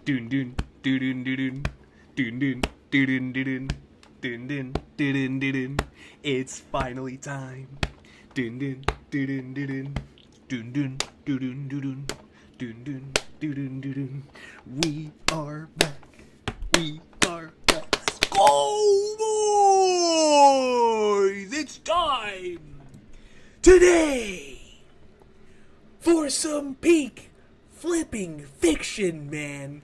Dun dun dun dun dun dun dun dun dun dun dun dun dun dun. It's finally time. Dun dun dun dun dun dun dun dun dun dun dun dun dun. We are back. We are back. Go boys! It's time today for some peak flipping fiction, man.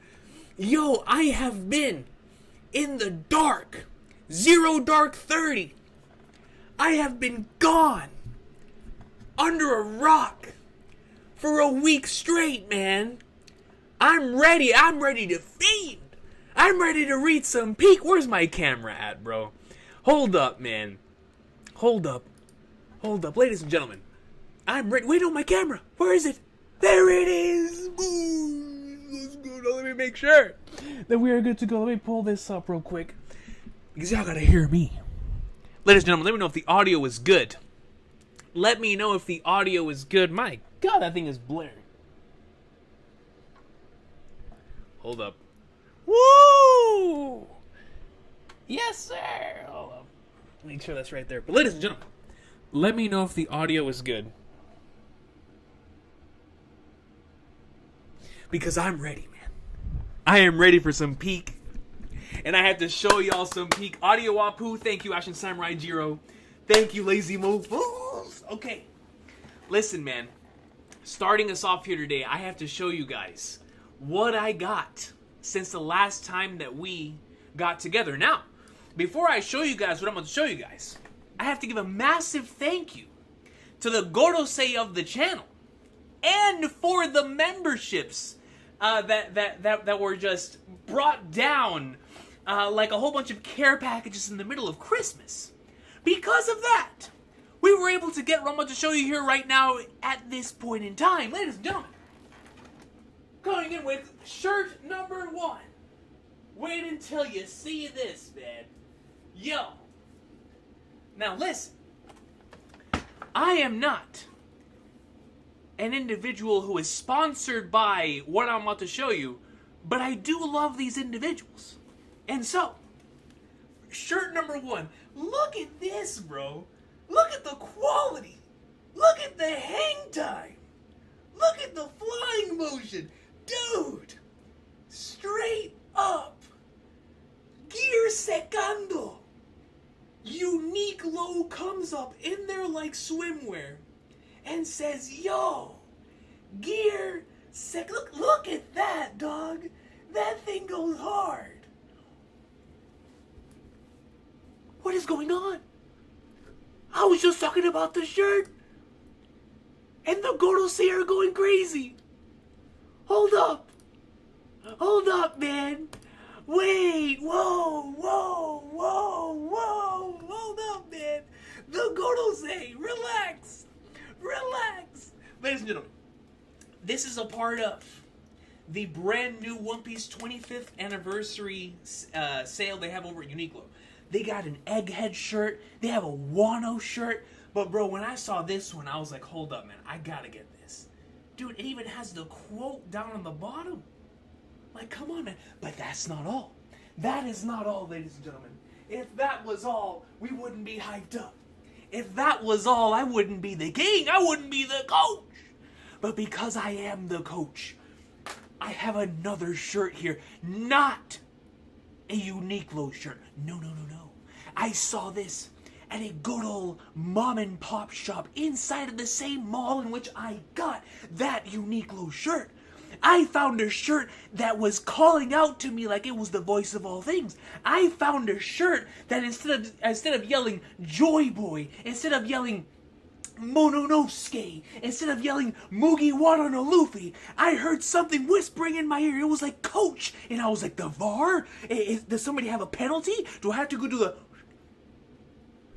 Yo, I have been in the dark. 0 dark 30. I have been gone under a rock for a week straight, man. I'm ready. I'm ready to feed. I'm ready to read some peak. Where's my camera at, bro? Hold up, man. Hold up. Hold up. Ladies and gentlemen, I'm ready. Wait, no, my camera. Where is it? There it is. Let's go. Now, let me make sure that we are good to go. Let me pull this up real quick, because y'all gotta hear me. Ladies and gentlemen, let me know if the audio is good. Let me know if the audio is good. My God, that thing is blaring. Hold up. Woo! Yes, sir. Hold up. Make sure that's right there. But ladies and gentlemen, let me know if the audio is good, because I'm ready, man. I am ready for some peak. And I have to show y'all some peak audio Wapu. Thank you, Ashen Samurai Jiro. Thank you, Lazy Mofos. Okay. Listen, man. Starting us off here today, I have to show you guys what I got since the last time that we got together. Now, before I show you guys what I'm going to show you guys, I have to give a massive thank you to the Gorosei of the channel and for the memberships that were just brought down like a whole bunch of care packages in the middle of Christmas. Because of that, we were able to get what I'm about to show you here right now at this point in time. Ladies and gentlemen, going in with shirt number 1. Wait until you see this, man. Yo. Now listen. I am not an individual who is sponsored by what I'm about to show you, but I do love these individuals. And so, shirt number 1. Look at this, bro. Look at the quality. Look at the hang time. Look at the flying motion. Dude, straight up. Gear secando. Uniqlo comes up in there like swimwear and says, yo, gear sec. Look at that, dog. That thing goes hard. What is going on? I was just talking about the shirt, and the Gorosei are going crazy. Hold up. Hold up, man. Wait. Whoa. Hold up, man. The Gorosei. Relax. Ladies and gentlemen, this is a part of the brand new One Piece 25th anniversary sale they have over at Uniqlo. They got an Egghead shirt. They have a Wano shirt. But, bro, when I saw this one, I was like, hold up, man. I gotta get this. Dude, it even has the quote down on the bottom. Like, come on, man. But that's not all. That is not all, ladies and gentlemen. If that was all, we wouldn't be hyped up. If that was all, I wouldn't be the king. I wouldn't be the coach. But because I am the coach, I have another shirt here. Not a Uniqlo shirt. No. I saw this at a good old mom and pop shop inside of the same mall in which I got that Uniqlo shirt. I found a shirt that was calling out to me like it was the voice of all things. I found a shirt that instead of yelling Joy Boy, instead of yelling Mononosuke, instead of yelling Mugiwara no Luffy, I heard something whispering in my ear. It was like, coach. And I was like, the VAR? Does somebody have a penalty? Do I have to go to the...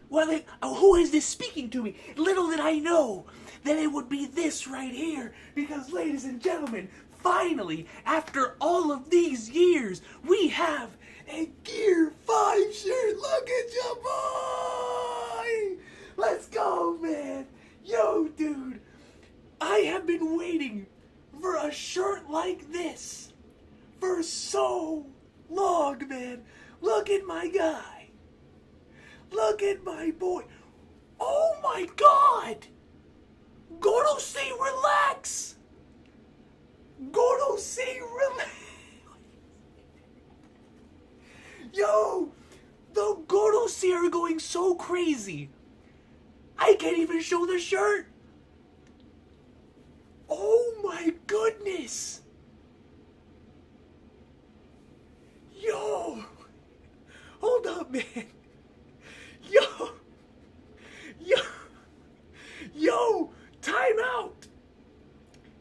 Well, who is this speaking to me? Little did I know that it would be this right here. Because, ladies and gentlemen, finally, after all of these years, we have a Gear 5 shirt. Look at your boy! Let's go, man. Yo, dude, I have been waiting for a shirt like this for so long, man. Look at my guy. Look at my boy. Oh my god! Goro say relax! Goro say relax! Yo! The Gorosei are going so crazy. I can't even show the shirt. Oh my goodness. Yo. Hold up, man. Yo. Yo. Yo. Time out.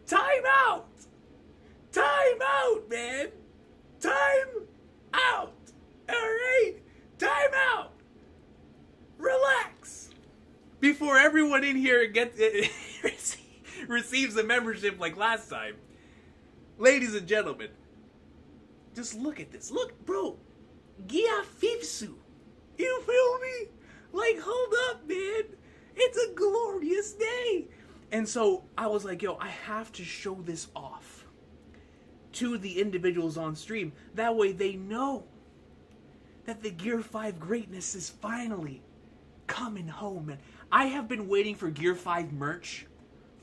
Time out. Time out, man. Time out. All right? Time out. Relax. Before everyone in here gets receives a membership like last time, ladies and gentlemen, just look at this. Look, bro. Gia Fifsu. You feel me? Like, hold up, man. It's a glorious day. And so I was like, yo, I have to show this off to the individuals on stream. That way they know that the Gear 5 greatness is finally coming home, man. I have been waiting for Gear 5 merch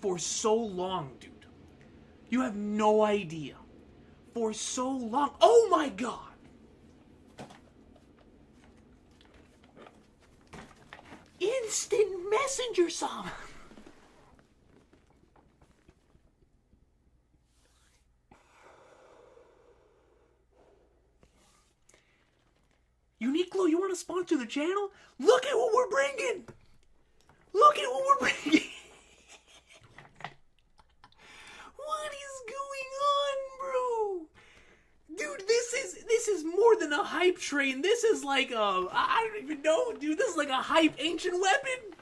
for so long, dude. You have no idea. For so long. Oh my god! Instant messenger Sama. Uniqlo, you want to sponsor the channel? Look at what we're bringing! Look at what we're bringing! What is going on, bro? Dude, this is more than a hype train. This is like I don't even know, dude. This is like a hype ancient weapon.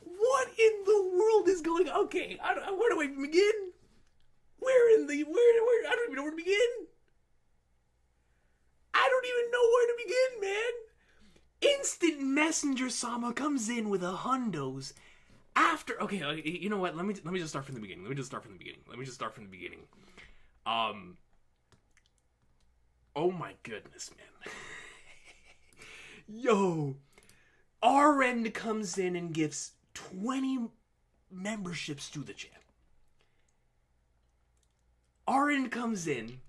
What in the world is going on? Okay, where do I begin? Where I don't even know where to begin. I don't even know where to begin, man. Instant Messenger Sama comes in with a hundos after. Okay, you know what? Let me just start from the beginning. Oh my goodness, man. Yo, our end comes in and gives 20 memberships to the channel. Our end comes in,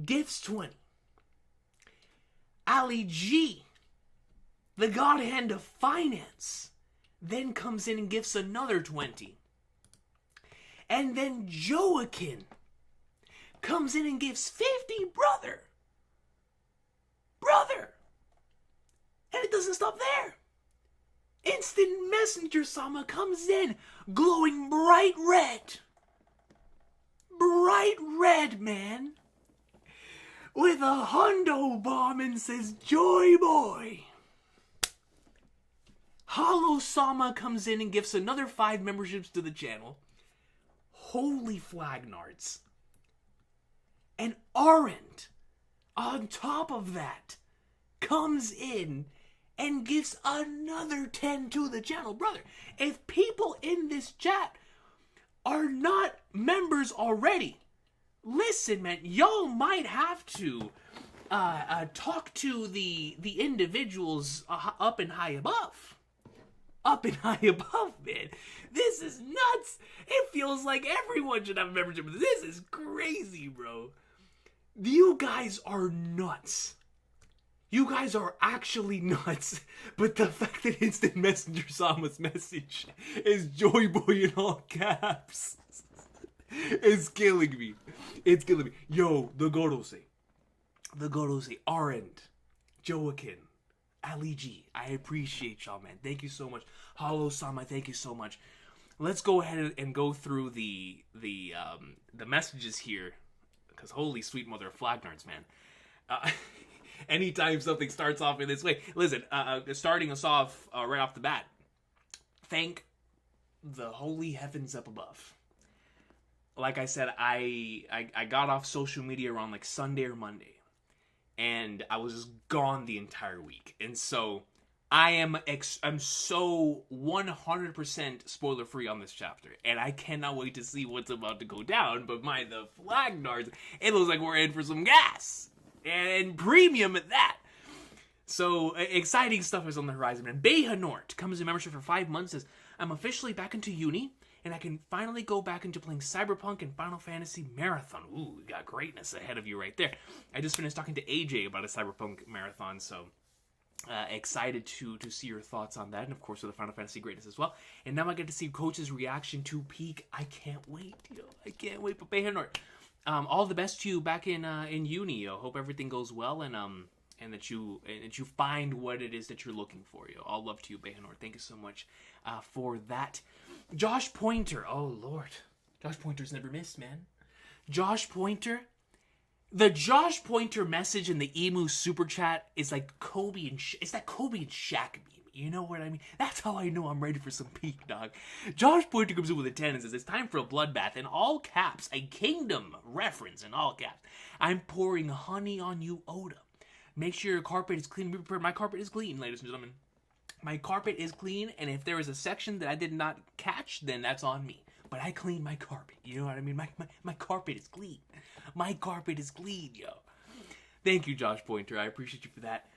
gives 20. Ali G, the God Hand of Finance, then comes in and gives another 20. And then Joaquin comes in and gives 50, brother. And it doesn't stop there. Instant Messenger Sama comes in, glowing bright red. Bright red, man. With a hundo bomb and says, Joy Boy. Hollow Sama comes in and gives another 5 memberships to the channel. Holy flagnards. And Arend, on top of that, comes in and gives another 10 to the channel. Brother, if people in this chat are not members already, listen, man, y'all might have to talk to the individuals up and high above. Up and high above, man. This is nuts. It feels like everyone should have a membership. This is crazy, bro. You guys are nuts. You guys are actually nuts. But the fact that Instant Messenger Sama's message is Joy Boy in all caps is killing me. It's killing me. Yo, the Gorosei, Arend, Joaquin, Ali G, I appreciate y'all, man. Thank you so much. Hollow Sama, thank you so much. Let's go ahead and go through the messages here, because holy sweet mother of flagnards, man. Anytime something starts off in this way, listen. Starting us off right off the bat, thank the holy heavens up above. Like I said, I got off social media around like Sunday or Monday, and I was just gone the entire week. And so I'm so 100% spoiler free on this chapter, and I cannot wait to see what's about to go down. But the flag darts, it looks like we're in for some gas and premium at that. So exciting stuff is on the horizon. And Behanort comes in membership for 5 months. Says, I'm officially back into uni, and I can finally go back into playing Cyberpunk and Final Fantasy Marathon. Ooh, we got greatness ahead of you right there. I just finished talking to AJ about a Cyberpunk marathon, so excited to see your thoughts on that, and of course with the Final Fantasy greatness as well. And now I get to see Coach's reaction to Peak. I can't wait, yo. I can't wait. But Behanort, all the best to you back in uni, yo. Hope everything goes well, and that you find what it is that you're looking for, yo. All love to you, Behanort. Thank you so much for that. Josh Pointer, oh lord, Josh Pointer's never missed, man. Josh Pointer. The Josh Pointer message in the Emu super chat is like Kobe and it's that Kobe and Shaq meme. You know what I mean? That's how I know I'm ready for some peak, dog. Josh Pointer comes in with a 10 and says, it's time for a bloodbath in all caps, a kingdom reference in all caps. I'm pouring honey on you, Oda. Make sure your carpet is clean. Be prepared. My carpet is clean, ladies and gentlemen. My carpet is clean, and if there is a section that I did not catch, then that's on me. But I clean my carpet. You know what I mean? My carpet is clean. My carpet is clean, yo. Thank you, Josh Pointer. I appreciate you for that.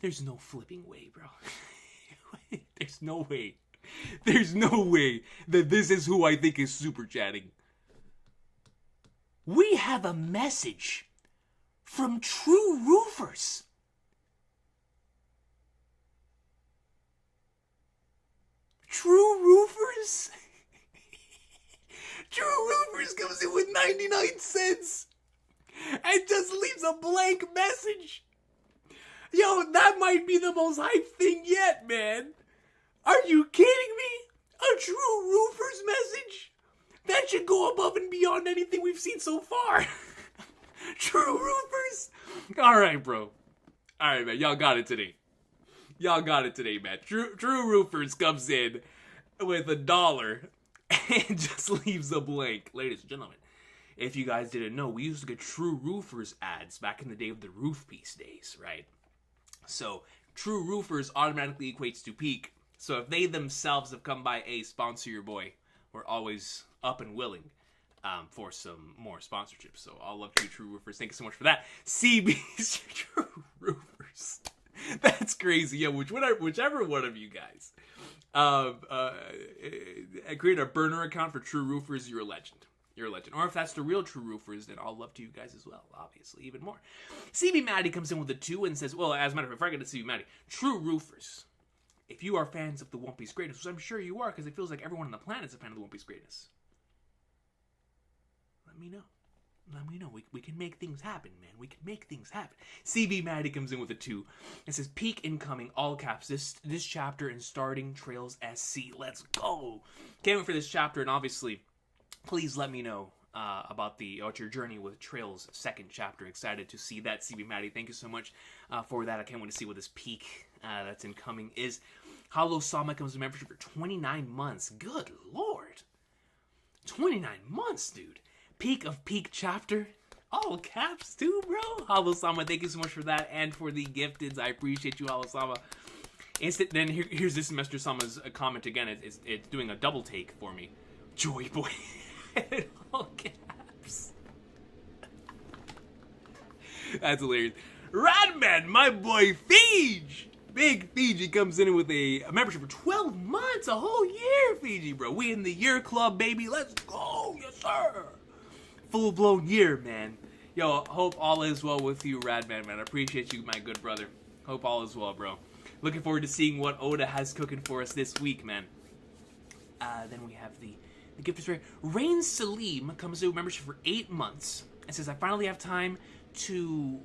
There's no flipping way, bro. There's no way. There's no way that this is who I think is super chatting. We have a message from True Roofers. True Roofers? True Roofers comes in with 99 cents and just leaves a blank message. Yo, that might be the most hype thing yet, man. Are you kidding me? A True Roofers message? That should go above and beyond anything we've seen so far. True Roofers? Alright, bro. Alright, man. Y'all got it today. Y'all got it today, man. True Roofers comes in with $1 and just leaves a blank. Ladies and gentlemen, if you guys didn't know, we used to get True Roofers ads back in the day of the roof piece days, right? So, True Roofers automatically equates to peak. So if they themselves have come by, sponsor your boy. We're always up and willing for some more sponsorships. So I'll love you, True Roofers. Thank you so much for that. CB's True Roofers. That's crazy. Yeah, whichever one of you guys create a burner account for True Roofers, you're a legend. You're a legend. Or if that's the real True Roofers, then I'll love to you guys as well, obviously, even more. CB Maddie comes in with a 2 and says, well, as a matter of fact, I got to CB Maddie. True Roofers, if you are fans of the One Piece greatness, which I'm sure you are, because it feels like everyone on the planet is a fan of the One Piece greatness, let me know. Let me know. We can make things happen, man. We can make things happen. CB Maddie comes in with a 2 and says, peak incoming, all caps, this chapter and starting Trails SC. Let's go. Can't wait for this chapter, and obviously, please let me know about your journey with Trails' second chapter. Excited to see that, CB Maddie. Thank you so much for that. I can't wait to see what this peak that's incoming is. Hollow Sama comes to membership for 29 months. Good lord. 29 months, dude. Peak of peak chapter. All caps too, bro. Hollow Sama, thank you so much for that and for the gifteds. I appreciate you, Hollow Sama. Then here's this Mr. Sama's comment again. It's doing a double take for me. Joy Boy. All caps. That's hilarious. Radman, my boy Fiji. Big Fiji comes in with a membership for 12 months. A whole year, Fiji, bro. We in the year club, baby. Let's go. Yes, sir. Full-blown year, man. Yo, hope all is well with you, Radman, man. I appreciate you, my good brother. Hope all is well, bro. Looking forward to seeing what Oda has cooking for us this week, man. Then we have the gift is rare. Rain Salim comes in with membership for 8 months and says, I finally have time to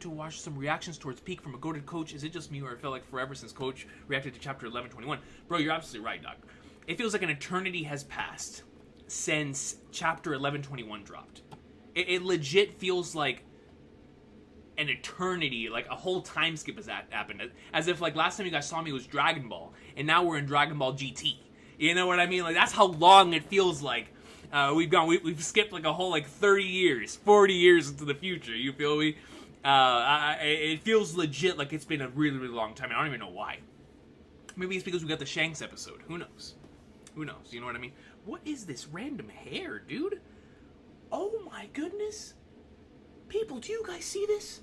watch some reactions towards Peak from a goated coach. Is it just me, or I feel like forever since Coach reacted to chapter 1121? Bro, you're absolutely right, Doc. It feels like an eternity has passed since chapter 1121 dropped. It legit feels like an eternity, like a whole time skip has happened. As if like last time you guys saw me was Dragon Ball, and now we're in Dragon Ball GT. You know what I mean? Like that's how long it feels like. We've skipped like a whole like 30 years, 40 years into the future. You feel me? It feels legit like it's been a really, really long time. I don't even know why. Maybe it's because we got the Shanks episode. Who knows? Who knows? You know what I mean? What is this random hair, dude? Oh my goodness. People, do you guys see this?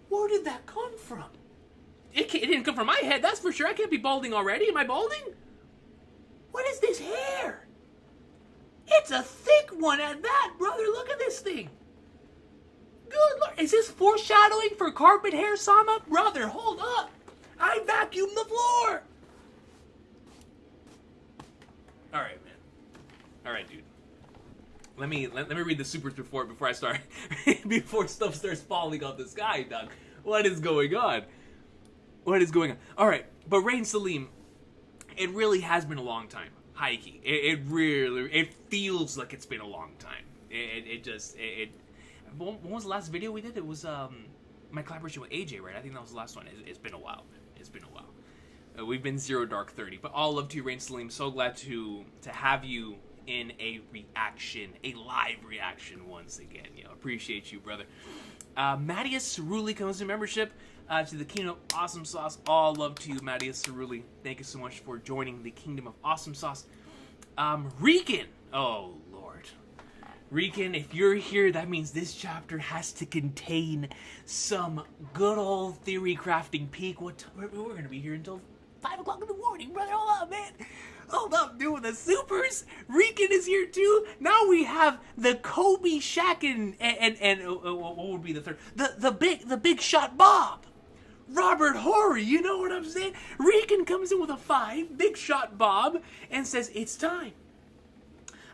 Where did that come from? It didn't come from my head, that's for sure. I can't be balding already. Am I balding? What is this hair? It's a thick one at that, brother. Look at this thing. Good Lord. Is this foreshadowing for carpet hair, Sama? Brother, hold up. I vacuumed the floor. All right, man. All right, dude. Let me read the supers before I start. Before stuff starts falling out the sky, dog. What is going on? What is going on? All right, but Rain Salim, it really has been a long time. Hikey. It feels like it's been a long time. When was the last video we did? It was my collaboration with AJ, right? I think that was the last one. It's been a while. It's been a while. We've been Zero Dark 30, but all love to you, Rain Salim. So glad to have you in a reaction, a live reaction once again. Appreciate you, brother. Mattias Cerulli comes in membership to the Kingdom of Awesome Sauce. All love to you, Mattias Cerulli. Thank you so much for joining the Kingdom of Awesome Sauce. Recon. Oh, Lord. Recon, if you're here, that means this chapter has to contain some good old theory crafting peak. We're going to be here until 5 o'clock in the morning, brother. Hold up, man. Hold up, dude. The supers. Recon is here, too. Now we have the Kobe, Shaq, and what would be the third? The big shot Bob. Robert Horry, you know what I'm saying? Recon comes in with a 5, big shot Bob, and says, it's time.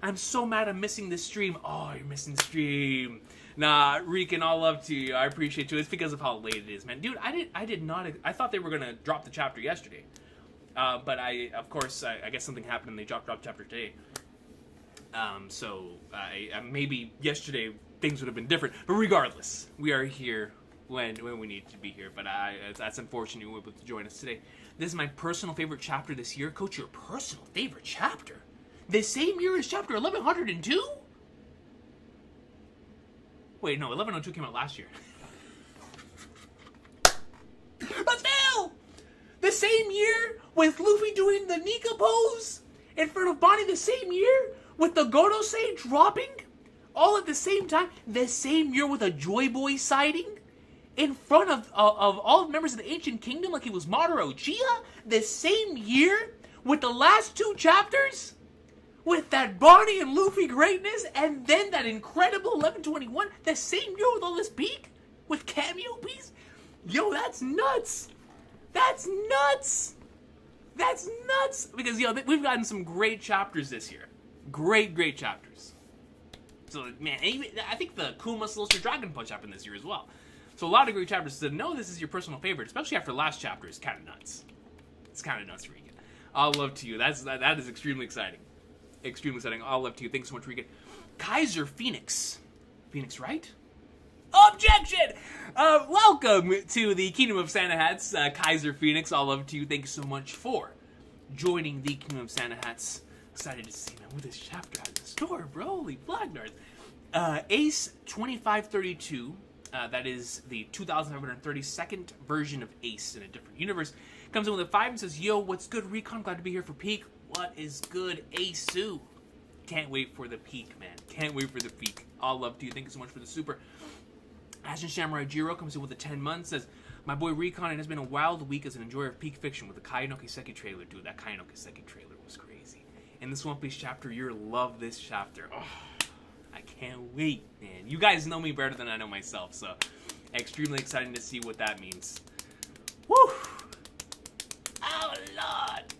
I'm so mad I'm missing this stream. Oh, you're missing the stream. Nah, Recon, all love to you. I appreciate you. It's because of how late it is, man. Dude, I did not... I thought they were going to drop the chapter yesterday. But of course, I guess something happened and they dropped chapter today. So maybe yesterday things would have been different. But regardless, we are here when we need to be here. But that's unfortunate you were able to join us today. This is my personal favorite chapter this year. Coach, your personal favorite chapter? The same year as chapter 1102? Wait, no, 1102 came out last year. But still! The same year with Luffy doing the Nika pose in front of Bonnie, the same year with the Godosei dropping all at the same time, the same year with a Joy Boy sighting in front of all the members of the Ancient Kingdom like he was Mamoru Uchiha, the same year with the last 2 chapters with that Bonnie and Luffy greatness, and then that incredible 1121, the same year with all this peak with cameo piece. Yo, that's nuts. That's nuts! That's nuts! Because, we've gotten some great chapters this year. Great chapters. So, man, I think the Kuma Solstice Dragon Punch happened this year as well. So, a lot of great chapters. To know this is your personal favorite, especially after last chapter, is kind of nuts. It's kind of nuts, Regan. All love to you. That is extremely exciting. Extremely exciting. All love to you. Thanks so much, Regan. Kaiser Phoenix. Phoenix, right? Objection! Welcome to the Kingdom of Santa Hats, Kaiser Phoenix. All love to you. Thank you so much for joining the Kingdom of Santa Hats. Excited to see, man, what this chapter has in store, bro. Holy Blacknards. Ace 2532, that is the 2532nd version of Ace in a different universe, comes in with a 5 and says, yo, what's good, Recon? Glad to be here for Peak. What is good, Asu? Can't wait for the peak, man. Can't wait for the peak. All love to you. Thank you so much for the super. Ashen Samurai Jiro comes in with a 10 months. Says, my boy Recon, it has been a wild week as an enjoyer of peak fiction with the Kai no Kiseki trailer. Dude, that Kai no Kiseki trailer was crazy. And this One Piece chapter, you'll love this chapter. Oh, I can't wait, man. You guys know me better than I know myself, so extremely exciting to see what that means. Woo! Oh, Lord!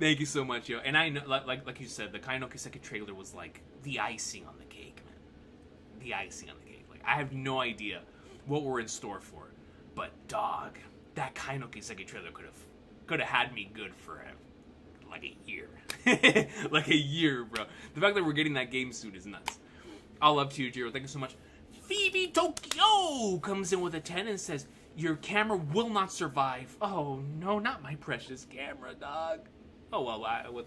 Thank you so much, yo. And I know, like you said, the Kai no Kiseki trailer was like the icing on the cake, man. The icing on the cake. Like, I have no idea what we're in store for, but dog, that Kai no Kiseki trailer could have had me good for like a year, like a year, bro. The fact that we're getting that game soon is nuts. All up to you, Jiro. Thank you so much. Phoebe Tokyo comes in with a 10 and says, your camera will not survive. Oh no, not my precious camera, dog. Oh well,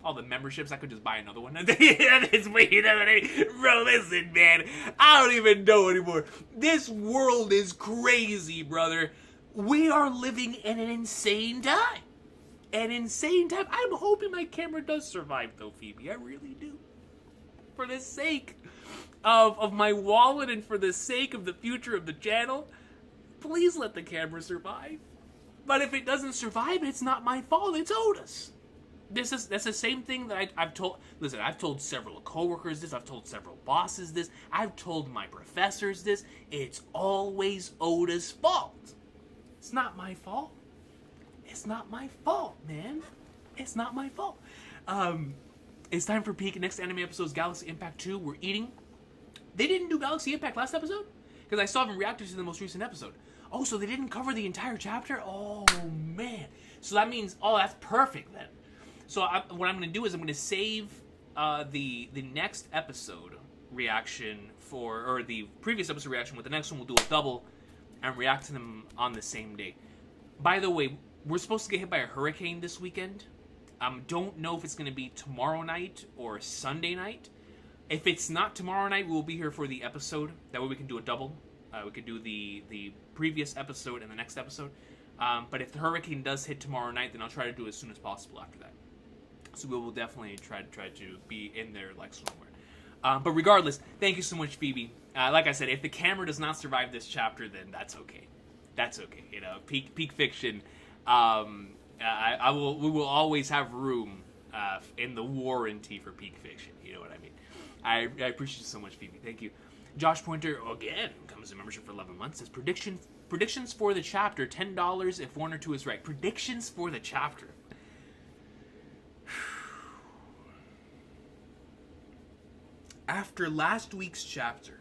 all the memberships, I could just buy another one. It's way, you know what I mean? Bro, listen, man. I don't even know anymore. This world is crazy, brother. We are living in an insane time. An insane time. I'm hoping my camera does survive, though, Phoebe. I really do. For the sake of my wallet and for the sake of the future of the channel, please let the camera survive. But if it doesn't survive, it's not my fault. It's Otis. That's the same thing that I've told. Listen, I've told several coworkers this. I've told several bosses this. I've told my professors this. It's always Otis' fault. It's not my fault. It's not my fault, man. It's not my fault. It's time for peak. Next anime episode is Galaxy Impact 2. We're eating. They didn't do Galaxy Impact last episode? Because I still haven't reacted to the most recent episode. Oh, so they didn't cover the entire chapter? Oh, man. So that means, oh, that's perfect then. So what I'm going to do is I'm going to save the next episode reaction or the previous episode reaction with the next one. We'll do a double and react to them on the same day. By the way, we're supposed to get hit by a hurricane this weekend. Don't know if it's going to be tomorrow night or Sunday night. If it's not tomorrow night, we'll be here for the episode. That way we can do a double. We could do the previous episode and the next episode. But if the hurricane does hit tomorrow night, then I'll try to do it as soon as possible after that. So we will definitely try to be in there like somewhere. But regardless, thank you so much, Phoebe. Like I said, if the camera does not survive this chapter, then that's okay. That's okay. You know, peak fiction. We will always have room in the warranty for peak fiction. You know what I mean? I appreciate you so much, Phoebe. Thank you. Josh Pointer, again, comes in membership for 11 months. Says, predictions for the chapter, $10 if one or two is right. Predictions for the chapter. After last week's chapter.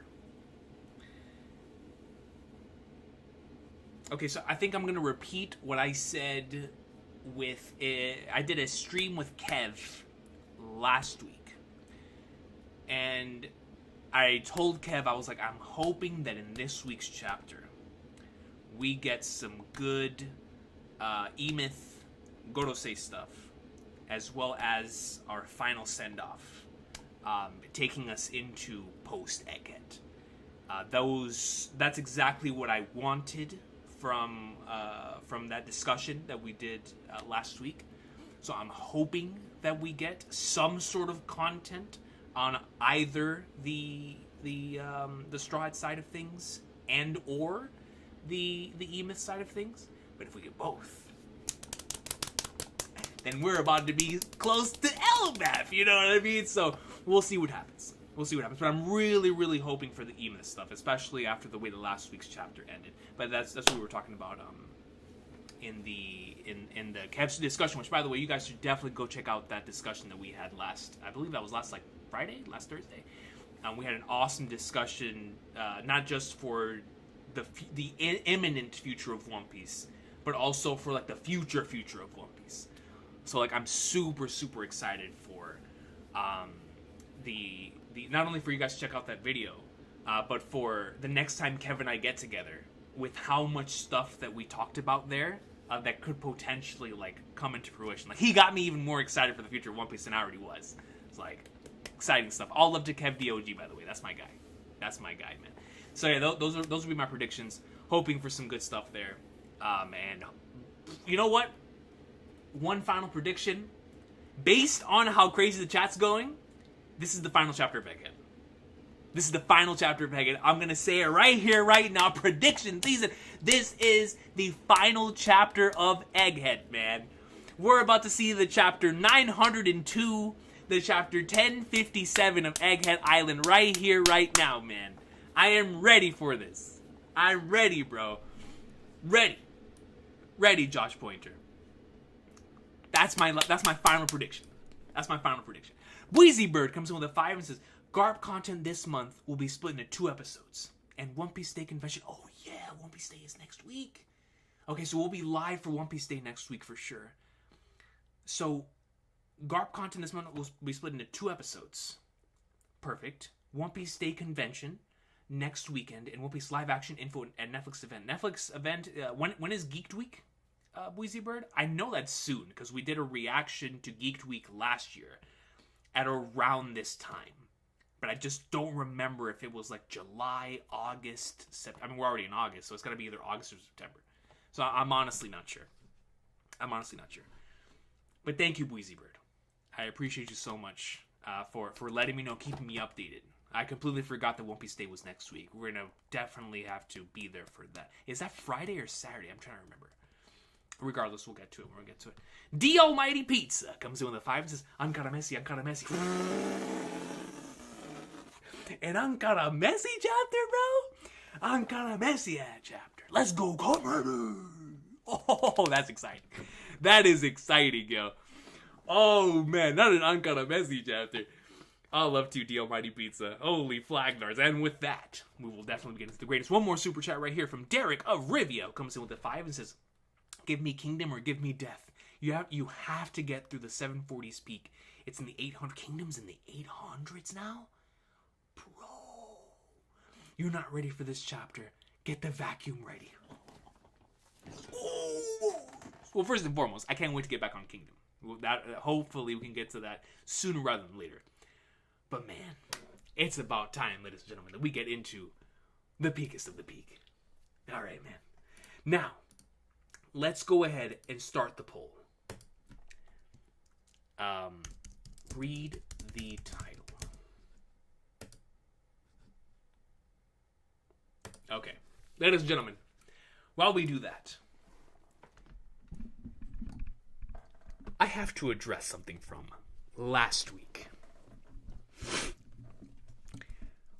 Okay, so I think I'm going to repeat what I said with... I did a stream with Kev last week. And I told Kev, I was like, I'm hoping that in this week's chapter, we get some good emth Gorosei stuff, as well as our final send-off. Taking us into post-Egghead. That's exactly what I wanted from that discussion that we did last week. So I'm hoping that we get some sort of content on either the Straw Hat side of things and or the emth side of things. But if we get both, then we're about to be close to LMAF, you know what I mean? So we'll see what happens. But I'm really, really hoping for the emth stuff, especially after the way the last week's chapter ended. But that's what we were talking about in the Kev's discussion. Which, by the way, you guys should definitely go check out that discussion that we had last. I believe that was last Thursday. We had an awesome discussion, not just for the imminent future of One Piece, but also for like the future of One Piece. So like I'm super, super excited for the not only for you guys to check out that video, but for the next time Kev and I get together, with how much stuff that we talked about there that could potentially like come into fruition. Like he got me even more excited for the future of One Piece than I already was. It's like exciting stuff. All love to Kev DOG, by the way. That's my guy. That's my guy, man. So yeah, those will be my predictions. Hoping for some good stuff there. And you know what? One final prediction. Based on how crazy the chat's going, this is the final chapter of Egghead. This is the final chapter of Egghead. I'm going to say it right here, right now. Prediction season. This is the final chapter of Egghead, man. We're about to see the chapter 902, the chapter 1057 of Egghead Island right here, right now, man. I am ready for this. I'm ready, bro. Ready, Josh Pointer. That's my final prediction. That's my final prediction. Wheezy Bird comes in with a 5 and says, Garp content this month will be split into 2 episodes. And One Piece Day Convention. Oh yeah, One Piece Day is next week. Okay, so we'll be live for One Piece Day next week for sure. So, Garp content this month will be split into 2 episodes. Perfect. One Piece Day Convention next weekend, and One Piece live action info and Netflix event. Netflix event, when is Geeked Week? Boise Bird? I know that's soon, because we did a reaction to Geeked Week last year at around this time. But I just don't remember if it was like July, August, September. I mean, we're already in August, so it's got to be either August or September. So I'm honestly not sure. But thank you, Boise Bird. I appreciate you so much for letting me know, keeping me updated. I completely forgot that One Piece Day was next week. We're going to definitely have to be there for that. Is that Friday or Saturday? I'm trying to remember. Regardless, we'll get to it. We're going to get to it. The Almighty Pizza comes in with a 5 and says, Ankara Messi. An Ankara Messi chapter, bro? Ankara Messi chapter. Let's go, comrade. Oh, that's exciting. That is exciting, yo. Oh, man, not an Ankara Messi chapter. I love to, the Almighty Pizza. Holy flagnars. And with that, we will definitely get into the greatest. One more super chat right here from Derek of Rivio. Comes in with a 5 and says, give me kingdom or give me death. You have to get through the 740s peak. It's in the 800. Kingdom's in the 800s now? Bro. You're not ready for this chapter. Get the vacuum ready. Well, first and foremost, I can't wait to get back on Kingdom. Hopefully we can get to that sooner rather than later. But man, it's about time, ladies and gentlemen, that we get into the peakest of the peak. All right, man. Now, let's go ahead and start the poll. Read the title. Okay. Ladies and gentlemen, while we do that, I have to address something from last week.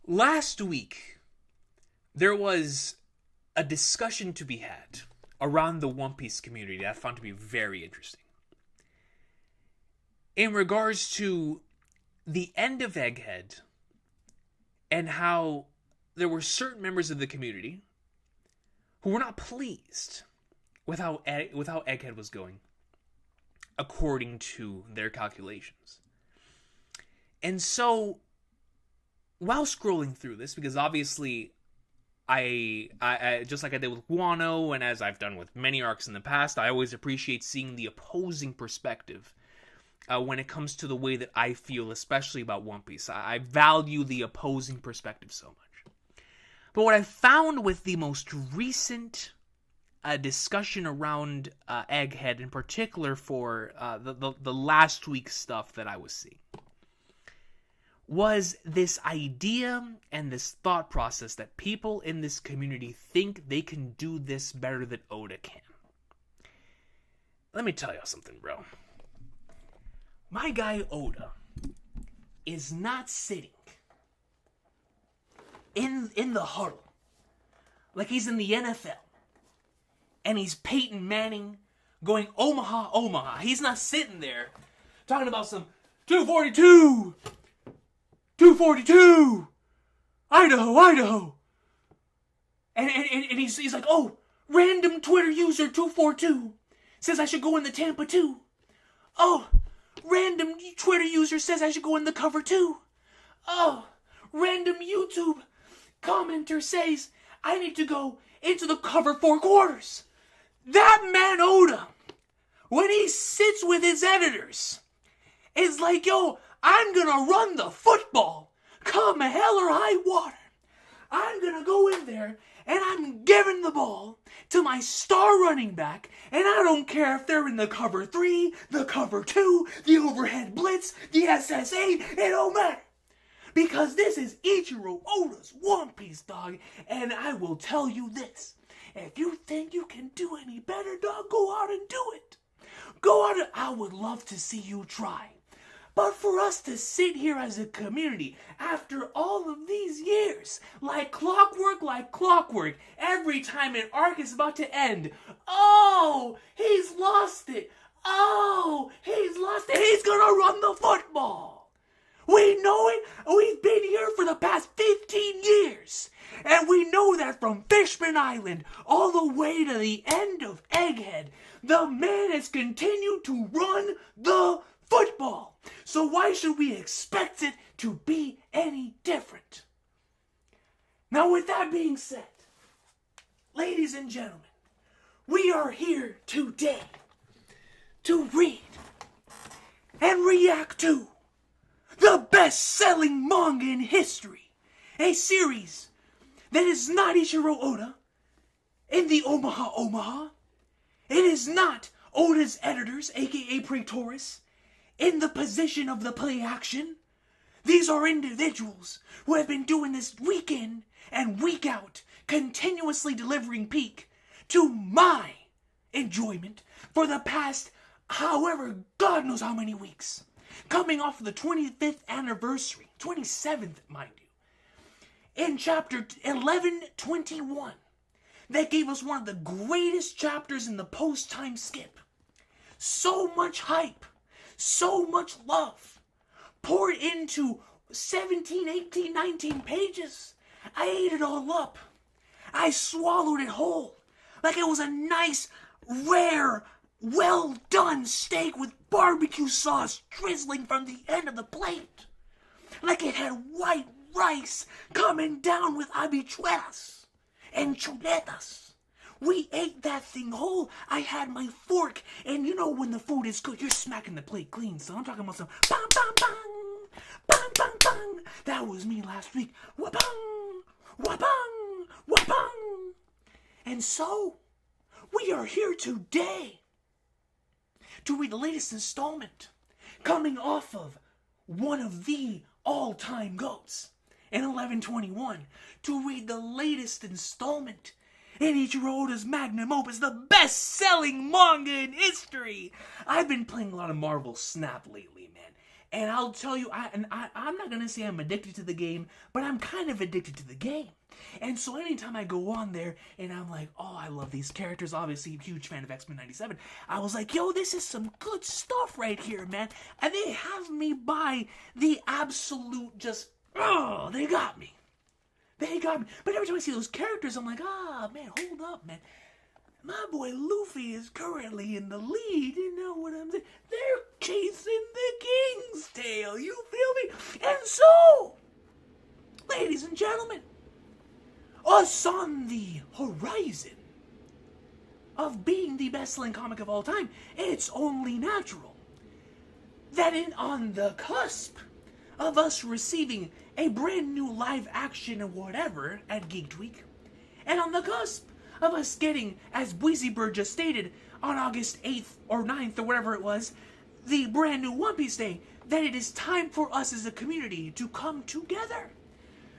Last week, there was a discussion to be had around the One Piece community that I found to be very interesting. In regards to the end of Egghead and how there were certain members of the community who were not pleased with how Egghead was going according to their calculations. And so, while scrolling through this, because obviously I just like I did with Guano, and as I've done with many arcs in the past, I always appreciate seeing the opposing perspective when it comes to the way that I feel, especially about One Piece. I value the opposing perspective so much. But what I found with the most recent discussion around Egghead, in particular for the last week's stuff that I was seeing, was this idea and this thought process that people in this community think they can do this better than Oda can. Let me tell you something, bro. My guy Oda is not sitting in the huddle like he's in the NFL and he's Peyton Manning going Omaha, Omaha. He's not sitting there talking about some 242, Idaho, Idaho. And he's like, oh, random Twitter user 242 says I should go in the Tampa 2. Oh, random Twitter user says I should go in the cover 2. Oh, random YouTube commenter says I need to go into the cover 4 quarters. That man Oda, when he sits with his editors, is like, yo, I'm gonna run the football, come hell or high water. I'm gonna go in there and I'm giving the ball to my star running back, and I don't care if they're in the cover 3, the cover 2, the overhead blitz, the SS8, it don't matter. Because this is Ichiro Oda's One Piece, dog, and I will tell you this. If you think you can do any better, dog, go out and do it. Go out and I would love to see you try. But for us to sit here as a community after all of these years, like clockwork, every time an arc is about to end, oh, he's lost it. Oh, he's lost it. He's gonna run the football. We know it. We've been here for the past 15 years. And we know that from Fishman Island all the way to the end of Egghead, the man has continued to run the football. So why should we expect it to be any different? Now, with that being said, ladies and gentlemen, we are here today to read and react to the best-selling manga in history. A series that is not Ichiro Oda in the Omaha. It is not Oda's editors, aka Praetores, in the position of the play action. These are individuals who have been doing this week in and week out, continuously delivering peak to my enjoyment for the past however, God knows how many weeks. Coming off of the 25th anniversary, 27th, mind you, in chapter 1121, that gave us one of the greatest chapters in the post-time skip. So much hype, so much love, poured into 17, 18, 19 pages. I ate it all up. I swallowed it whole, like it was a nice, rare, well-done steak with barbecue sauce drizzling from the end of the plate. Like it had white rice coming down with habichuelas and chuletas. We ate that thing whole. I had my fork, and you know when the food is good, you're smacking the plate clean. So I'm talking about some bang, bang, bang, bang, bang, bang. That was me last week. Wabang, wabang, wabang. And so, we are here today to read the latest installment, coming off of one of the all-time GOATs in 1121, to read the latest installment in Ichiro Oda's magnum opus, the best-selling manga in history. I've been playing a lot of Marvel Snap lately, man. And I'll tell you, I'm not going to say I'm addicted to the game, but I'm kind of addicted to the game. And so anytime I go on there and I'm like, oh, I love these characters, obviously a huge fan of X-Men 97, I was like, yo, this is some good stuff right here, man. And they have me buy the absolute just, oh, they got me. They got me. But every time I see those characters, I'm like, man, hold up, man. My boy Luffy is currently in the lead, you know what I'm saying? They're chasing the King's tail, you feel me? And so, ladies and gentlemen, us on the horizon of being the best-selling comic of all time, it's only natural that on the cusp of us receiving a brand new live action or whatever at Geeked Week, and on the cusp of us getting, as Breezy Bird just stated, on August 8th or 9th or whatever it was, the brand new One Piece Day, that it is time for us as a community to come together,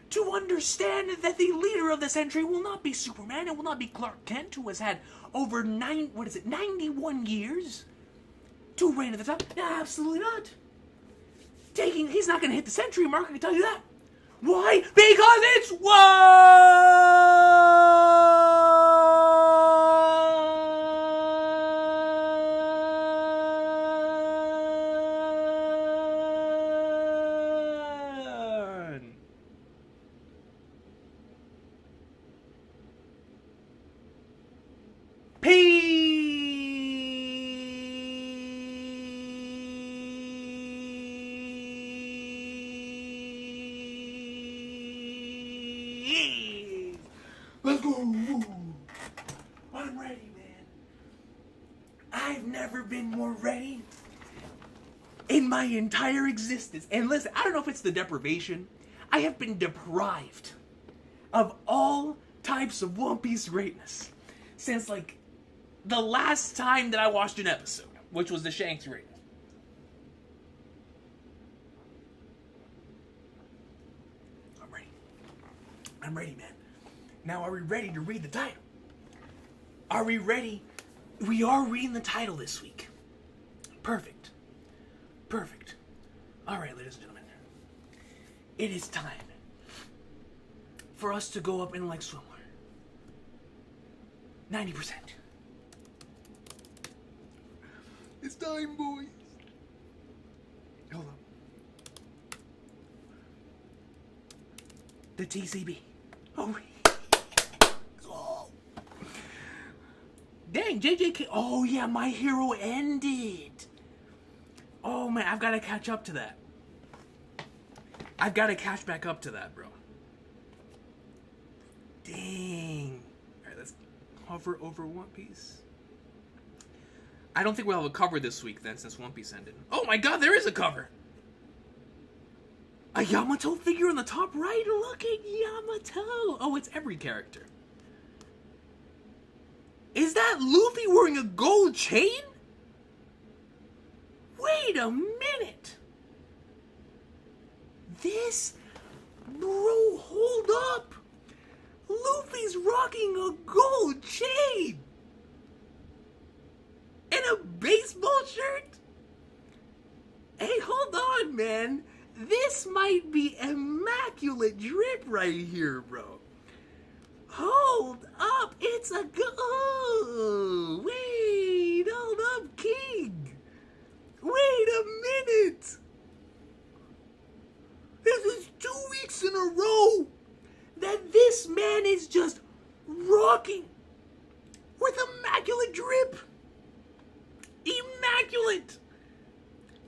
to understand that the leader of the century will not be Superman, it will not be Clark Kent, who has had over 91 years to reign at the top. No, absolutely not. He's not going to hit the century mark, I can tell you that. Why? Because it's Let's go. I'm ready, man. I've never been more ready in my entire existence. And listen, I don't know if it's the deprivation. I have been deprived of all types of One Piece greatness since, like, the last time that I watched an episode, which was the Shanks raid. I'm ready, man. Now, are we ready to read the title? Are we ready? We are reading the title this week. Perfect. Perfect. All right, ladies and gentlemen. It is time for us to go up in like swimwear. 90%. It's time, boys. Hold up. The TCB. Oh. Dang, JJK. Oh, yeah, My Hero ended. Oh, man, I've got to catch up to that. I've got to catch back up to that, bro. Dang. All right, let's... hover over One Piece. I don't think we'll have a cover this week then, since One Piece ended. Oh my god, there is a cover! A Yamato figure on the top right? Look at Yamato! Oh, it's every character. Is that Luffy wearing a gold chain? Wait a minute! This... Bro, hold up! Luffy's rocking a gold chain! And a baseball shirt? Hey, hold on, man. This might be immaculate drip right here, bro. Hold up, it's a go. Wait, hold up, King. Wait a minute. This is 2 weeks in a row that this man is just rocking with immaculate drip. Immaculate.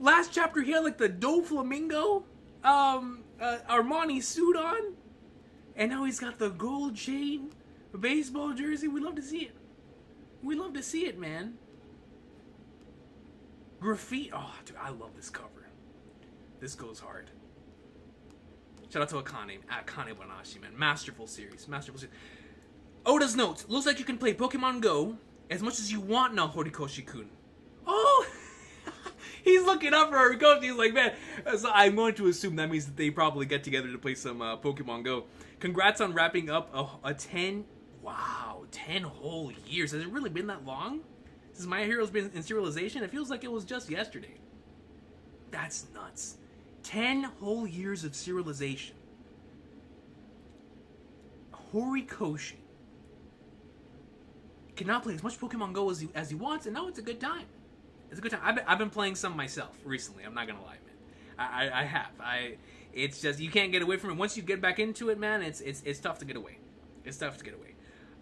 Last chapter he had like the Doflamingo Armani suit on. And now he's got the gold chain, the baseball jersey. We love to see it. We love to see it, man. Graffiti. Oh, dude, I love this cover. This goes hard. Shout out to Akane Banashi, man. Masterful series. Masterful series. Oda's notes. Looks like you can play Pokemon Go as much as you want now, Horikoshi-kun. Oh! He's looking up for Horikoshi. He's like, man. So I'm going to assume that means that they probably get together to play some Pokemon Go. Congrats on wrapping up a 10 whole years. Has it really been that long since My Hero's been in serialization? It feels like it was just yesterday. That's nuts. 10 whole years of serialization. Horikoshi cannot play as much Pokemon Go as he wants, and now it's a good time. It's a good time. I've been playing some myself recently. I'm not gonna lie, man. I have. It's just you can't get away from it. Once you get back into it, man, it's tough to get away. It's tough to get away.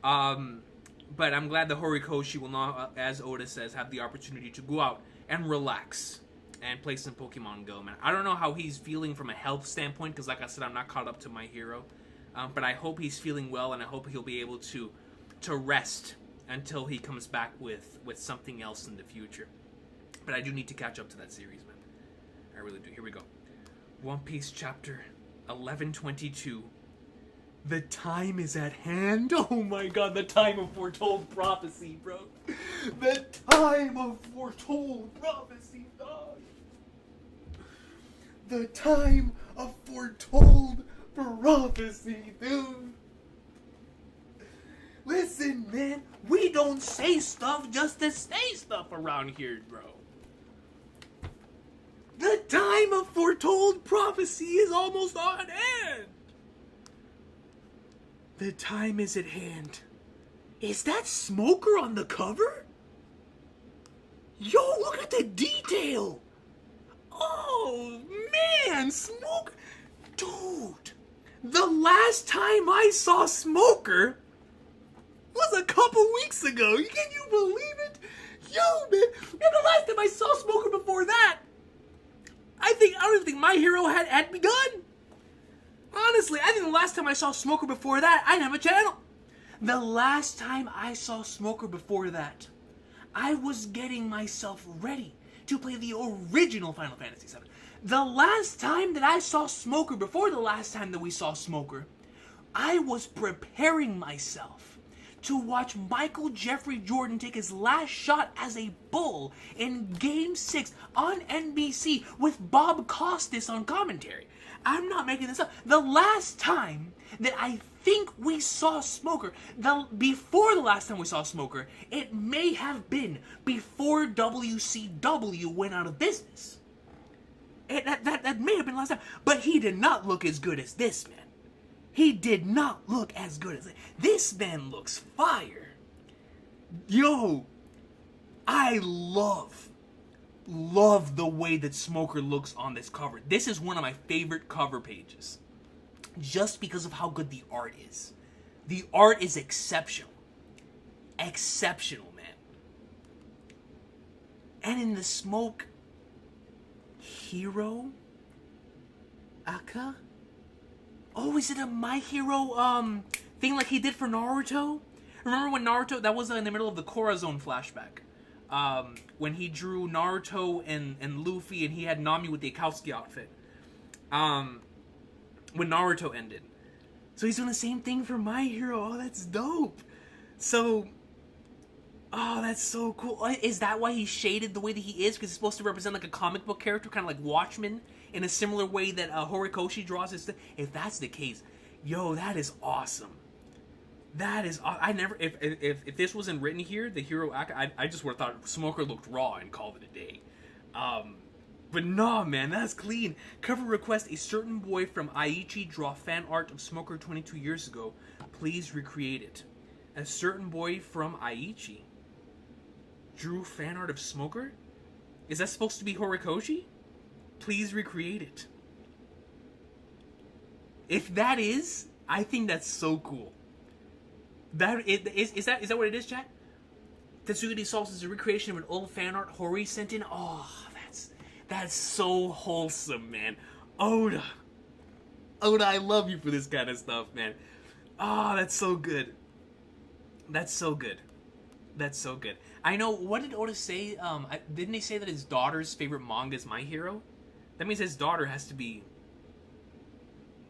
But I'm glad the Horikoshi will now, as Oda says, have the opportunity to go out and relax and play some Pokemon Go, man. I don't know how he's feeling from a health standpoint, because like I said, I'm not caught up to My Hero. But I hope he's feeling well, and I hope he'll be able to rest until he comes back with something else in the future. But I do need to catch up to that series, man. I really do. Here we go. One Piece chapter 1122. The time is at hand. Oh my god, the time of foretold prophecy, bro. The time of foretold prophecy, dog. The time of foretold prophecy, dude. Listen, man, we don't say stuff just to say stuff around here, bro. The time of foretold prophecy is almost on hand. The time is at hand. Is that Smoker on the cover? Yo, look at the detail. Oh, man, Smoker. Dude, the last time I saw Smoker was a couple weeks ago. Can you believe it? Yo, man, and the last time I saw Smoker before that, I don't even think My Hero had begun. Honestly, I think the last time I saw Smoker before that, I didn't have a channel. The last time I saw Smoker before that, I was getting myself ready to play the original Final Fantasy VII. The last time that I saw Smoker, before the last time that we saw Smoker, I was preparing myself to watch Michael Jeffrey Jordan take his last shot as a Bull in Game 6 on NBC with Bob Costas on commentary. I'm not making this up. The last time that I think we saw Smoker, before the last time we saw Smoker, it may have been before WCW went out of business. That may have been the last time. But he did not look as good as this, man. He did not look as good as this man looks fire. Yo, I love the way that Smoker looks on this cover. This is one of my favorite cover pages, just because of how good the art is. The art is exceptional. Exceptional, man. And in the smoke, Hero Aka? Oh, is it a My Hero thing like he did for Naruto? Remember when Naruto? That was in the middle of the Corazon flashback. When he drew Naruto and Luffy, and he had Nami with the Akatsuki outfit. When Naruto ended. So he's doing the same thing for My Hero. Oh, that's dope. So, oh, that's so cool. Is that why he's shaded the way that he is? Because he's supposed to represent like a comic book character, kind of like Watchmen, in a similar way that Horikoshi draws his. If that's the case, yo, that is awesome. That is, I never, if this wasn't written here, the hero act, I just would have thought Smoker looked raw and called it a day. But nah, man, that's clean. Cover request: a certain boy from Aichi draw fan art of Smoker 22 years ago. Please recreate it. A certain boy from Aichi drew fan art of Smoker? Is that supposed to be Horikoshi? Please recreate it. If that is, I think that's so cool. Is that what it is, chat? Tetsuya Sauce is a recreation of an old fan art Hori sent in. Oh, that's so wholesome, man. Oda, I love you for this kind of stuff, man. Oh, that's so good. That's so good. That's so good. I know. What did Oda say? Didn't he say that his daughter's favorite manga is My Hero? That means his daughter has to be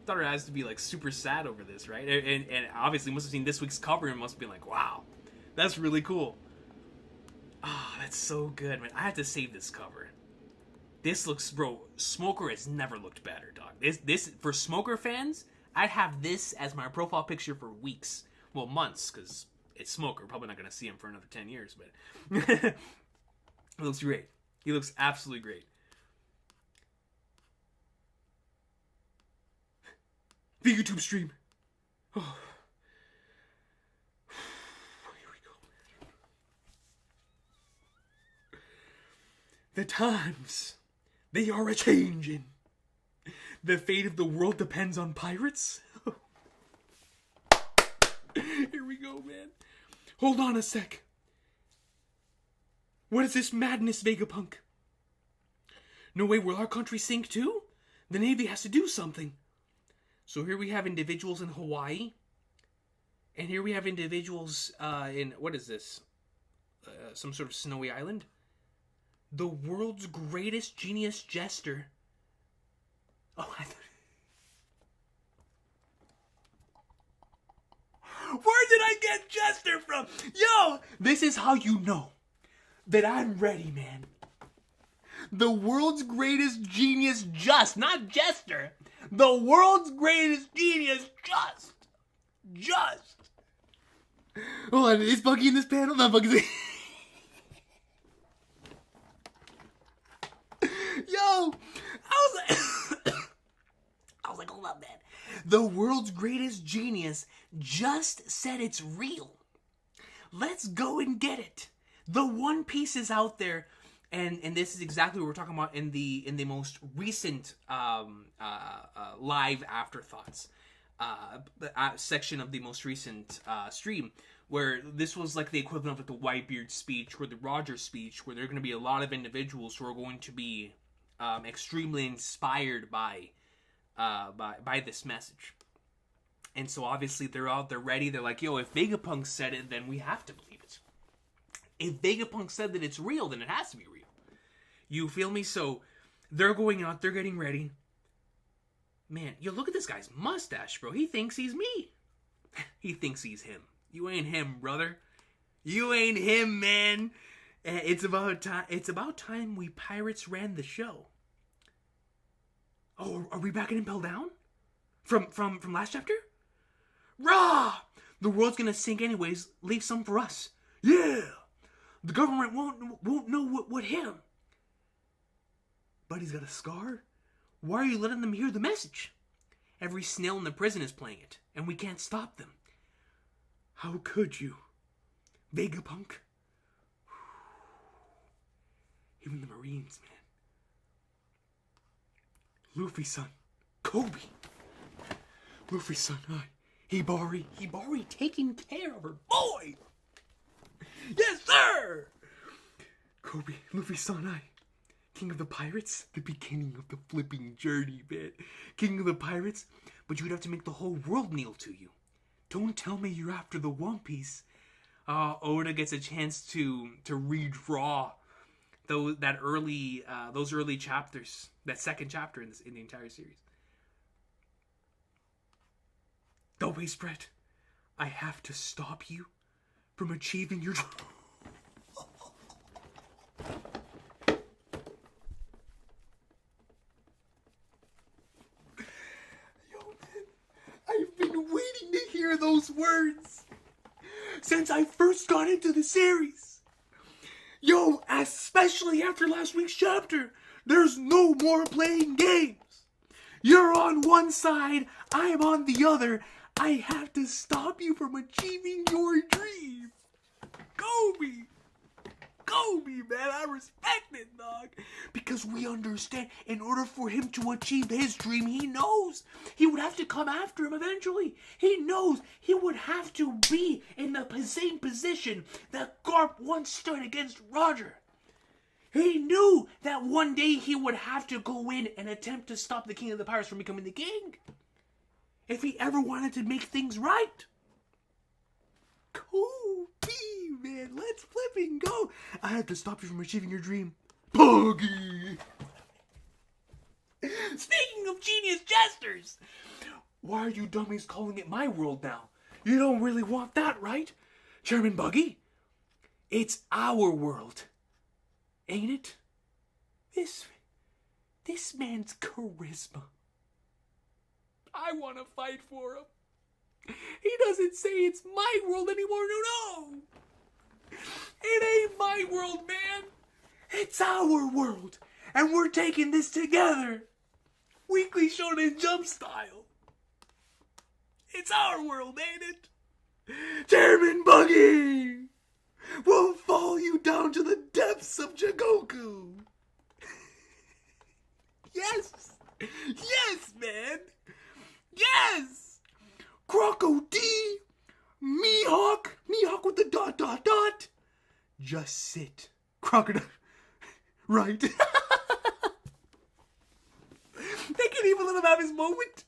like super sad over this, right? And obviously must have seen this week's cover and must have been like, wow, that's really cool. Ah, oh, that's so good, man. I have to save this cover. This looks, bro, Smoker has never looked better, dog. This for Smoker fans, I'd have this as my profile picture for weeks. Well, months, because it's Smoker. Probably not going to see him for another 10 years, but it looks great. He looks absolutely great. The YouTube stream. Oh. Here we go. The times, they are a-changing. The fate of the world depends on pirates. Here we go, man. Hold on a sec. What is this madness, Vegapunk? No way, will our country sink too? The Navy has to do something. So here we have individuals in Hawaii. And here we have individuals in, what is this? Some sort of snowy island? The world's greatest genius jester. Oh, I thought... Where did I get Jester from? Yo, this is how you know that I'm ready, man. The world's greatest genius not Jester. The world's greatest genius just. Hold on, is Bucky in this panel? Not Bucky's. Yo, I was like, hold up, man. The world's greatest genius just said it's real. Let's go and get it. The One Piece is out there, and this is exactly what we're talking about in the most recent live afterthoughts section of the most recent stream, where this was like the equivalent of like the Whitebeard speech or the Rogers speech, where there are going to be a lot of individuals who are going to be extremely inspired by this message. And so obviously they're out, they're ready, they're like, yo, if Vegapunk said it, then we have to believe it. If Vegapunk said that it's real, then it has to be real. You feel me? So they're going out, they're getting ready. Man, yo, look at this guy's mustache, bro. He thinks he's me. He thinks he's him. You ain't him, brother. You ain't him, man. It's about time we pirates ran the show. Oh, are we back in Impel Down? From last chapter? Rah! The world's gonna sink anyways. Leave some for us. Yeah! The government won't know what hit him. But he's got a scar? Why are you letting them hear the message? Every snail in the prison is playing it, and we can't stop them. How could you? Vegapunk? Even the Marines, man. Luffy-san. Kobe. Luffy-san, Hibari taking care of her boy. Yes, sir. Kobe, Luffy-san, King of the Pirates, the beginning of the flipping journey, man. King of the Pirates, but you'd have to make the whole world kneel to you. Don't tell me you're after the One Piece. Oda gets a chance to redraw those early chapters, that second chapter in the entire series. The way spread. I have to stop you from achieving your. I've been waiting to hear those words since I first got into the series. Yo, especially after last week's chapter, there's no more playing games. You're on one side, I'm on the other. I have to stop you from achieving your dream. Kobe! Kobe, man, I respect it, dog. Because we understand, in order for him to achieve his dream, he knows he would have to come after him eventually. He knows he would have to be in the same position that Garp once stood against Roger. He knew that one day he would have to go in and attempt to stop the King of the Pirates from becoming the king. If he ever wanted to make things right. Kobe, man, let's flip and go. I have to stop you from achieving your dream. Buggy! Speaking of genius jesters, why are you dummies calling it my world now? You don't really want that, right? Chairman Buggy? It's our world. Ain't it? This man's charisma. I want to fight for him. He doesn't say it's my world anymore, no. It ain't my world, man. It's our world. And we're taking this together. Weekly Shonen Jump style. It's our world, ain't it? Chairman Buggy! We'll fall you down to the depths of Jigoku. Yes! Yes, man! Yes! Croco D! Mihawk with the ... Just sit. Crocodile. Right. They can't even let him have his moment.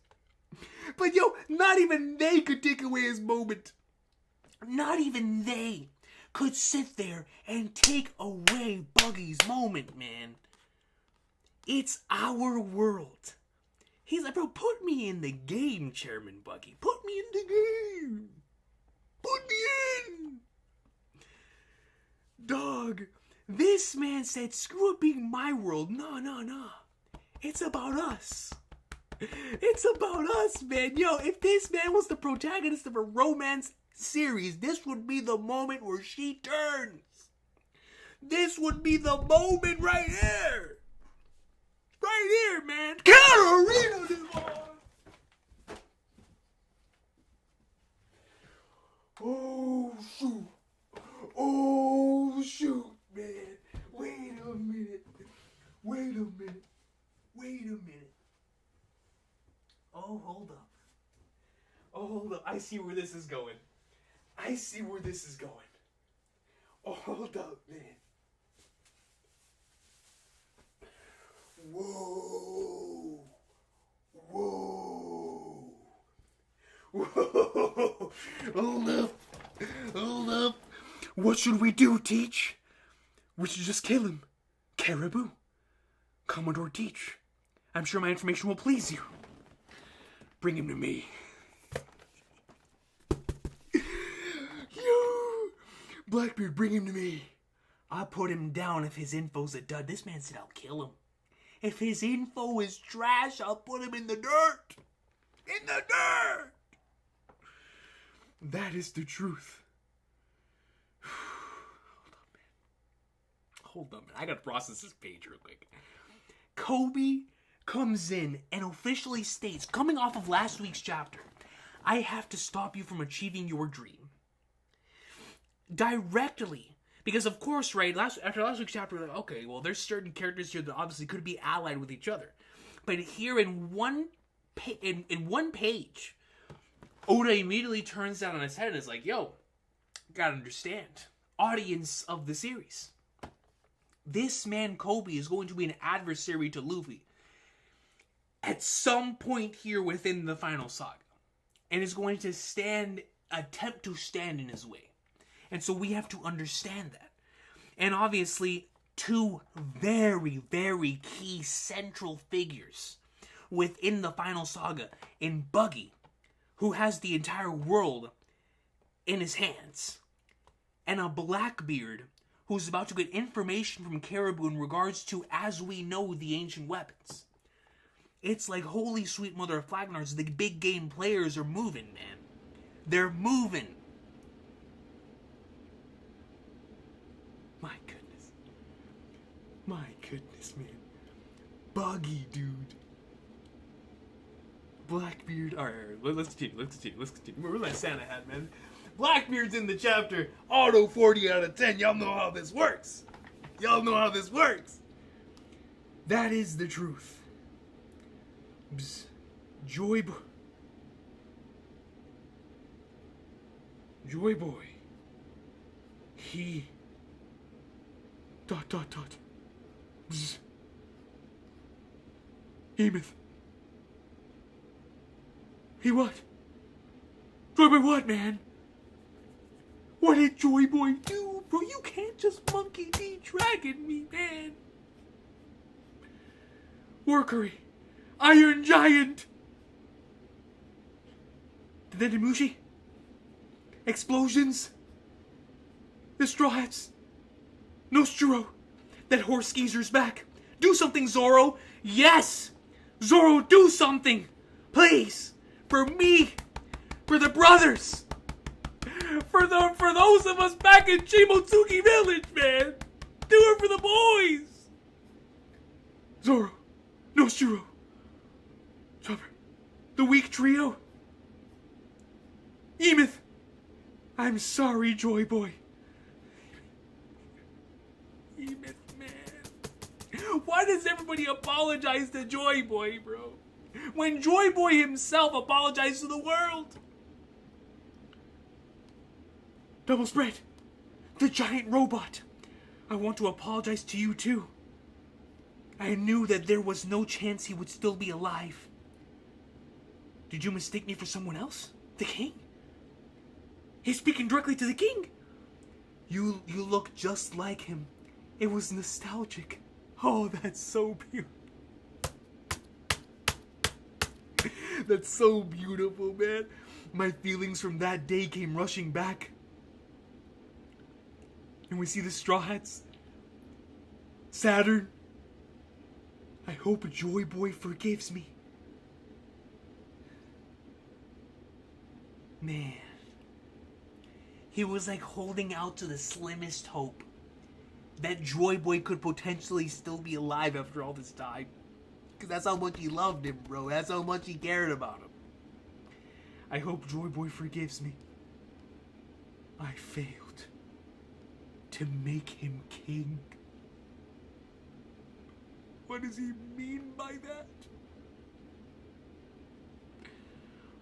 But yo, not even they could take away his moment. Not even they could sit there and take away Buggy's moment, man. It's our world. He's like, bro, put me in the game, Chairman Buggy. Put me in the game. Put me in. Dog, this man said, screw it being my world. No. It's about us. It's about us, man. Yo, if this man was the protagonist of a romance series, this would be the moment where she turns. This would be the moment right here. Right here, man. Carolina Devon. Oh, shoot, man. Wait a minute. Oh, hold up. I see where this is going. Oh, hold up, man. Whoa. Hold up. What should we do, Teach? We should just kill him. Caribou. Commodore Teach. I'm sure my information will please you. Bring him to me. Yo! Blackbeard, bring him to me. I'll put him down if his info's a dud. This man said I'll kill him. If his info is trash, I'll put him in the dirt. In the dirt! That is the truth. Hold on, man. I gotta process this page real quick. Kobe comes in and officially states, coming off of last week's chapter, I have to stop you from achieving your dream. Directly. Because of course, right, after last week's chapter, we're like, okay, well, there's certain characters here that obviously could be allied with each other. But here in one page, Oda immediately turns that on his head and is like, yo, gotta understand, audience of the series, this man Kobe is going to be an adversary to Luffy at some point here within the final saga, and is going to attempt to stand in his way. And so we have to understand that. And obviously, two very, very key central figures within the final saga in Buggy, who has the entire world in his hands, and a Blackbeard who's about to get information from Caribou in regards to, as we know, the ancient weapons. It's like, holy sweet mother of Flagnards, the big game players are moving, man. They're moving. My goodness. My goodness, man. Buggy, dude. Blackbeard. Alright, let's continue. Where's my Santa hat, man? Blackbeard's in the chapter. Auto 40 out of 10. Y'all know how this works. That is the truth. Bzz. Joy Boy. He... ... Bzz. Emeth. He what? Joy Boy what, man? What did Joy Boy do, bro? You can't just monkey D dragon me, man. Workery. Iron Giant. The Dendemushi. Explosions. The Straw Hats. Nostruro. That horse skeezer's back. Do something, Zoro. Yes! Zoro, do something! Please! For me! For the brothers! For those of us back in Shimotsuki Village, man! Do it for the boys! Zoro. Nostruro. Chopper. The weak trio. Emeth. I'm sorry, Joy Boy. Emeth, man. Why does everybody apologize to Joy Boy, bro? When Joy Boy himself apologized to the world. Double spread. The giant robot. I want to apologize to you too. I knew that there was no chance he would still be alive. Did you mistake me for someone else? The king? He's speaking directly to the king. You look just like him. It was nostalgic. Oh, that's so beautiful. That's so beautiful, man. My feelings from that day came rushing back. And we see the Straw Hats. Saturn. I hope Joy Boy forgives me. Man. He was like holding out to the slimmest hope that Joy Boy could potentially still be alive after all this time. Because that's how much he loved him, bro. That's how much he cared about him. I hope Joy Boy forgives me. I failed to make him king. What does he mean by that?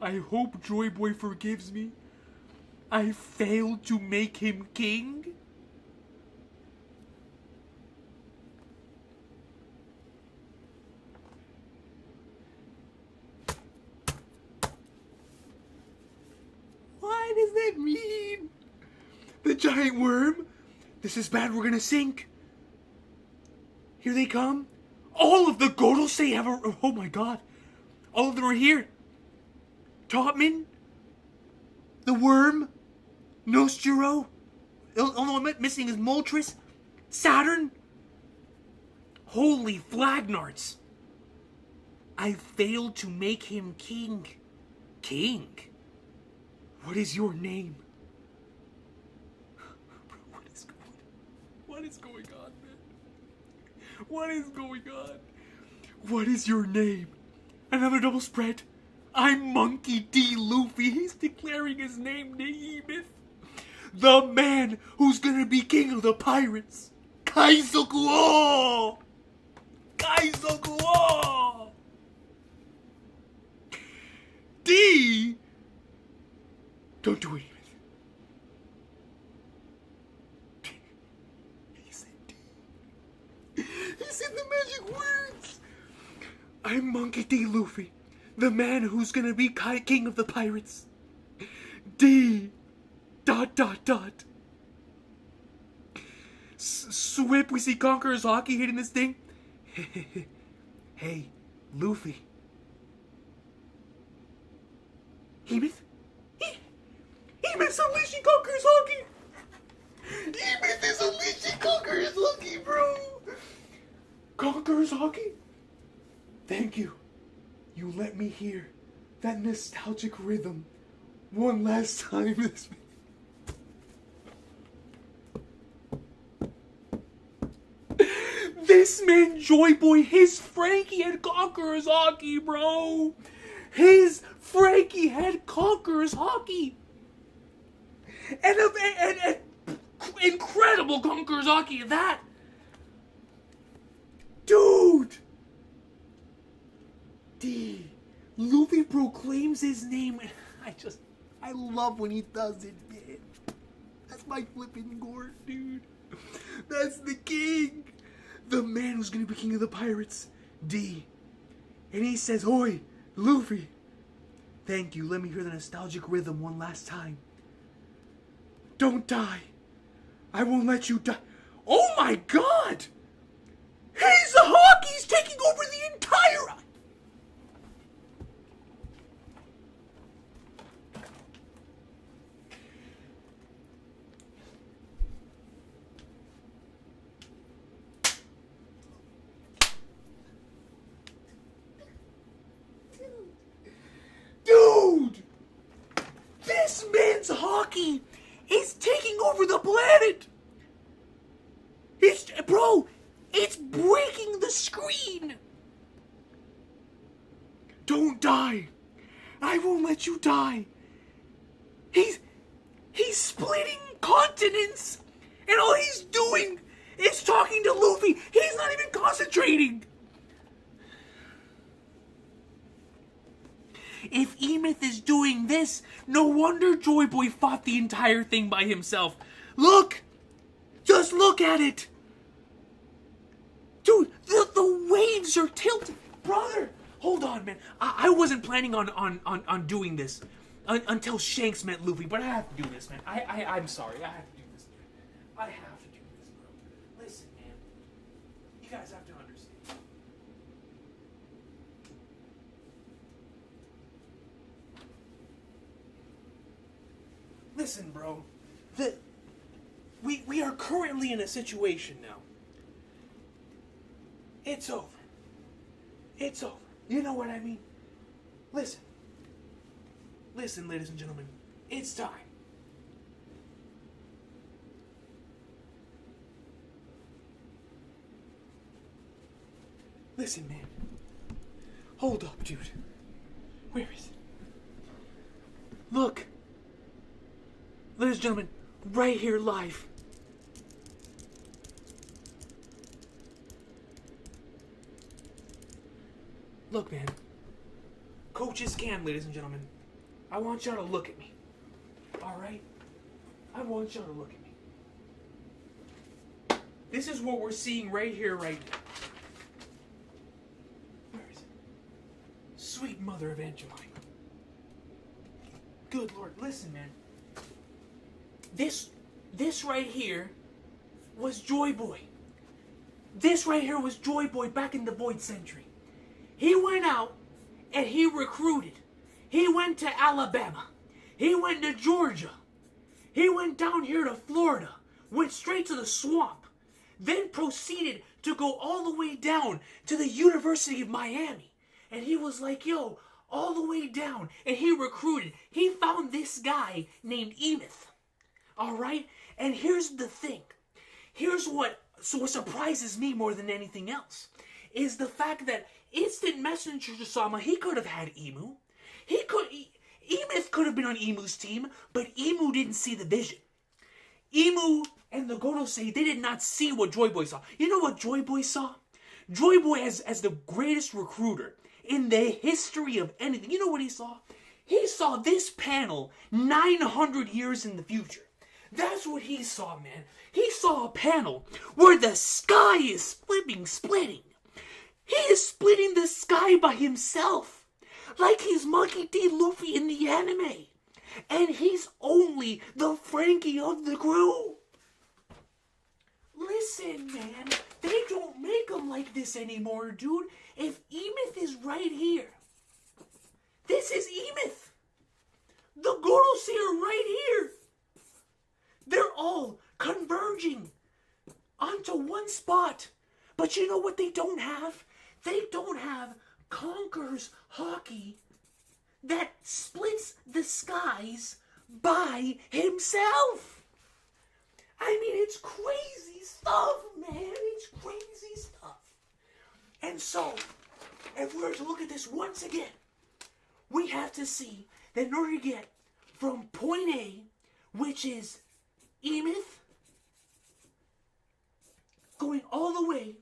I hope Joy Boy forgives me. I failed to make him king? What does that mean? The giant worm? This is bad, we're gonna sink. Here they come. All of the Godosei have a... Oh my god. All of them are here. Topman. The worm. Nostruro. The only one missing is Moltres. Saturn. Holy Flagnards. I failed to make him king. King? What is your name? Bro, what is going on, man? What is going on? What is your name? Another double spread. I'm Monkey D. Luffy. He's declaring his name to Emeth. The man who's gonna be king of the pirates. Kaizoku! Kaizoku! D! Don't do it, Emeth. He said D. He said the magic words. I'm Monkey D. Luffy. The man who's gonna be king of the pirates. D. ... Swip, we see Conqueror's Hockey hitting this thing. Hey, Luffy. Emeth? Emeth's unleashing Conqueror's Hockey! Emeth is unleashing Conqueror's Hockey, bro! Conqueror's Hockey? Thank you. You let me hear that nostalgic rhythm one last time. This man, Joy Boy, his Frankie had Conqueror's Hockey, bro. His Frankie had Conqueror's Hockey. And incredible Conqueror's Hockey at that. Dude. Luffy proclaims his name. I love when he does it, man. That's my flipping gourd, dude. That's the king. The man who's gonna be king of the pirates. And he says, "Oi, Luffy. Thank you. Let me hear the nostalgic rhythm one last time. Don't die. I won't let you die." Oh my god! His hockey's taking over the entire... Dude! This man's hockey is taking over the planet! It's breaking the screen! Don't die! I won't let you die! He's splitting continents! And all he's doing is talking to Luffy! He's not even concentrating! If Emeth is doing this, no wonder Joy Boy fought the entire thing by himself. Look! Just look at it! Dude, the waves are tilted. Brother, hold on, man. I wasn't planning on doing this until Shanks met Luffy, but I have to do this, man. I'm sorry. I have to do this. I have to do this, bro. Listen, man. You guys have to understand. Listen, bro. We are currently in a situation now. It's over. It's over. You know what I mean? Listen. Listen, ladies and gentlemen. It's time. Listen, man. Hold up, dude. Where is it? Look. Ladies and gentlemen, right here live. Look, man. Coach's can, ladies and gentlemen. I want y'all to look at me. Alright? I want y'all to look at me. This is what we're seeing right here, right now. Where is it? Sweet mother of Aunt Jemima. Good Lord, listen, man. This right here was Joy Boy. This right here was Joy Boy back in the Void Century. He went out and he recruited. He went to Alabama. He went to Georgia. He went down here to Florida. Went straight to the swamp. Then proceeded to go all the way down to the University of Miami. And he was like, yo, all the way down. And he recruited. He found this guy named Emeth. Alright? And here's the thing. Here's what surprises me more than anything else. Is the fact that Instant Messenger Sama, he could have had Emu. Emeth could have been on Emu's team, but Emu didn't see the vision. Emu and the Gorosei, they did not see what Joy Boy saw. You know what Joy Boy saw? Joy Boy, as the greatest recruiter in the history of anything, you know what he saw? He saw this panel 900 years in the future. That's what he saw, man. He saw a panel where the sky is splitting. He is splitting the sky by himself. Like he's Monkey D. Luffy in the anime. And he's only the Frankie of the crew. Listen, man. They don't make them like this anymore, dude. If emth is right here, this is emth. The Gorosei are right here. They're all converging onto one spot. But you know what they don't have? They don't have Conqueror's Haki that splits the skies by himself. I mean, it's crazy stuff, man. It's crazy stuff. And so, if we were to look at this once again, we have to see that in order to get from point A, which is emth, going all the way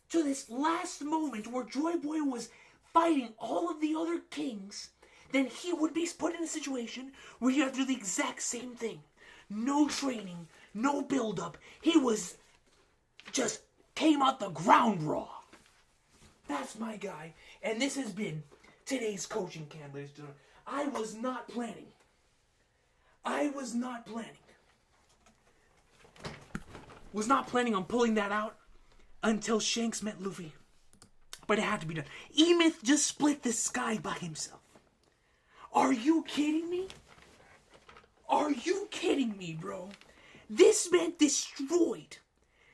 to this last moment where Joy Boy was fighting all of the other kings, then he would be put in a situation where you have to do the exact same thing. No training, no build-up. He was just came out the ground raw. That's my guy. And this has been today's coaching camp, ladies and gentlemen. I was not planning. Was not planning on pulling that out until Shanks met Luffy. But it had to be done. Emeth just split the sky by himself. Are you kidding me? Are you kidding me, bro? This man destroyed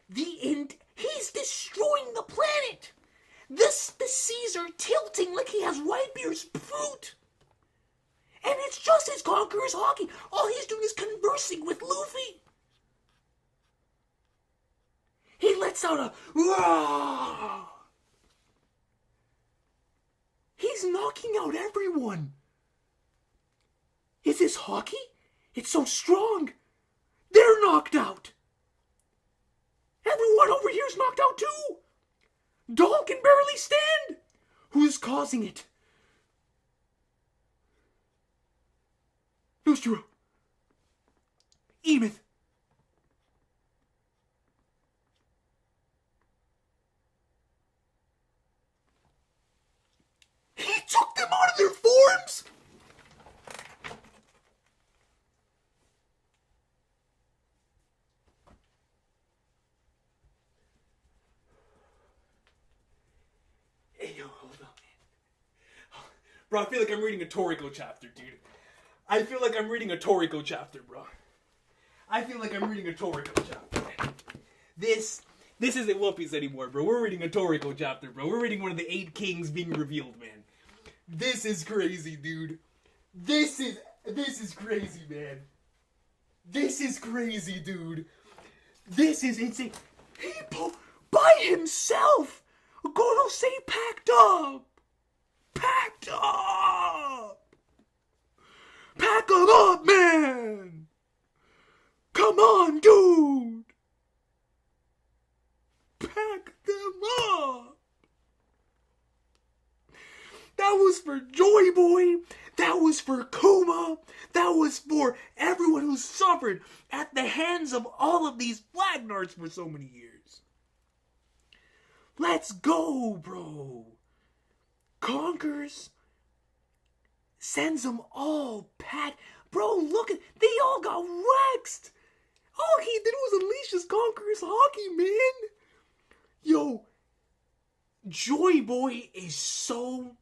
the end. He's destroying the planet. The seas are tilting like he has Whitebeard's fruit. And it's just his Conqueror's Haki. All he's doing is conversing with Luffy. He lets out a roar. He's knocking out everyone. Is this Haki? It's so strong. They're knocked out. Everyone over here's knocked out too. Doll can barely stand. Who's causing it? Nostro. Emeth. He took them out of their forms? Hey, yo, hold on, man. Bro, I feel like I'm reading a Toriko chapter, dude. I feel like I'm reading a Toriko chapter, bro. I feel like I'm reading a Toriko chapter, man. This isn't One Piece anymore, bro. We're reading a Toriko chapter, bro. We're reading one of the 8 kings being revealed, man. This is crazy, dude. This is crazy, man. This is crazy, dude. This is insane. He by himself. Gorosei packed up. Packed up. Pack 'em up, man. Come on, dude. Pack them up. That was for Joy Boy. That was for Kuma. That was for everyone who suffered at the hands of all of these Flagnards for so many years. Let's go, bro. Conquers. Sends them all packed. Bro, look at... They all got waxed. All he did was unleash his Conqueror's Haki, man. Yo. Joy Boy is so...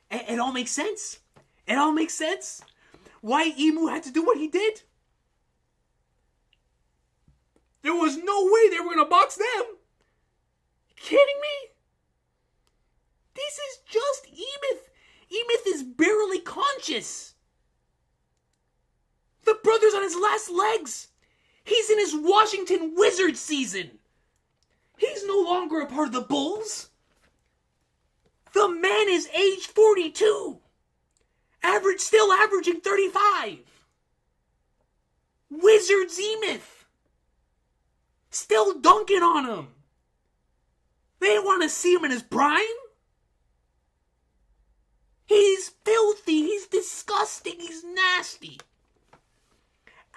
It all makes sense. It all makes sense. Why Emu had to do what he did. There was no way they were going to box them. You kidding me? This is just Emeth. Emeth is barely conscious. The brother's on his last legs. He's in his Washington Wizard season. He's no longer a part of the Bulls. The man is age 42. Still averaging 35. Wizard Emeth. Still dunking on him. They want to see him in his prime? He's filthy. He's disgusting. He's nasty.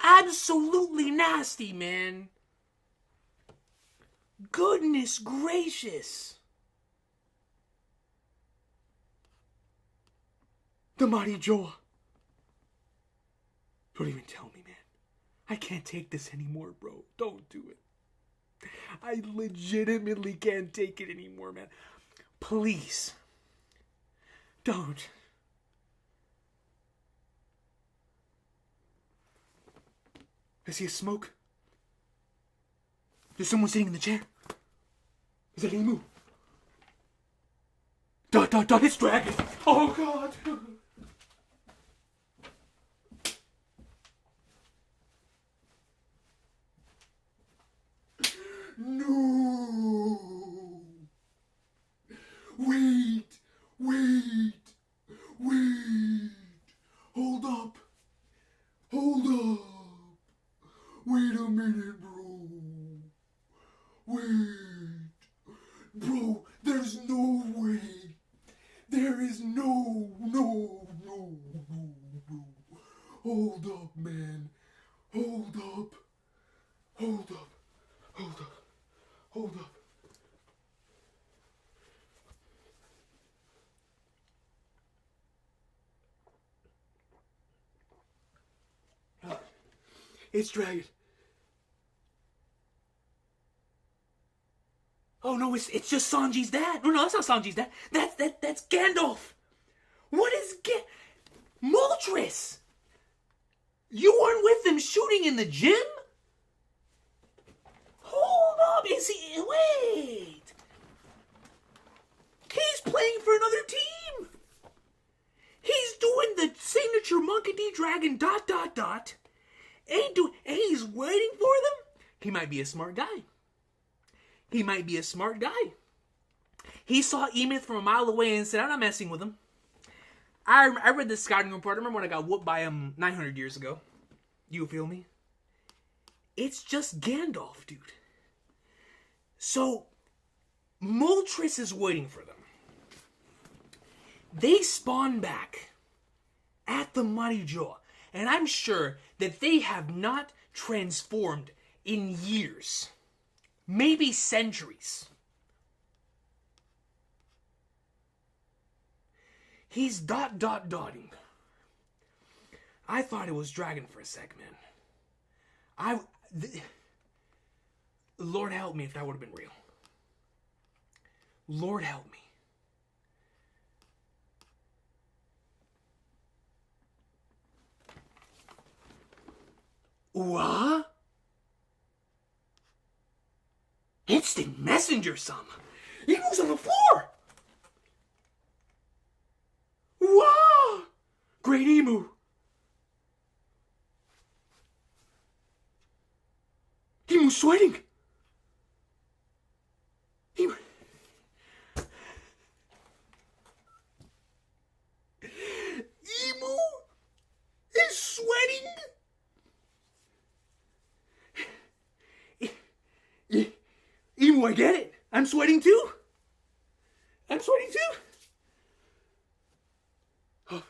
Absolutely nasty, man. Goodness gracious. The mighty Joa. Don't even tell me, man. I can't take this anymore, bro. Don't do it. I legitimately can't take it anymore, man. Please. Don't. I see a smoke. There's someone sitting in the chair. Is that emu? Dot, dot, dot, it's dragon. Oh, God. No. Wait. Hold up. Wait a minute, bro. Wait. Bro, there's no way. There is no. Hold up, man. Hold up. It's dragon. Oh no, it's just Sanji's dad. No, that's not Sanji's dad. That's Gandalf. What is Moltres? You weren't with them shooting in the gym? Hold up, is he? Wait. He's playing for another team. He's doing the signature Monkey D. Dragon ... And he's waiting for them? He might be a smart guy. He saw emth from a mile away and said, I'm not messing with him. I read the scouting report. I remember when I got whooped by him 900 years ago. You feel me? It's just Gandalf, dude. So, Moltres is waiting for them. They spawn back at the Mighty Jaw. And I'm sure that they have not transformed in years. Maybe centuries. He's dotting. I thought it was dragon for a sec, man. Lord help me if that would have been real. Lord help me. What? Instant messenger, son. He moves on the floor. Wow! Great emu. Emu's sweating. Emu is sweating. Emu, I get it. I'm sweating too. Oh.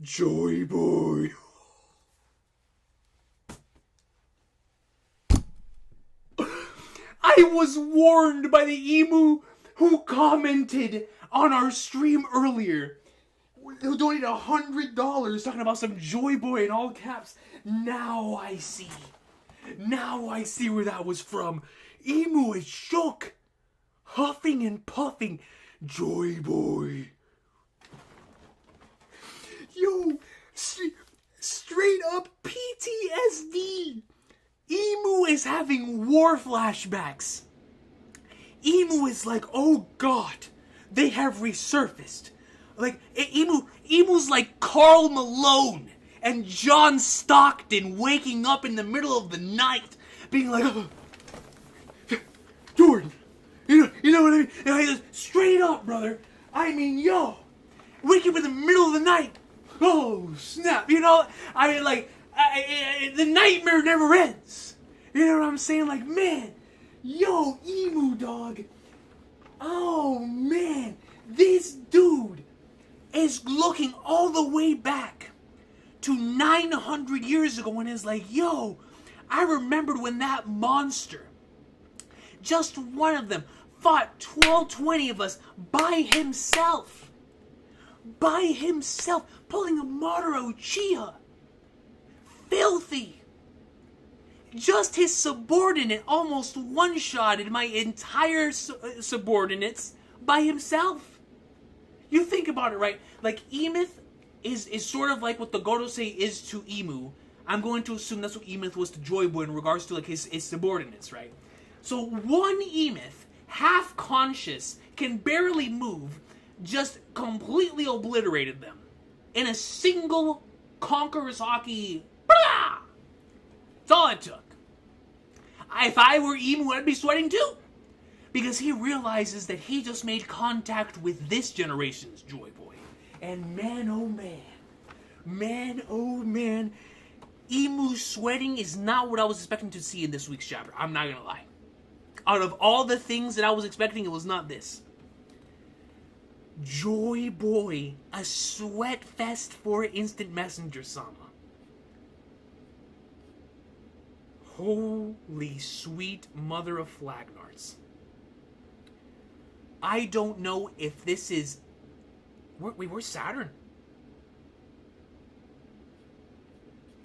Joy boy. I was warned by the emu who commented on our stream earlier. Who donated $100 talking about some Joy Boy in all caps. Now I see where that was from. Emu is shook, huffing and puffing. Joy Boy. Yo, straight up PTSD. Emu is having war flashbacks. Emu is like, oh God, they have resurfaced. Like, Emu's like Karl Malone and John Stockton waking up in the middle of the night, being like, oh, Jordan, you know what I mean? And I just, straight up, brother. I mean, yo, wake up in the middle of the night. Oh, snap. You know, I mean, like, the nightmare never ends. You know what I'm saying? Like, man, yo, Emu, dog. Oh, man, this dude is looking all the way back to 900 years ago and is like, yo, I remembered when that monster, just one of them, fought 20 of us by himself, pulling a Maru Uchiha. filthy. Just his subordinate almost one-shotted my entire subordinates by himself. You think about it, right? Like, emth is sort of like what the Gorosei is to Emu. I'm going to assume that's what emth was to Joy Boy in regards to like his subordinates, right? So one emth, half conscious, can barely move, just completely obliterated them in a single conqueror's hockey. Blah! That's all it took. If I were Emu, I'd be sweating too. Because he realizes that he just made contact with this generation's Joy Boy. And man, oh man, Emu sweating is not what I was expecting to see in this week's chapter. I'm not gonna lie. Out of all the things that I was expecting, it was not this. Joy Boy, a sweat fest for Instant Messenger Sama. Holy sweet mother of Flagnarts. I don't know if this is... Wait, where's Saturn?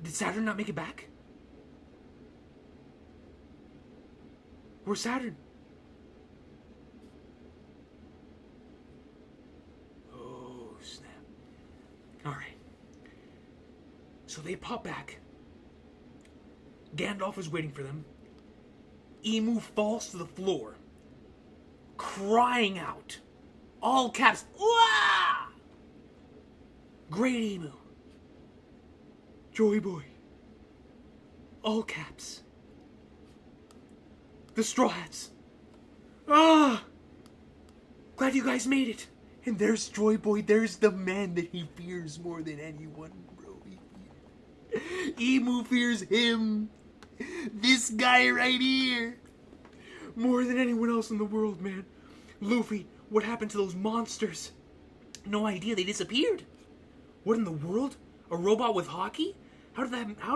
Did Saturn not make it back? Where's Saturn? Oh, snap. Alright. So they pop back. Gandalf is waiting for them. Emu falls to the floor, crying out. All caps. Wah! Great Emu. Joy Boy. All caps. The Straw Hats. Ah! Glad you guys made it. And there's Joy Boy. There's the man that he fears more than anyone, bro. Emu fears him. This guy right here. More than anyone else in the world, man. Luffy, what happened to those monsters? No idea, they disappeared. What in the world? A robot with hockey? How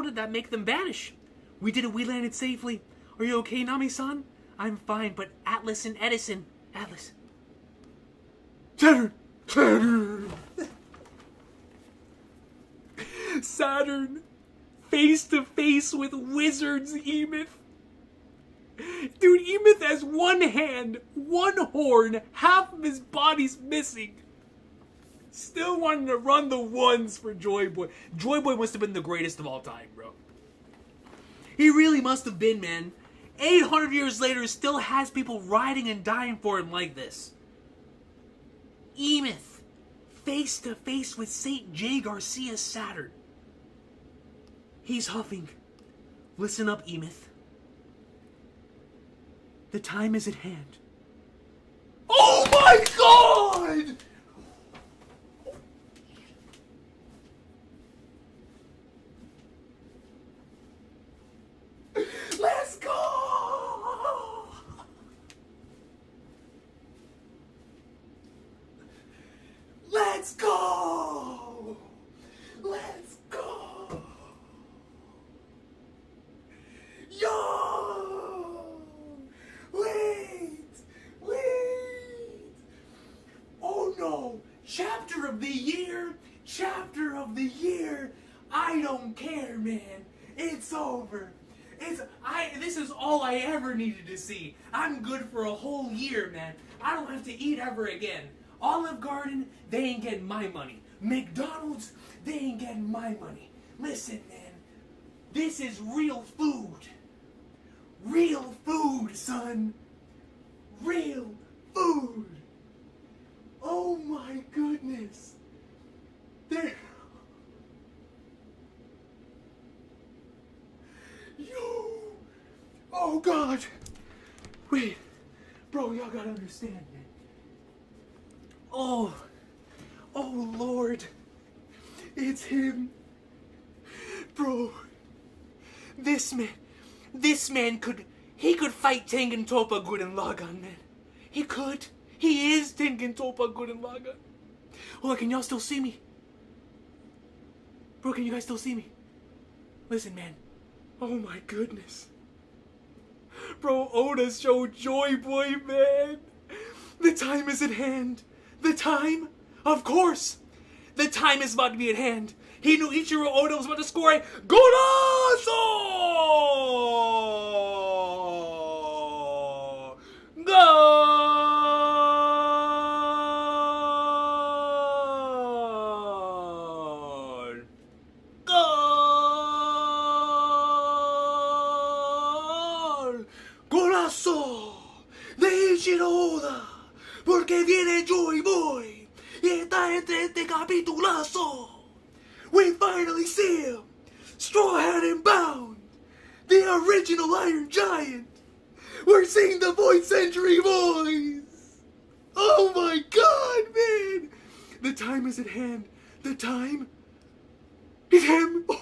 did that make them vanish? We did it, we landed safely. Are you okay, Nami-san? I'm fine, but Atlas and Edison. Atlas. Saturn! Saturn! Saturn! Face to face with wizards, emth. Dude, emth has one hand, one horn, half of his body's missing. Still wanting to run the ones for Joy Boy. Joy Boy must have been the greatest of all time, bro. He really must have been, man. 800 years later, still has people riding and dying for him like this. Emeth, face to face with St. J. Garcia Saturn. He's huffing. Listen up, Emeth. The time is at hand. Oh my god! Let's go! Let's go! Let's go! Yo! Wait! Oh no! Chapter of the year! Chapter of the year! I don't care, man. It's over. This is all I ever needed to see. I'm good for a whole year, man. I don't have to eat ever again. Olive Garden, they ain't getting my money. McDonald's, they ain't getting my money. Listen, man. This is real food. Real food, son. Real food. Oh my goodness. There. Yo! Oh god! Wait, bro, y'all gotta understand, man. Oh Lord, it's him, bro. This man could fight Tengen Toppa Gurren Lagann, man. He could. He is Tengen Toppa Gurren Lagann. Oh, can y'all still see me? Bro, can you guys still see me? Listen, man. Oh my goodness. Bro, Oda showed Joy Boy, man. The time is at hand. The time? Of course. The time is about to be at hand. He knew Ichiro Oda was about to score a golazo! Goal! Goal! Golazo de Ichiro Oda, porque viene Joy Boy y está entre este capitulazo. We finally see him, Straw Hat and Bound, the original Iron Giant. We're seeing the Void Century boys. Oh my god, man. The time is at hand. The time is him. Oh.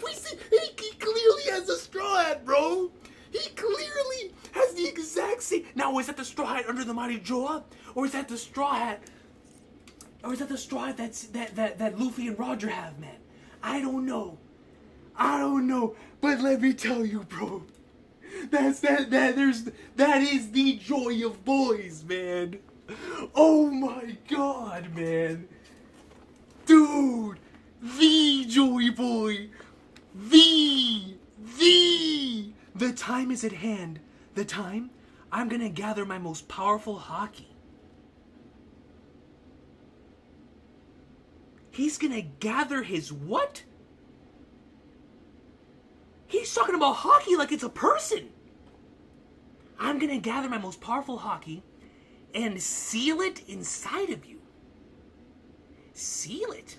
We see, he clearly has a straw hat, bro. He clearly has the exact same. Now, is that the straw hat under the Mighty Joa? Or is that the straw hat? Or is that the straw hat that Luffy and Roger have, man? I don't know. But let me tell you, bro. That is the joy of boys, man. Oh my god, man. Dude, the Joy Boy. The time is at hand. The time I'm gonna gather my most powerful haki. He's gonna gather his what? He's talking about haki like it's a person. I'm gonna gather my most powerful haki and seal it inside of you. Seal it?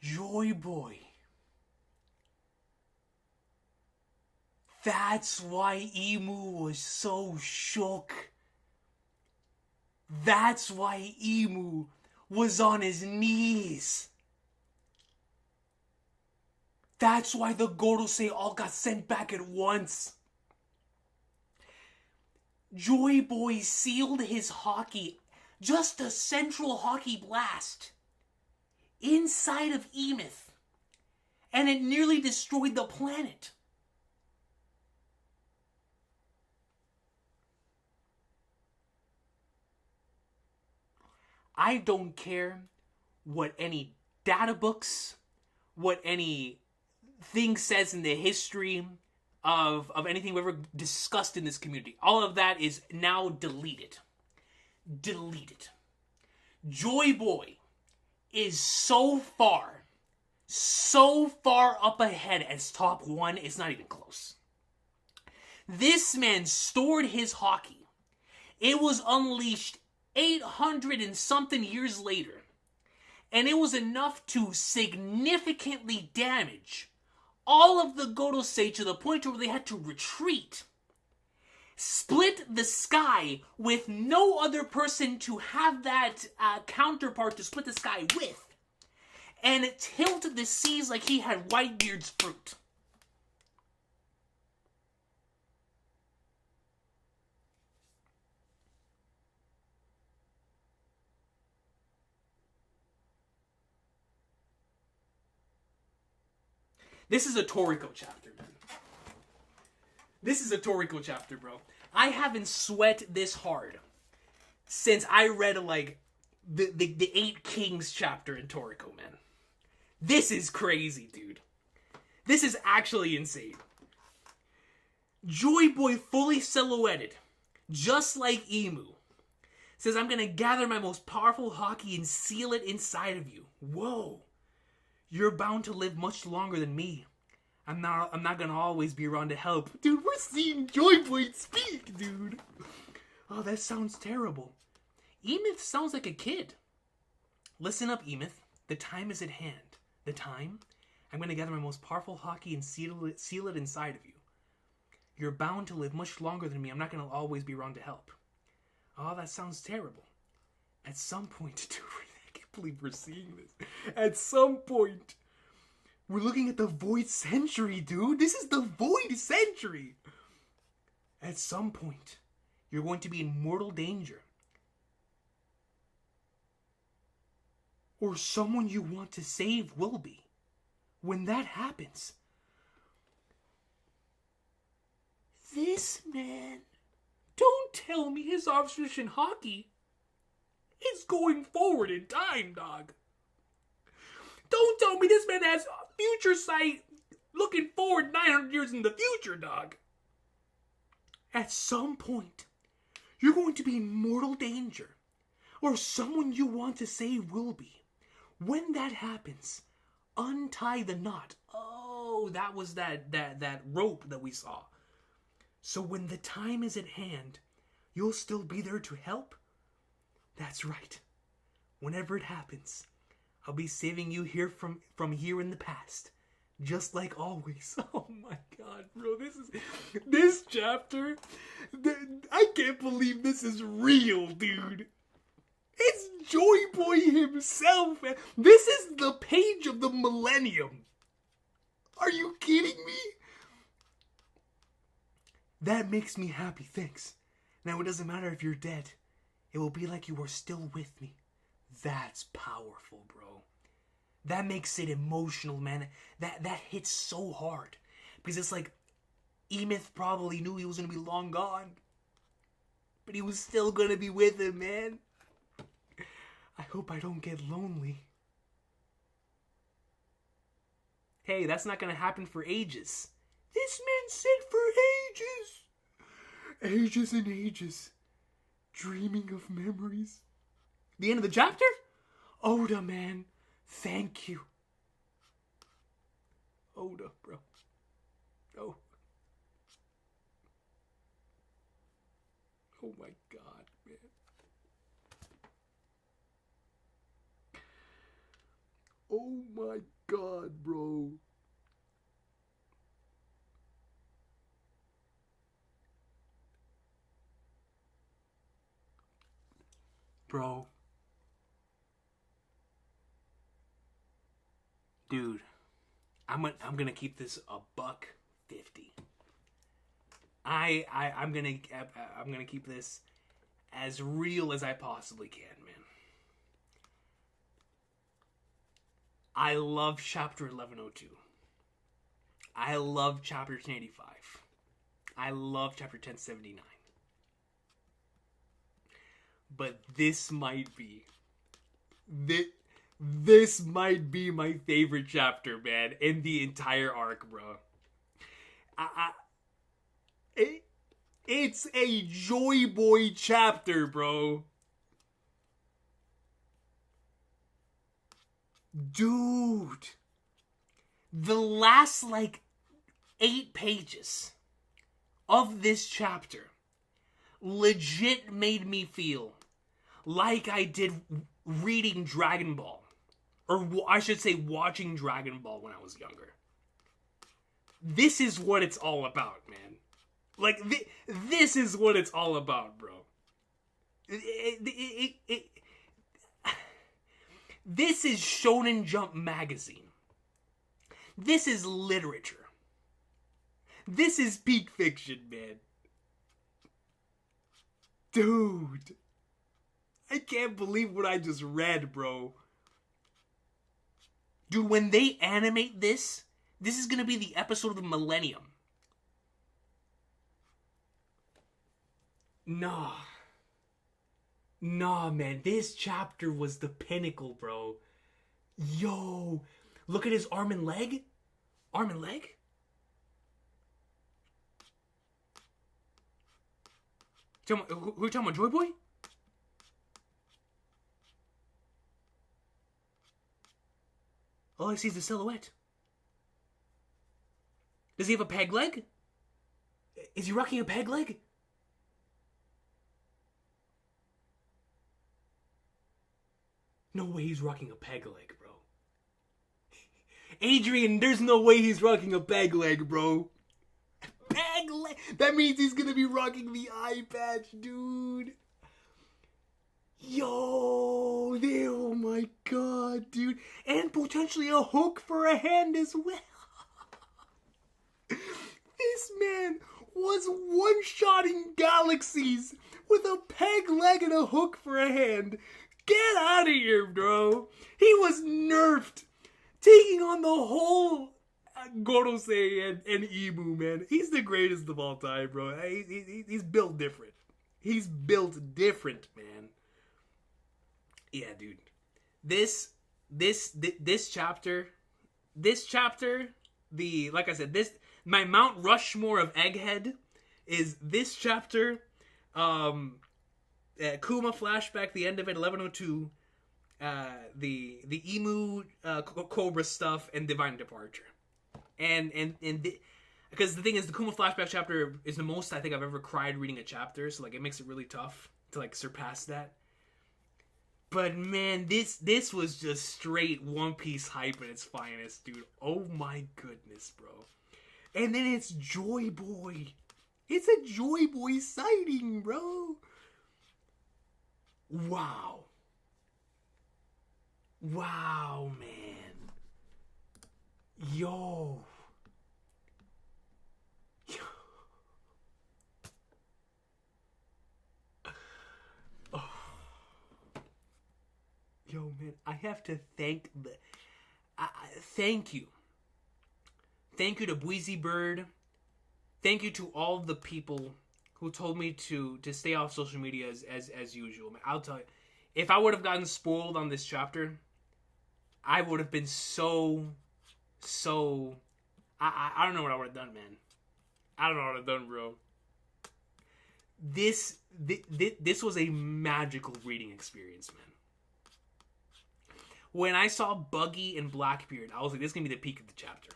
Joy Boy. That's why Emu was so shook. That's why Emu was on his knees. That's why the Gorosei all got sent back at once. Joy Boy sealed his haki, just a central haki blast, inside of emth, and it nearly destroyed the planet. I don't care what any data books, what any thing says in the history of anything we've ever discussed in this community. All of that is now deleted. Deleted. Joy Boy is so far up ahead as top 1, it's not even close. This man stored his haki. It was unleashed 800 and something years later, and it was enough to significantly damage all of the Gorosei to the point where they had to retreat, split the sky with no other person to have that counterpart to split the sky with, and tilt the seas like he had Whitebeard's fruit. This is a Toriko chapter, man. This is a Toriko chapter, bro. I haven't sweat this hard since I read, like, the 8 Kings chapter in Toriko, man. This is crazy, dude. This is actually insane. Joy Boy fully silhouetted, just like Emu, says, I'm gonna gather my most powerful hockey and seal it inside of you. Whoa. You're bound to live much longer than me. I'm not gonna always be around to help. Dude, we're seeing Joy Boy speak, dude. Oh, that sounds terrible. Emeth sounds like a kid. Listen up, Emeth. The time is at hand. The time? I'm gonna gather my most powerful hockey and seal it inside of you. You're bound to live much longer than me. I'm not gonna always be around to help. Oh, that sounds terrible. At some point, dude, I can't believe we're seeing this. At some point, we're looking at the Void Century, dude. This is the Void Century. At some point, you're going to be in mortal danger. Or someone you want to save will be. When that happens, this man, don't tell me his obsession hockey is going forward in time, dog. Don't tell me this man has future sight looking forward 900 years in the future, dog. At some point, you're going to be in mortal danger, or someone you want to save will be. When that happens, untie the knot. Oh, that was that rope that we saw. So when the time is at hand, you'll still be there to help? That's right. Whenever it happens, I'll be saving you here from here in the past. Just like always. Oh my god, bro. This chapter. I can't believe this is real, dude. It's Joy Boy himself. This is the page of the millennium. Are you kidding me? That makes me happy, thanks. Now it doesn't matter if you're dead. It will be like you were still with me. That's powerful, bro. That makes it emotional, man. That hits so hard. Because it's like, Emeth probably knew he was going to be long gone. But he was still going to be with him, man. I hope I don't get lonely. Hey, that's not going to happen for ages. This man said for ages. Ages and ages. Dreaming of memories. The end of the chapter? Oda, man. Thank you. Oda, bro. Oh. Oh my god, man. Oh my god, bro. Bro. Dude. I'm gonna keep this $1.50. I'm gonna keep this as real as I possibly can, man. I love chapter 1102. I love chapter 1085. I love chapter 1079. But this might be this might be my favorite chapter, man, in the entire arc, bro. It's a Joy Boy chapter, bro. Dude. The last, 8 pages of this chapter legit made me feel like I did reading Dragon Ball. Or I should say watching Dragon Ball when I was younger. This is what it's all about, man. This is what it's all about, bro. This is Shonen Jump magazine. This is literature. This is peak fiction, man. Dude. I can't believe what I just read, bro. Dude, when they animate this, This is gonna be the episode of the millennium. Nah. Nah, man. This chapter was the pinnacle, bro. Yo. Look at his arm and leg. Arm and leg? Who are you talking about? Joy Boy? All I see is the silhouette. Does he have a peg leg? Is he rocking a peg leg? No way he's rocking a peg leg, bro. Adrian, there's no way he's rocking a peg leg, bro. Peg leg? That means he's gonna be rocking the eye patch, dude. Yo, oh my god, dude. And potentially a hook for a hand as well. This man was one-shotting galaxies with a peg leg and a hook for a hand. Get out of here, bro. He was nerfed. Taking on the whole Gorosei and Imu, man. He's the greatest of all time, bro. He's built different. He's built different, man. Yeah, dude. This chapter, like I said, my Mount Rushmore of Egghead is this chapter, Kuma flashback, the end of it, 1102, the Emu Cobra stuff, and Divine Departure. Because the thing is, the Kuma flashback chapter is the most I think I've ever cried reading a chapter, so like it makes it really tough to like surpass that. But man, this was just straight One Piece hype at its finest, dude. Oh my goodness, bro. And then it's Joy Boy. It's a Joy Boy sighting, bro. Wow. Wow, man. Yo. Yo, man, I have to thank thank you. Thank you to Bweezy Bird. Thank you to all the people who told me to stay off social media as usual. Man, I'll tell you, if I would have gotten spoiled on this chapter, I would have been so I don't know what I would have done, man. I don't know what I would have done, bro. This was a magical reading experience, man. When I saw Buggy and Blackbeard, I was like, this is going to be the peak of the chapter.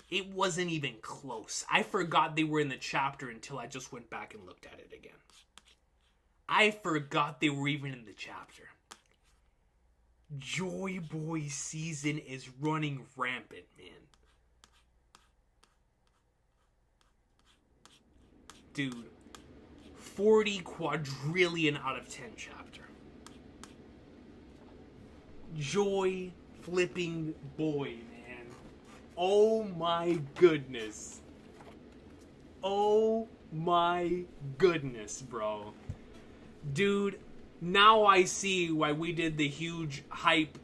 It wasn't even close. I forgot they were in the chapter until I just went back and looked at it again. I forgot they were even in the chapter. Joy Boy season is running rampant, man. Dude, 40 quadrillion out of 10 chapter. Joy flipping boy, man. Oh my goodness. Oh my goodness, bro. Dude, now I see why we did the huge hype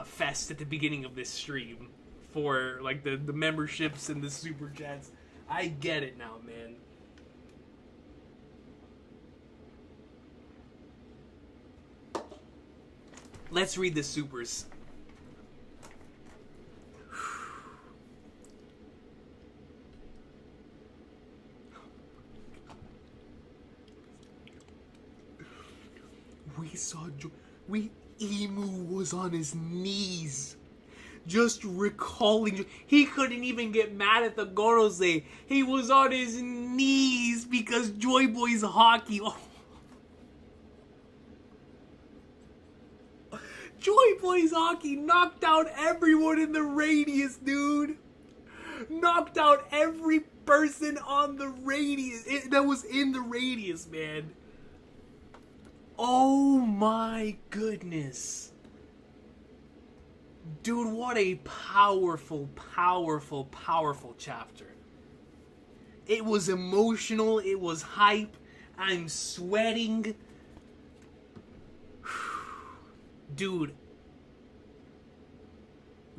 fest at the beginning of this stream for like the memberships and the super chats. I get it now, man. Let's read the supers. We saw Emu was on his knees. Just recalling. He couldn't even get mad at the Gorosei. He was on his knees because Joy Boy's hockey. Oh. Joy Boy's hockey knocked out everyone in the radius, dude. Knocked out every person on the radius that was in the radius, man. Oh my goodness. Dude, what a powerful, powerful, powerful chapter. It was emotional. It was hype. I'm sweating. Dude.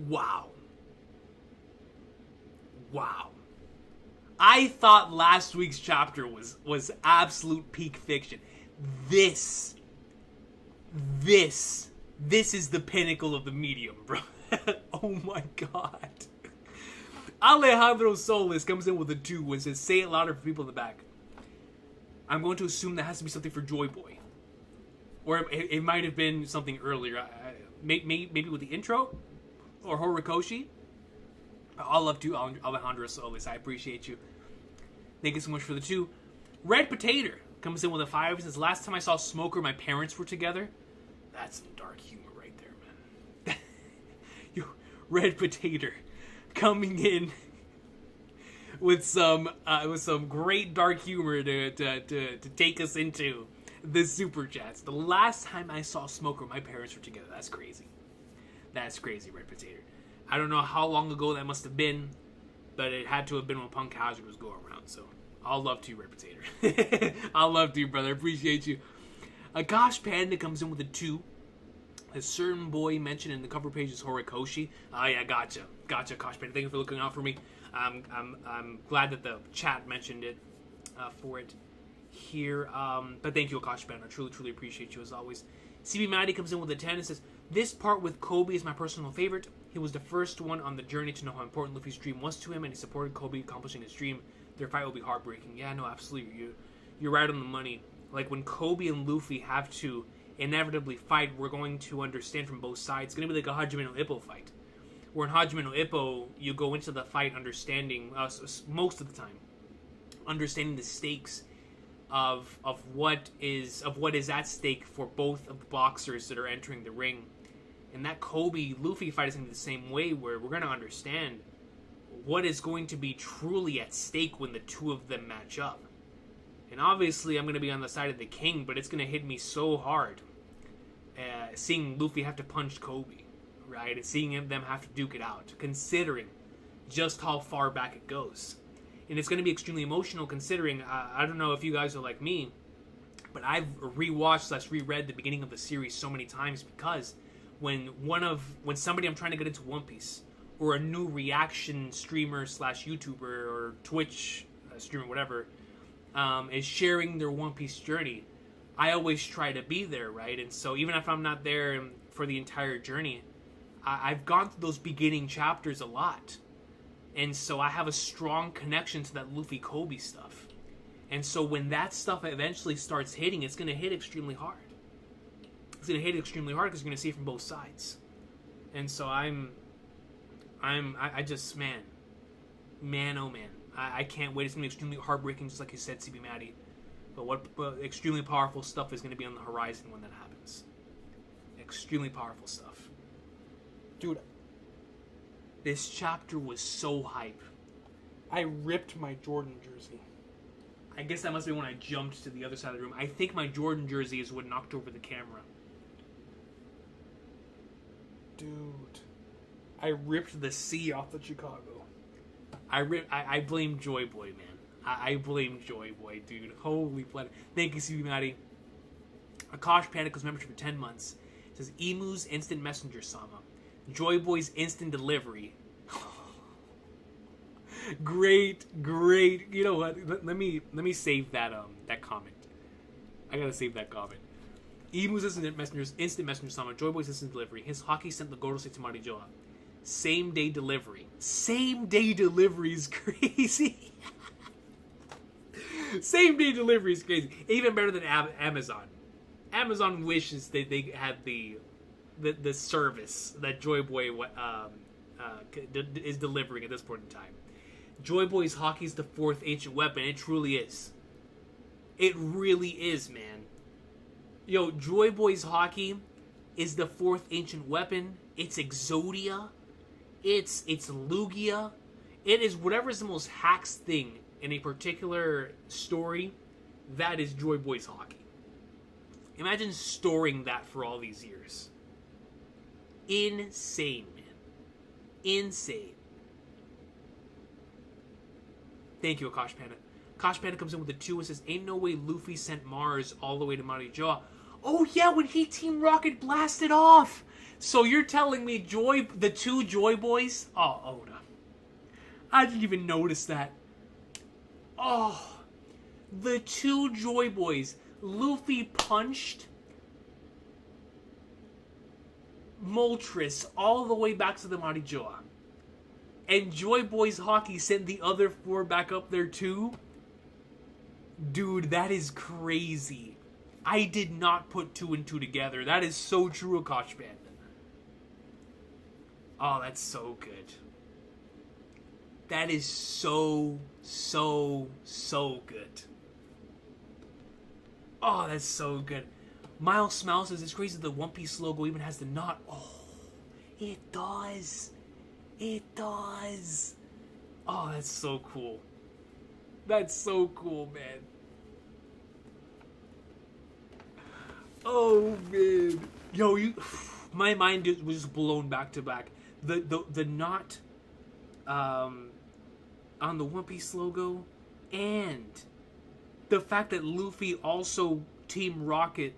Wow. Wow. I thought last week's chapter was absolute peak fiction. This is the pinnacle of the medium, bro. Oh my god. Alejandro Solis comes in with a 2 and says, say it louder for people in the back. I'm going to assume that has to be something for Joy Boy. Or it might have been something earlier. Maybe with the intro? Or Horikoshi? All love to Alejandro Solis. I appreciate you. Thank you so much for the 2. Red Potato comes in with a 5 and says, last time I saw Smoker, my parents were together. That's some dark humor right there, man. You, Red Potato coming in with some great dark humor to take us into the super chats. The last time I saw Smoker, my parents were together. That's crazy. That's crazy, Red Potato. I don't know how long ago that must have been, but it had to have been when Punk Hazard was going around. So I'll love to you, Red Potato. I'll love to you, brother. Appreciate you. Gosh Panda comes in with a 2. A certain boy mentioned in the cover page is Horikoshi. Oh yeah, gotcha, Gosh Panda. Thank you for looking out for me. I'm glad that the chat mentioned it for it here. But thank you, Akash Panda. I truly appreciate you as always. CB Maddie comes in with a 10 and says, this part with Kobe is my personal favorite. He was the first one on the journey to know how important Luffy's dream was to him, and he supported Kobe accomplishing his dream. Their fight will be heartbreaking. Yeah, no, absolutely. You're right on the money. Like, when Kobe and Luffy have to inevitably fight, we're going to understand from both sides. It's going to be like a Hajime no Ippo fight. Where in Hajime no Ippo, you go into the fight understanding, most of the time, understanding the stakes of what is at stake for both of the boxers that are entering the ring. And that Kobe-Luffy fight is going to be the same way, where we're going to understand what is going to be truly at stake when the two of them match up. And obviously, I'm going to be on the side of the king, but it's going to hit me so hard seeing Luffy have to punch Kobe, right? And seeing them have to duke it out, considering just how far back it goes. And it's going to be extremely emotional, considering, I don't know if you guys are like me, but I've reread the beginning of the series so many times, because when somebody I'm trying to get into One Piece, or a new reaction streamer / YouTuber or Twitch streamer, whatever, is sharing their One Piece journey, I always try to be there, right? And so even if I'm not there for the entire journey, I've gone through those beginning chapters a lot. And so I have a strong connection to that Luffy Kobe stuff. And so when that stuff eventually starts hitting, it's going to hit extremely hard. It's going to hit extremely hard because you're going to see it from both sides. And so I just, man, oh man. I can't wait. It's going to be extremely heartbreaking, just like you said, CB Maddie. But extremely powerful stuff is going to be on the horizon when that happens. Extremely powerful stuff. Dude, this chapter was so hype. I ripped my Jordan jersey. I guess that must be when I jumped to the other side of the room. I think my Jordan jersey is what knocked over the camera. Dude, I ripped the C off the Chicago. I blame Joy Boy, man. I blame Joy Boy, dude. Holy planet. Thank you, CB Maddie. Akash Panic's membership for 10 months. It says, Emu's instant messenger sama. Joy Boy's instant delivery. Great. You know what? Let me save that comment. I gotta save that comment. Emu's instant messenger sama. Joy Boy's instant delivery. His hockey sent the Gorosei to Marijoa. Same day delivery. Same day delivery is crazy. Same day delivery is crazy. Even better than Amazon. Amazon wishes that they had the service that Joy Boy is delivering at this point in time. Joy Boy's hockey is the fourth ancient weapon. It truly is. It really is, man. Yo, Joy Boy's hockey is the fourth ancient weapon. It's Exodia. It's Lugia. It is whatever's the most hacks thing in a particular story. That is Joy Boy's hockey. Imagine storing that for all these years. Insane, man. Insane. Thank you, Akash Panda. Akash Panda comes in with a 2 and says, ain't no way Luffy sent Mars all the way to Marijoa. Oh yeah, when he Team Rocket blasted off. So you're telling me the two Joy Boys? Oh, Oda. I didn't even notice that. Oh, the two Joy Boys. Luffy punched Moltres all the way back to the Marijoa. And Joy Boys Hockey sent the other four back up there too. Dude, that is crazy. I did not put two and two together. That is so true, Akash Band. Oh, that's so good. That is so good. Oh, that's so good. Miles Smile says it's crazy the One Piece logo even has the knot. Oh, it does. It does. Oh, that's so cool. That's so cool, man. Oh, man. Yo, my mind was just blown back to back. The knot on the One Piece logo, and the fact that Luffy also Team Rocket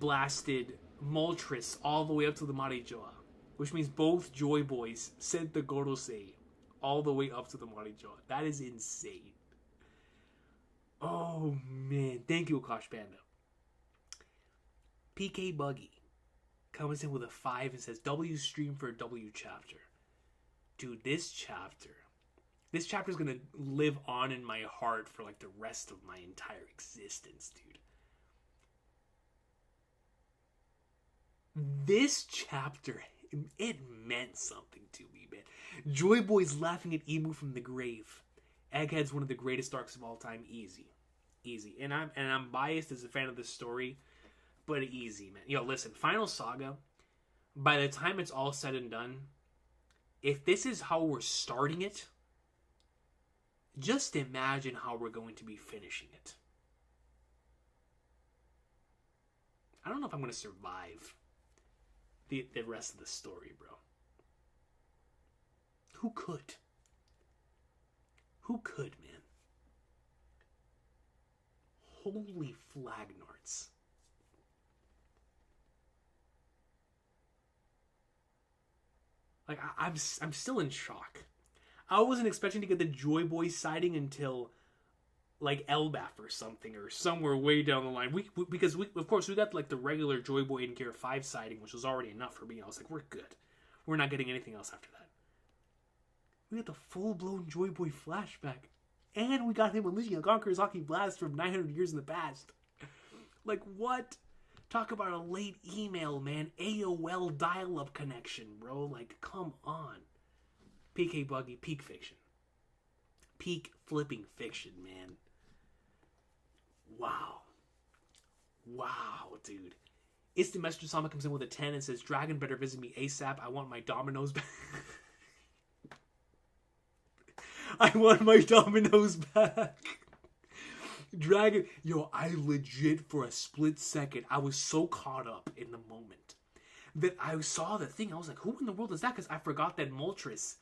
blasted Moltres all the way up to the Marijoa, which means both Joy Boys sent the Gorosei all the way up to the Marijoa. That is insane. Oh man, thank you, Akash Panda. PK Buggy comes in with a 5 and says W stream for a W chapter. Dude, this chapter is gonna live on in my heart for like the rest of my entire existence, dude. This chapter, it meant something to me, man. Joy Boy's laughing at Emu from the grave. Egghead's one of the greatest arcs of all time. Easy. And I'm biased as a fan of this story, but easy, man. Yo, listen, Final Saga, by the time it's all said and done, if this is how we're starting it, just imagine how we're going to be finishing it. I don't know if I'm going to survive the rest of the story, bro. Who could? Who could, man? Holy flagnarts. Like, I'm still in shock. I wasn't expecting to get the Joy Boy sighting until like Elbaf or something, or somewhere way down the line. Because of course we got like the regular Joy Boy in Gear 5 sighting, which was already enough for me. I was like, we're good. We're not getting anything else after that. We got the full-blown Joy Boy flashback. And we got him unleashing a Conqueror's Hockey Blast from 900 years in the past. Like, what? Talk about a late email, man. AOL dial-up connection, bro. Like, come on. PK Buggy, peak fiction. Peak flipping fiction, man. Wow, dude. Instant Messenger Sama comes in with a 10 and says, Dragon better visit me ASAP. I want my Dominoes back. I want my Dominoes back. Dragon. Yo, I legit, for a split second, I was so caught up in the moment that I saw the thing. I was like, who in the world is that? Because I forgot that Moltres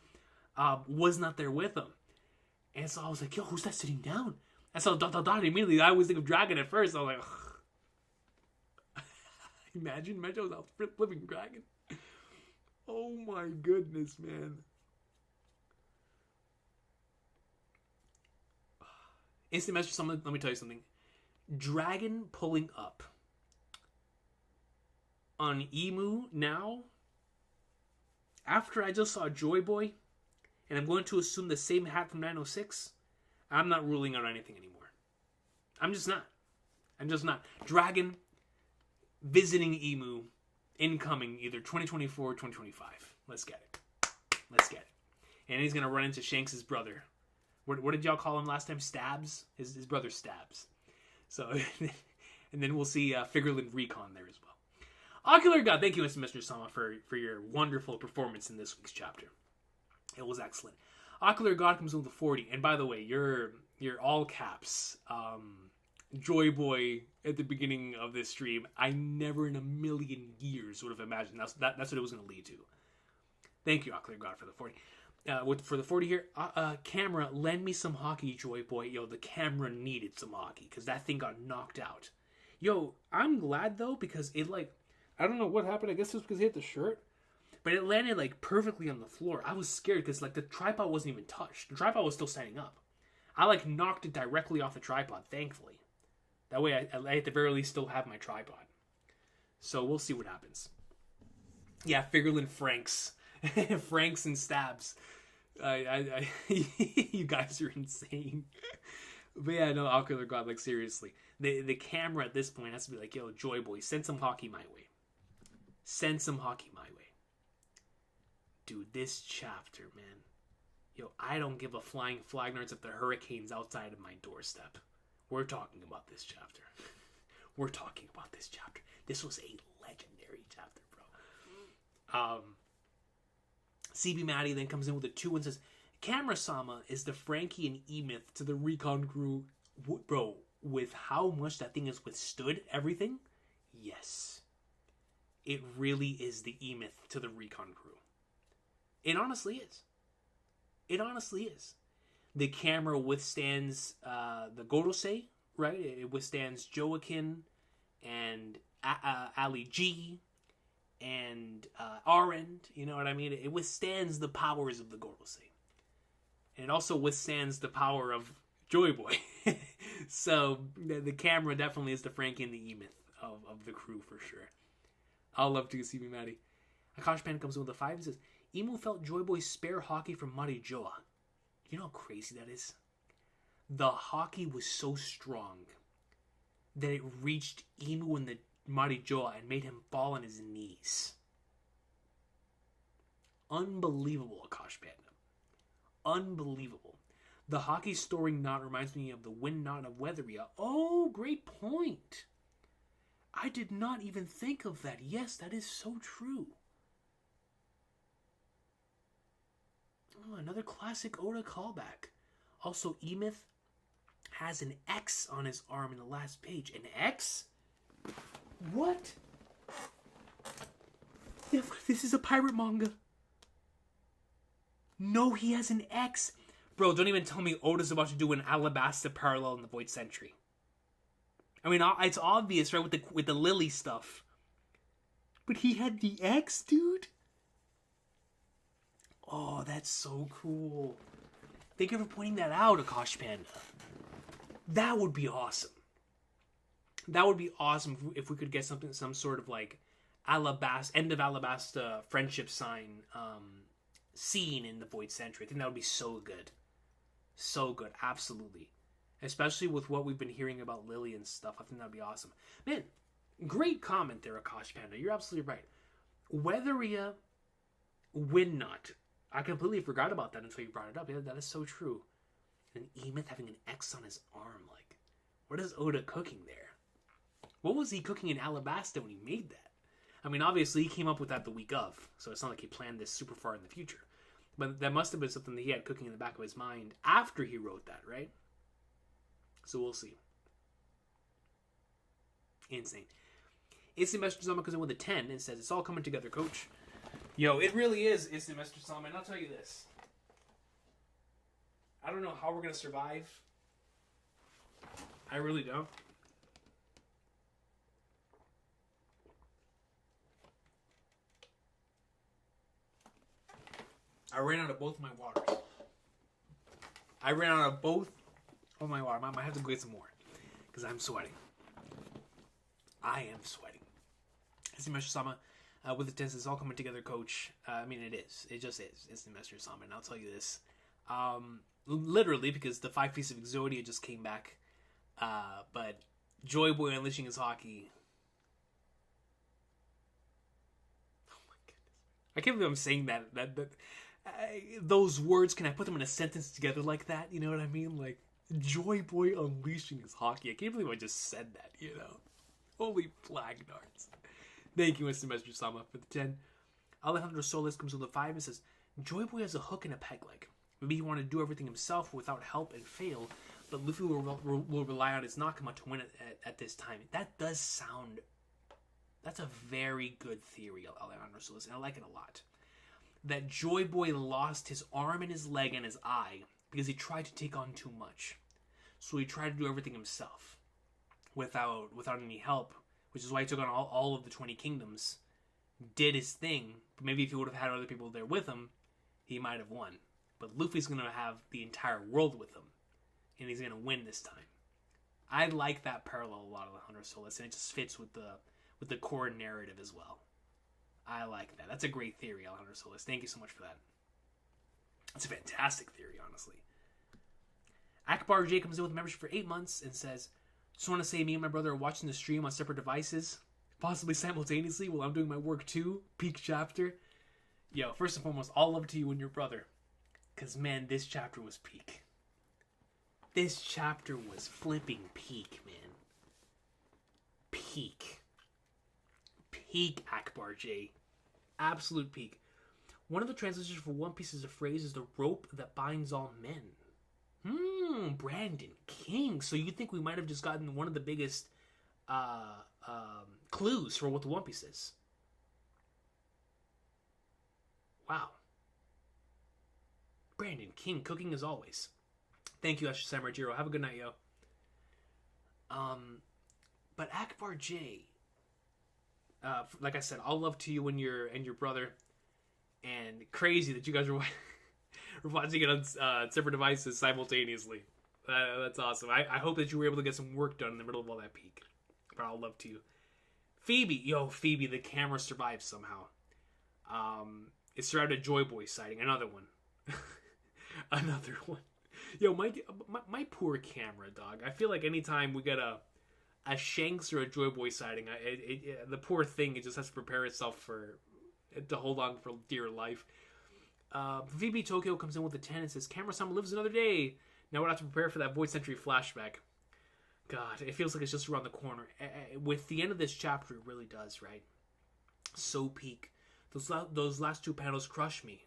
was not there with him. And so I was like, yo, who's that sitting down? And so immediately I was thinking of Dragon at first. I was like, ugh. Imagine I was out flipping Dragon. Oh my goodness, man. Instant message, someone, let me tell you something. Dragon pulling up on Emu now, after I just saw Joy Boy, and I'm going to assume the same hat from 906, I'm not ruling out anything anymore. I'm just not. Dragon visiting Emu, incoming either 2024 or 2025. Let's get it. And he's going to run into Shanks' brother. What did y'all call him last time? Stabs? His brother Stabs. So, and then we'll see Figureland Recon there as well. Ocular God, thank you, Mr. Sama, for your wonderful performance in this week's chapter. It was excellent. Ocular God comes in with a 40. And by the way, your all caps Joy Boy at the beginning of this stream, I never in a million years would have imagined that's what it was going to lead to. Thank you, Ocular God, for the 40. For the 40 here, camera, lend me some hockey, Joy Boy. Yo, the camera needed some hockey because that thing got knocked out. Yo, I'm glad though, because it, like, I don't know what happened. I guess it was because it hit the shirt. But it landed like perfectly on the floor. I was scared because like the tripod wasn't even touched. The tripod was still standing up. I like knocked it directly off the tripod, thankfully. That way I at the very least still have my tripod. So we'll see what happens. Yeah, Figureland Franks. Franks and stabs. You guys are insane. But yeah, no, Ocular God, like seriously. The camera at this point has to be like, yo, Joy Boy, send some hockey my way. Send some hockey my way. Dude, this chapter, man. Yo, I don't give a flying flag nards if the hurricane's outside of my doorstep. We're talking about this chapter. We're talking about this chapter. This was a legendary chapter, bro. CB Maddie then comes in with a 2 and says, Camera-sama is the Frankie and emth to the Recon crew. Bro, with how much that thing has withstood everything, yes. It really is the emth to the Recon crew. It honestly is. It honestly is. The camera withstands the Gorosei, right? It withstands Joaquin and Ali G and Arend. You know what I mean? It withstands the powers of the Gorosei. And it also withstands the power of Joy Boy. So the camera definitely is the Frankie and the emth of the crew for sure. I'll love to see me, Maddie. Akash Pan comes in with a 5 and says, Emu felt Joy Boy's spare hockey from Marijoa. You know how crazy that is? The hockey was so strong that it reached Emu in the Marijoa and made him fall on his knees. Unbelievable, Akash Panda. Unbelievable. The hockey storing knot reminds me of the wind knot of Weatheria. Oh, great point. I did not even think of that. Yes, that is so true. Oh, another classic Oda callback. Also, emth has an X on his arm in the last page. An X? What? This is a pirate manga. No, he has an X. Bro, don't even tell me Oda's about to do an Alabasta parallel in the Void Century. I mean, it's obvious, right, with the Lily stuff. But he had the X, dude? Oh, that's so cool. Thank you for pointing that out, Akash Panda. That would be awesome. That would be awesome if we could get some sort of like end of Alabasta friendship sign scene in the Void Century. I think that would be so good. So good, absolutely. Especially with what we've been hearing about Lily and stuff. I think that would be awesome. Man, great comment there, Akash Panda. You're absolutely right. Weatheria Wind Knot. I completely forgot about that until you brought it up. Yeah, that is so true. And emth having an X on his arm. Like, what is Oda cooking there? What was he cooking in Alabasta when he made that? I mean, obviously, he came up with that the week of. So it's not like he planned this super far in the future. But that must have been something that he had cooking in the back of his mind after he wrote that, right? So we'll see. Insane. Instant Messenger Sama comes in with a 10 and says, it's all coming together, coach. Yo, it really is Instant Messenger Sama, and I'll tell you this. I don't know how we're going to survive. I really don't. I ran out of both my waters. I ran out of both of my water. I might have to go get some more. Because I'm sweating. I am sweating. Instant Messenger Sama with the tense, it's all coming together, coach. I mean, it is. It just is. Instant Messenger Sama. And I'll tell you this. Literally, because the 5 Piece of Exodia just came back. But Joy Boy unleashing his hockey. Oh my goodness. I can't believe I'm saying that. Those words, can I put them in a sentence together like that? You know what I mean? Like, Joy Boy unleashing his hockey. I can't believe I just said that, you know? Holy flag darts. Thank you, Instant Messenger Sama, for the 10. Alejandro Solis comes with a 5 and says, Joy Boy has a hook and a peg leg. Maybe he wanted to do everything himself without help and fail, but Luffy will rely on his Nakama to win at this time. That does sound... That's a very good theory, Alejandro Solis, and I like it a lot. That Joy Boy lost his arm and his leg and his eye because he tried to take on too much. So he tried to do everything himself without any help, which is why he took on all of the 20 kingdoms did his thing. But maybe if he would have had other people there with him, he might have won. But Luffy's going to have the entire world with him. And he's going to win this time. I like that parallel a lot of the Hunter Solace. And it just fits with the core narrative as well. I like that. That's a great theory, Hunter Solace. Thank you so much for that. That's a fantastic theory, honestly. Akbar J comes in with membership for 8 months and says, just want to say me and my brother are watching the stream on separate devices, possibly simultaneously while I'm doing my work too. Peak chapter. Yo, first and foremost, all love to you and your brother. Because, man, this chapter was peak. This chapter was flipping peak, man. Peak. Peak Akbar J. Absolute peak. One of the translations for One Piece as a phrase is the rope that binds all men. Brandon King. So you think we might have just gotten one of the biggest clues for what the One Piece is. Wow. Brandon King, cooking as always. Thank you, Asher Samurai Jiro. Have a good night, yo. But Akbar J, like I said, all love to you and your brother. And crazy that you guys were watching it on separate devices simultaneously. That's awesome. I hope that you were able to get some work done in the middle of all that peak. But all love to you. Phoebe, the camera survived somehow. It survived a Joy Boy sighting. Another one. Another one. Yo, my poor camera, dog. I feel like anytime we get a Shanks or a Joy Boy sighting, the poor thing, it just has to prepare itself to hold on for dear life. VB Tokyo comes in with a 10 and says, Camera-sama lives another day. Now we'll have to prepare for that Void Century flashback. God, it feels like it's just around the corner. With the end of this chapter, it really does, right? So peak. Those last two panels crush me.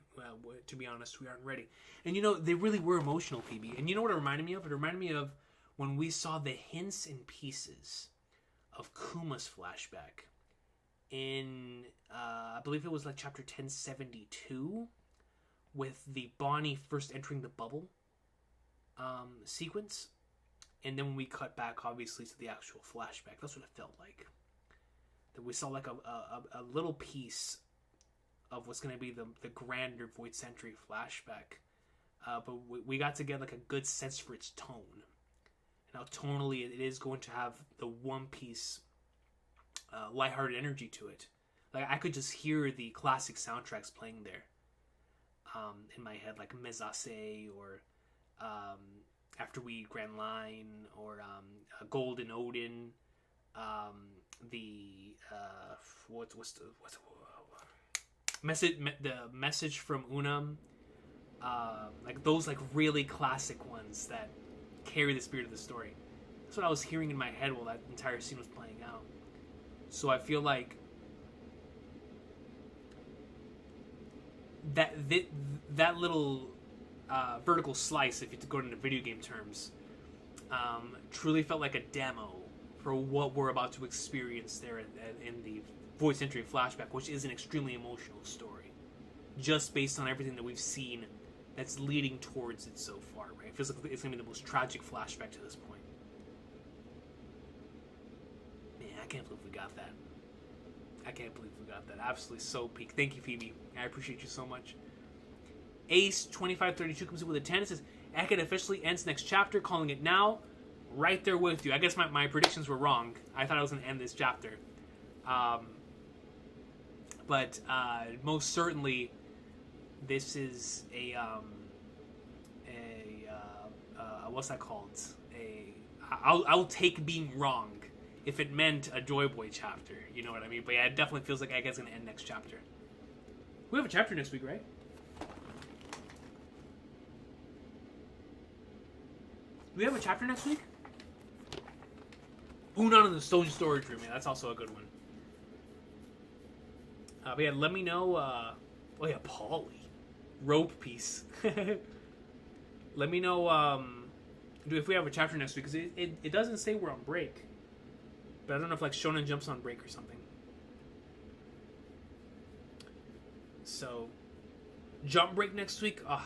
To be honest, we aren't ready. And they really were emotional, PB. And you know what it reminded me of? It reminded me of when we saw the hints and pieces of Kuma's flashback in, I believe it was like chapter 1072, with the Bonnie first entering the bubble sequence. And then when we cut back, obviously, to the actual flashback, that's what it felt like. That we saw like a little piece of what's going to be the grander Void Century flashback. But we got to get like a good sense for its tone. And how tonally it is going to have the One Piece lighthearted energy to it. Like I could just hear the classic soundtracks playing there in my head, like Mezase or After We Grand Line or Golden Odin. The message from Unam, like those like really classic ones that carry the spirit of the story. That's what I was hearing in my head while that entire scene was playing out. So I feel like that little vertical slice, if you go into video game terms, truly felt like a demo for what we're about to experience there in the Void Century flashback, which is an extremely emotional story, just based on everything that we've seen that's leading towards it so far, right? It feels like it's going to be the most tragic flashback to this point. Man, I can't believe we got that. Absolutely so peak. Thank you, Phoebe. I appreciate you so much. Ace2532 comes in with a 10 and says, Eckett officially ends next chapter, calling it now. Right there with you. I guess my predictions were wrong. I thought I was going to end this chapter. But most certainly, this is what's that called? I'll take being wrong if it meant a Joy Boy chapter. You know what I mean? But yeah, it definitely feels like Egghead's gonna end next chapter. We have a chapter next week, right? Do we have a chapter next week? Unan in the Stone Storage Room. Yeah, that's also a good one. But yeah, let me know. Oh yeah, Polly. Rope piece. Let me know if we have a chapter next week, because it doesn't say we're on break. But I don't know if like Shonen Jump's on break or something. So, Jump break next week? Ugh.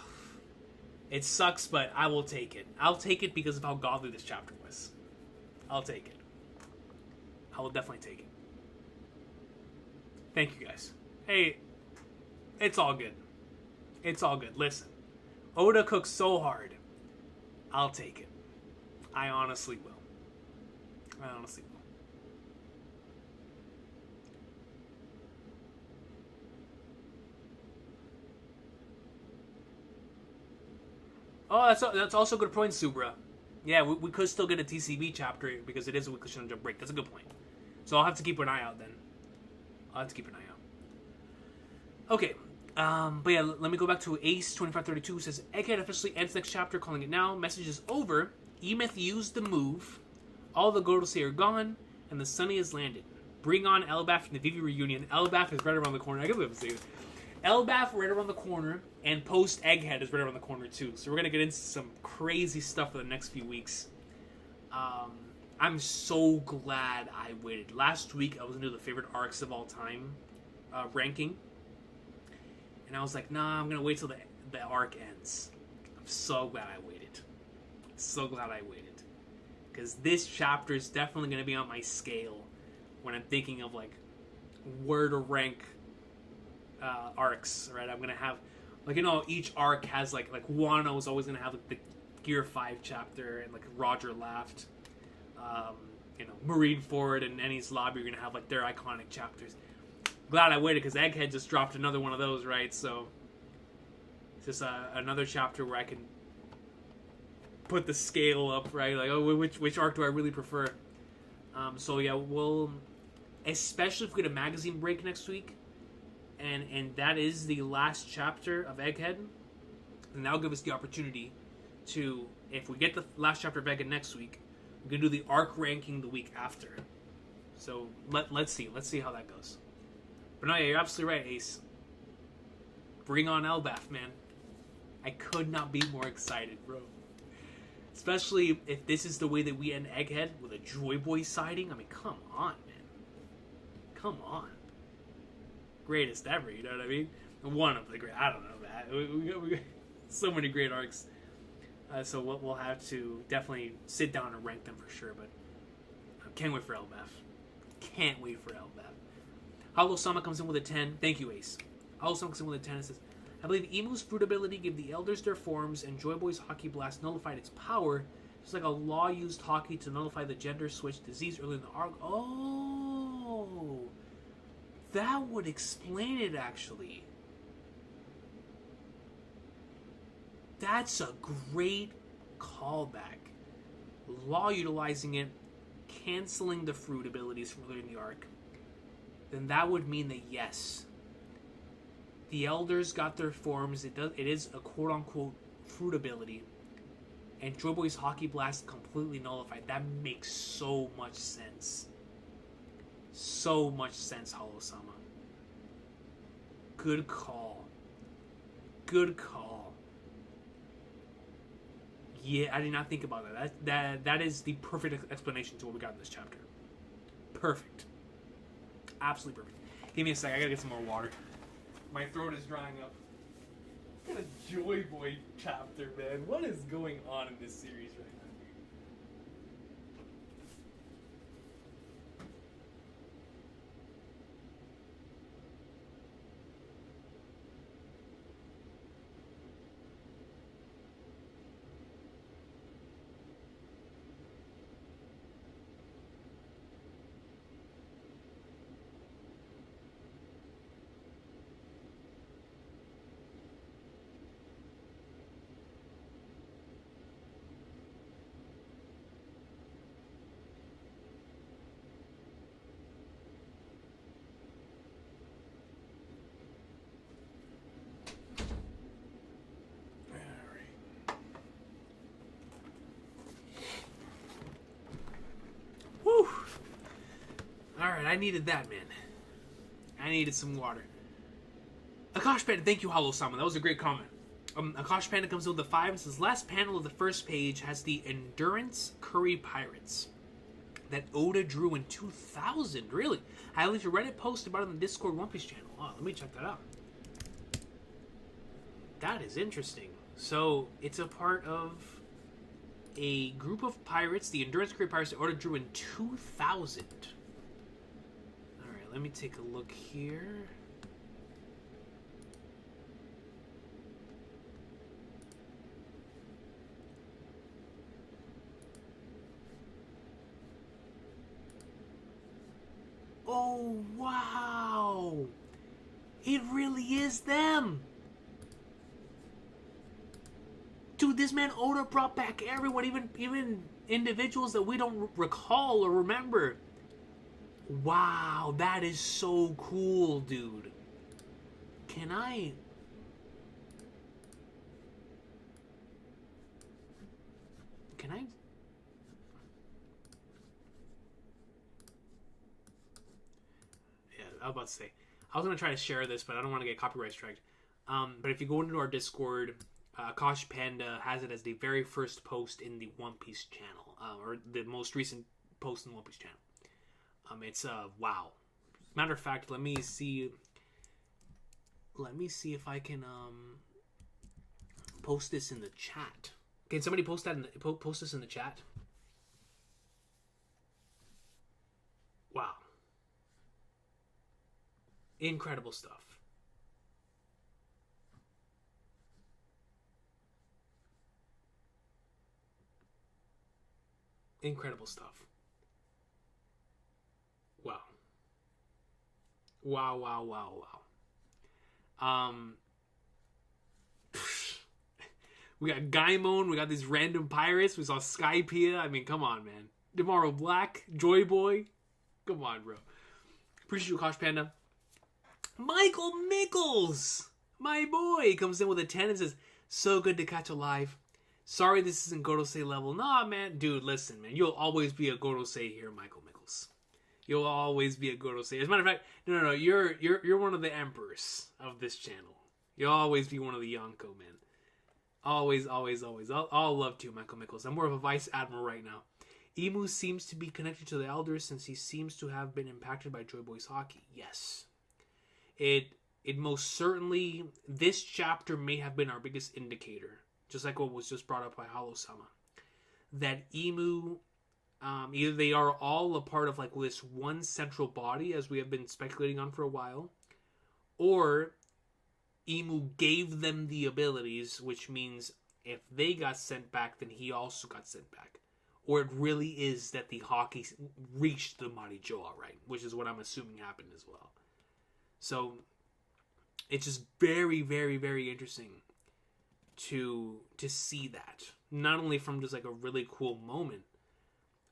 It sucks, but I will take it. I'll take it because of how godly this chapter was. I'll take it. I will definitely take it. Thank you guys. Hey, it's all good. It's all good. Listen, Oda cooks so hard. I'll take it. I honestly will. I honestly will. Oh, that's also a good point, Subra. Yeah, we could still get a TCB chapter because it is a weekly Shonen Jump break. That's a good point. So I'll have to keep an eye out then. I'll have to keep an eye out. Okay. But yeah, let me go back to Ace2532. Says, Egghead officially ends next chapter, calling it now. Message is over. Emeth used the move. All the Godosei are gone, and the Sunny has landed. Bring on Elbaf from the Vivi reunion. Elbaf is right around the corner. I can't believe I'm saying this. Elbaf right around the corner, and post Egghead is right around the corner too. So we're gonna get into some crazy stuff for the next few weeks. I'm so glad I waited. Last week I was gonna do the favorite arcs of all time ranking, and I was like, nah, I'm gonna wait till the arc ends. I'm so glad I waited. So glad I waited, because this chapter is definitely gonna be on my scale when I'm thinking of like where to rank arcs, right? I'm gonna have, like, you know, each arc has like Wano is always gonna have like the Gear 5 chapter, and like Roger laughed. You know, Marineford and Enies Lobby are gonna have like their iconic chapters. Glad I waited, because Egghead just dropped another one of those, right? So it's just another chapter where I can put the scale up, right? Like, oh, which arc do I really prefer? So yeah, we'll, especially if we get a magazine break next week, and that is the last chapter of Egghead, and that'll give us the opportunity to, if we get the last chapter of Egghead next week, we can do the arc ranking the week after. So let's see how that goes. But no, yeah, you're absolutely right, Ace. Bring on Elbaf, man. I could not be more excited, bro. Especially if this is the way that we end Egghead, with a Joy Boy sighting. I mean, come on, man. Come on. Greatest ever, you know what I mean? One of the great. I don't know, man. We got so many great arcs. So we'll have to definitely sit down and rank them for sure. But I can't wait for Elbaf. Can't wait for Elbaf. Hollow-sama comes in with a 10. Thank you, Ace. Hollow-sama comes in with a 10 and says, I believe Emu's fruit ability gave the elders their forms, and Joy Boy's Hockey Blast nullified its power, just like a law used Hockey to nullify the gender switch disease early in the arc. Oh, that would explain it, actually. That's a great callback. Law utilizing it, canceling the fruit abilities from earlier in the arc. Then that would mean that, yes, the elders got their forms. It is a quote-unquote fruit ability, and Joy Boy's Hockey Blast completely nullified. That makes so much sense. So much sense, Hollow-sama. Good call. Good call. Yeah, I did not think about that. That is the perfect explanation to what we got in this chapter. Perfect. Absolutely perfect. Give me a sec. I gotta get some more water. My throat is drying up. What a Joy Boy chapter, man. What is going on in this series right now? Whew. Alright, I needed that, man. I needed some water. Akash Panda, thank you, Hollow-sama. That was a great comment. Akash Panda comes in with the 5 and says, last panel of the first page has the Endurance Curry Pirates that Oda drew in 2000. Really? I linked a Reddit post about it on the Discord One Piece channel. Oh, let me check that out. That is interesting. So, it's a part of a group of pirates, the Endurance Curry Pirates that Oda drew in 2000. Alright, let me take a look here. Oh, wow! It really is them! Dude, this man Oda brought back everyone, even individuals that we don't recall or remember. Wow, that is so cool, dude. Can I... Yeah, I was about to say. I was going to try to share this, but I don't want to get copyright striked. But if you go into our Discord, Akash Panda has it as the very first post in the One Piece channel, or the most recent post in the One Piece channel. It's wow. Matter of fact, let me see if I can post this in the chat. Can somebody post this in the chat? Wow. Incredible stuff. Incredible stuff. Wow. Wow, wow, wow, wow. We got Gaimon, we got these random pirates, we saw Skypiea. I mean, come on, man. Tomorrow Black, Joy Boy. Come on, bro. Appreciate you, Kosh Panda. Michael Mickles, my boy, comes in with a 10 and says, so good to catch alive. Sorry this isn't Gorosei level. Nah, man. Dude, listen, man. You'll always be a Gorosei here, Michael Mickles. You'll always be a Gorosei. As a matter of fact, no. You're one of the emperors of this channel. You'll always be one of the Yonko, man. Always, always, always. I'll love to, Michael Mickles. I'm more of a vice admiral right now. Imu seems to be connected to the elders since he seems to have been impacted by Joy Boy's hockey. Yes. It most certainly, this chapter may have been our biggest indicator, just like what was just brought up by Hollow-sama, that Imu, either they are all a part of like this one central body, as we have been speculating on for a while, or Imu gave them the abilities, which means if they got sent back, then he also got sent back. Or it really is that the hockey reached the Marijoa, right? Which is what I'm assuming happened as well. So it's just very, very, very interesting to see that. Not only from just like a really cool moment,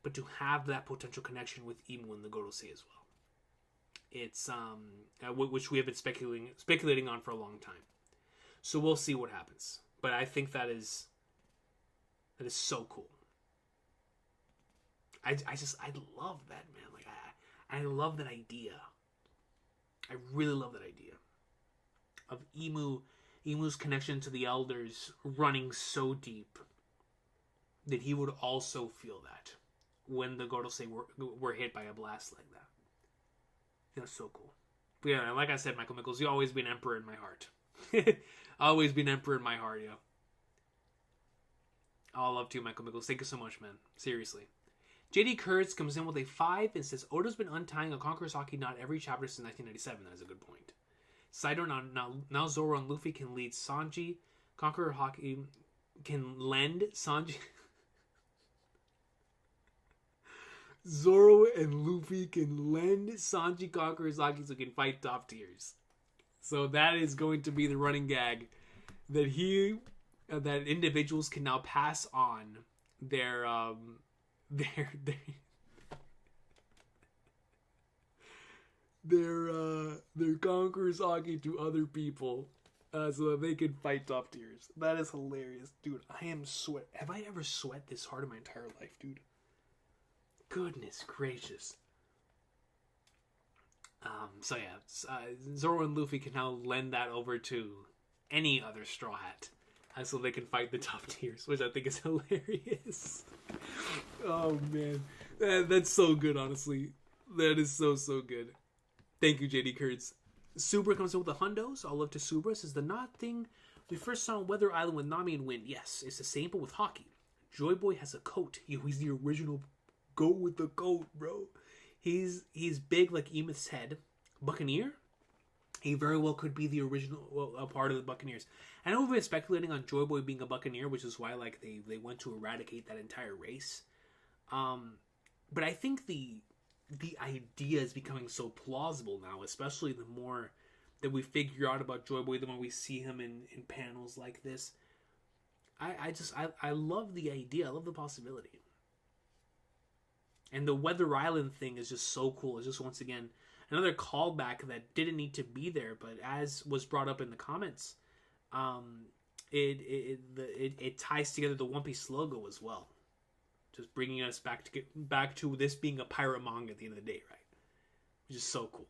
but to have that potential connection with Imu and the Gorosei as well. It's which we have been speculating on for a long time. So we'll see what happens. But I think that is so cool. I love that, man. Like I love that idea. I really love that idea of Imu's connection to the elders running so deep that he would also feel that when the Gorosei were hit by a blast like that. That's so cool. But yeah, like I said, Michael Mickles, you always been emperor in my heart. Always been emperor in my heart, yo. All love to you, Michael Mickles. Thank you so much, man. Seriously. JD Kurtz comes in with a 5 and says, Oda's been untying a Conqueror's Haki knot every chapter since 1997. That is a good point. Sido, now Zoro and Luffy can lead Sanji. Conqueror Haki can lend Sanji. Zoro and Luffy can lend Sanji Conqueror's Haki so he can fight top tiers. So that is going to be the running gag that that individuals can now pass on their Conqueror's Haki to other people so that they can fight top tiers. That is hilarious. Dude, I am sweat. Have I ever sweat this hard in my entire life, dude? Goodness gracious. So yeah, Zoro and Luffy can now lend that over to any other Straw Hat so they can fight the top tiers, which I think is hilarious. Oh man, that's so good, honestly. That is so good. Thank you, JD Kurtz. Subra comes in with the hundos. All love to Subra. Says the knot thing we first saw on Weather Island with Nami and Wind. Yes, it's the same, but with hockey. Joy Boy has a coat. He's the original. Go with the coat, bro. He's big like emth's head. Buccaneer. He very well could be the original, well, a part of the Buccaneers. I know we've been speculating on Joy Boy being a Buccaneer, which is why like they went to eradicate that entire race. But I think the idea is becoming so plausible now, especially the more that we figure out about Joy Boy, the more we see him in panels like this. I love the idea. I love the possibility. And the Weather Island thing is just so cool. It's just, once again, another callback that didn't need to be there, but as was brought up in the comments, it ties together the One Piece logo as well. Just bringing us back to this being a pirate manga at the end of the day, right? Which is so cool.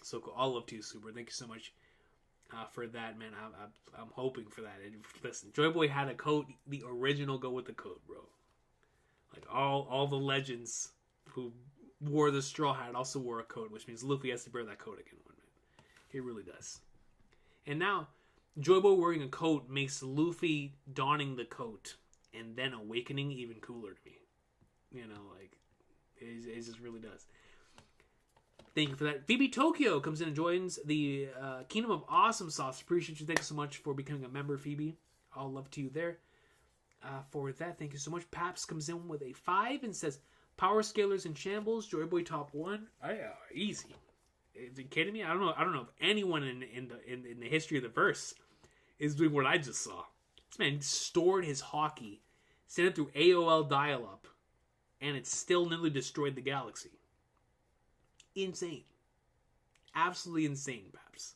So cool. All love to you, Super. Thank you so much for that, man. I'm hoping for that. And listen, Joy Boy had a coat. The original go with the coat, bro. Like all the legends who wore the straw hat also wore a coat, which means Luffy has to wear that coat again one minute. He really does. And now, Joy Boy wearing a coat makes Luffy donning the coat and then awakening even cooler to me. You know, like, it just really does. Thank you for that. Phoebe Tokyo comes in and joins the Kingdom of Awesome Sauce. Appreciate you. Thank you so much for becoming a member, Phoebe. All love to you there. For that, thank you so much. Paps comes in with a 5 and says, Power Scalers in Shambles, Joy Boy top 1. Easy. Are you kidding me? I don't know if anyone in the history of the verse is doing what I just saw. This man stored his hockey, sent it through AOL dial-up, and it still nearly destroyed the galaxy. Insane. Absolutely insane, Paps.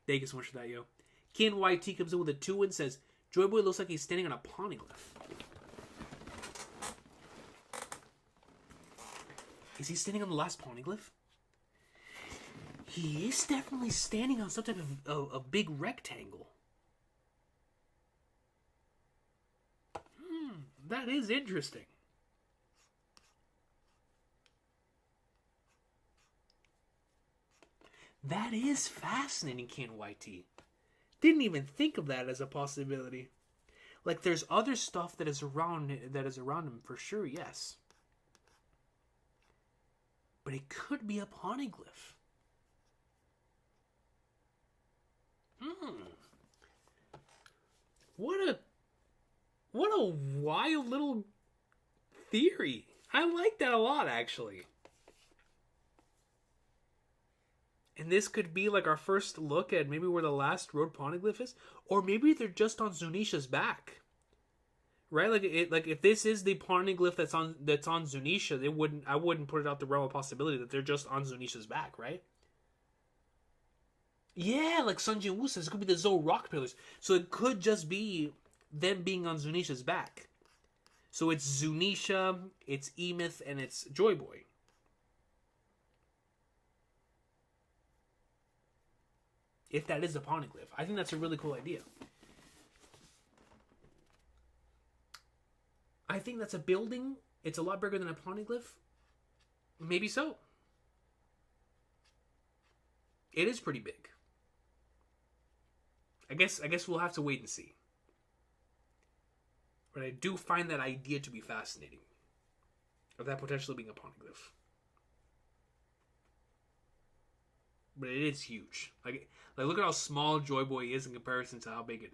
Thank you so much for that, yo. Ken YT comes in with a 2 and says, Joy Boy looks like he's standing on a poneglyph. Is he standing on the last poneglyph? He is definitely standing on some type of a big rectangle. That is interesting. That is fascinating, Ken YT. Didn't even think of that as a possibility. Like, there's other stuff that is around him for sure, yes. But it could be a poneglyph. What a wild little theory. I like that a lot, actually. And this could be like our first look at maybe where the last road poneglyph is, or maybe they're just on Zunisha's back, right? Like if this is the poneglyph that's on Zunisha, I wouldn't put it out the realm of possibility that they're just on Zunisha's back, right? Yeah, like Sunjin Woo says, it could be the Zou Rock Pillars, so it could just be them being on Zunisha's back. So it's Zunisha, it's emth, and it's Joy Boy. If that is a poneglyph. I think that's a really cool idea. I think that's a building. It's a lot bigger than a poneglyph. Maybe so. It is pretty big. I guess we'll have to wait and see. But I do find that idea to be fascinating. Of that potentially being a poneglyph. But it is huge. Like look at how small Joy Boy is in comparison to how big it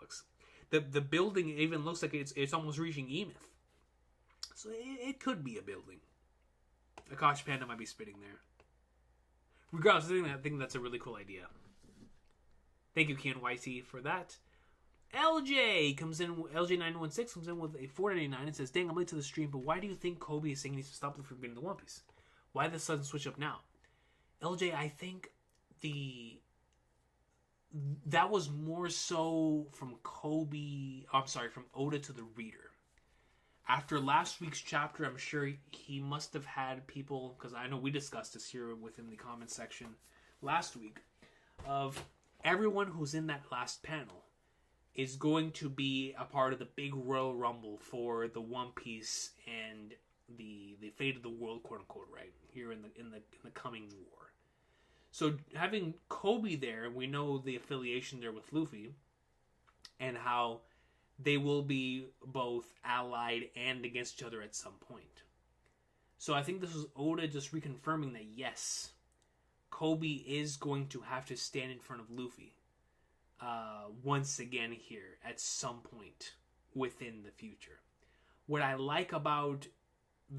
looks. The building even looks like it's almost reaching emth. So it could be a building. Akash Panda might be spitting there. Regardless, I think that's a really cool idea. Thank you, Ken YT, for that. LJ916 comes in with a 499 and says, Dang, I'm late to the stream, but why do you think Kobe is saying he needs to stop from getting the One Piece? Why the sudden switch up now? LJ, I think that was more so from from Oda to the reader. After last week's chapter, I'm sure he must have had people, because I know we discussed this here within the comment section last week, of everyone who's in that last panel is going to be a part of the big Royal Rumble for the One Piece and the fate of the world, quote unquote, right here in the coming war. So having Kobe there, we know the affiliation there with Luffy, and how they will be both allied and against each other at some point. So I think this was Oda just reconfirming that yes, Kobe is going to have to stand in front of Luffy once again here at some point within the future. What I like about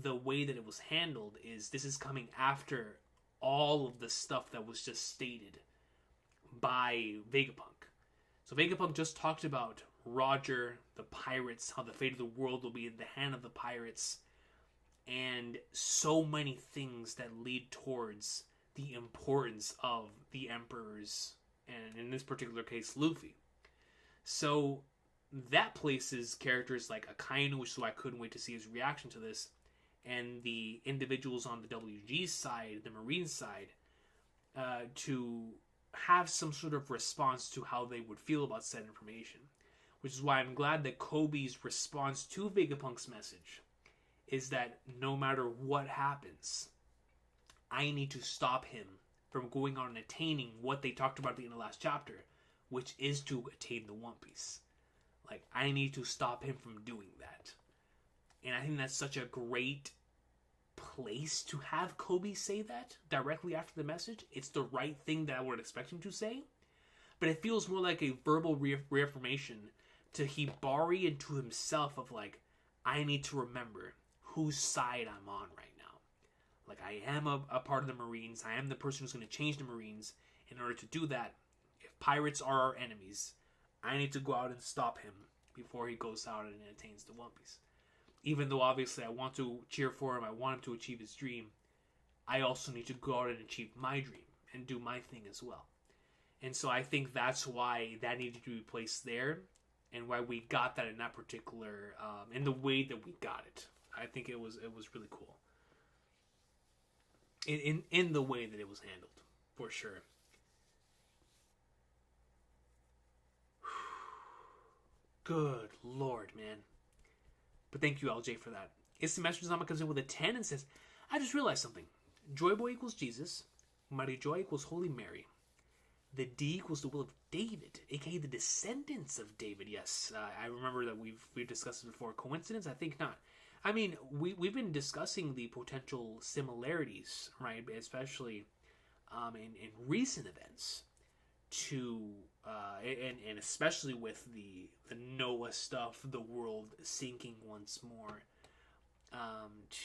the way that it was handled is this is coming after all of the stuff that was just stated by Vegapunk. So Vegapunk just talked about Roger, the pirates, how the fate of the world will be in the hand of the pirates, and so many things that lead towards the importance of the emperors, and in this particular case, Luffy. So that places characters like Akainu, which is why I couldn't wait to see his reaction to this, and the individuals on the WG side, the Marine side, to have some sort of response to how they would feel about said information. Which is why I'm glad that Kobe's response to Vegapunk's message is that no matter what happens, I need to stop him from going on and attaining what they talked about at the end of the last chapter, which is to attain the One Piece. Like, I need to stop him from doing that. And I think that's such a great place to have Kobe say that directly after the message. It's the right thing that I would expect him to say. But it feels more like a verbal reaffirmation to Hibari and to himself of like, I need to remember whose side I'm on right now. Like, I am a part of the Marines. I am the person who's going to change the Marines. In order to do that, if pirates are our enemies, I need to go out and stop him before he goes out and attains the One Piece. Even though obviously I want to cheer for him, I want him to achieve his dream, I also need to go out and achieve my dream and do my thing as well. And so I think that's why that needed to be placed there, and why we got that in that particular, in the way that we got it. I think it was really cool. In the way that it was handled, for sure. Good Lord, man. But thank you, LJ, for that. It's the Master Zama comes in with a 10 and says, I just realized something. Joy Boy equals Jesus. Mighty Joy equals Holy Mary. The D equals the will of David, aka the descendants of David. Yes, I remember that we've discussed this before. Coincidence? I think not. I mean, we've been discussing the potential similarities, right? Especially in recent events to and especially with the Noah stuff, the world sinking once more,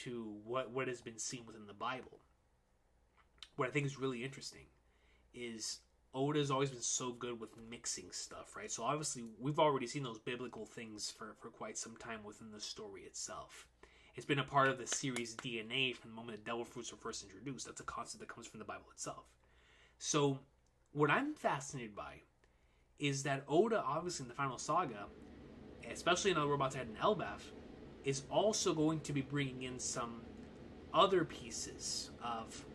to what has been seen within the Bible. What I think is really interesting is Oda's always been so good with mixing stuff, right? So obviously we've already seen those biblical things for quite some time within the story itself. It's been a part of the series' DNA from the moment the devil fruits were first introduced. That's a concept that comes from the Bible itself. So what I'm fascinated by is that Oda, obviously in the final saga, especially now we're about to head in Elbaf, is also going to be bringing in some other pieces of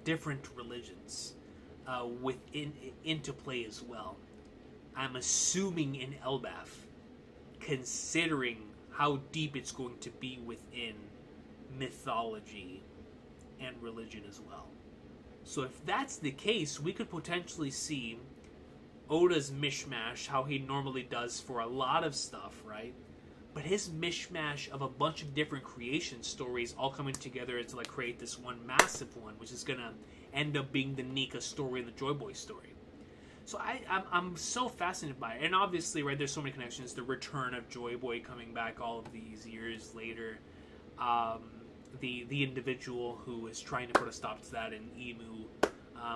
different religions into play as well. I'm assuming in Elbaf, considering how deep it's going to be within mythology and religion as well. So if that's the case, we could potentially see Oda's mishmash, how he normally does for a lot of stuff, right? But his mishmash of a bunch of different creation stories all coming together to like create this one massive one, which is gonna end up being the Nika story and the Joy Boy story. So I'm so fascinated by it. And obviously, right, there's so many connections. The return of Joy Boy coming back all of these years later. The individual who is trying to put a stop to that in Emu,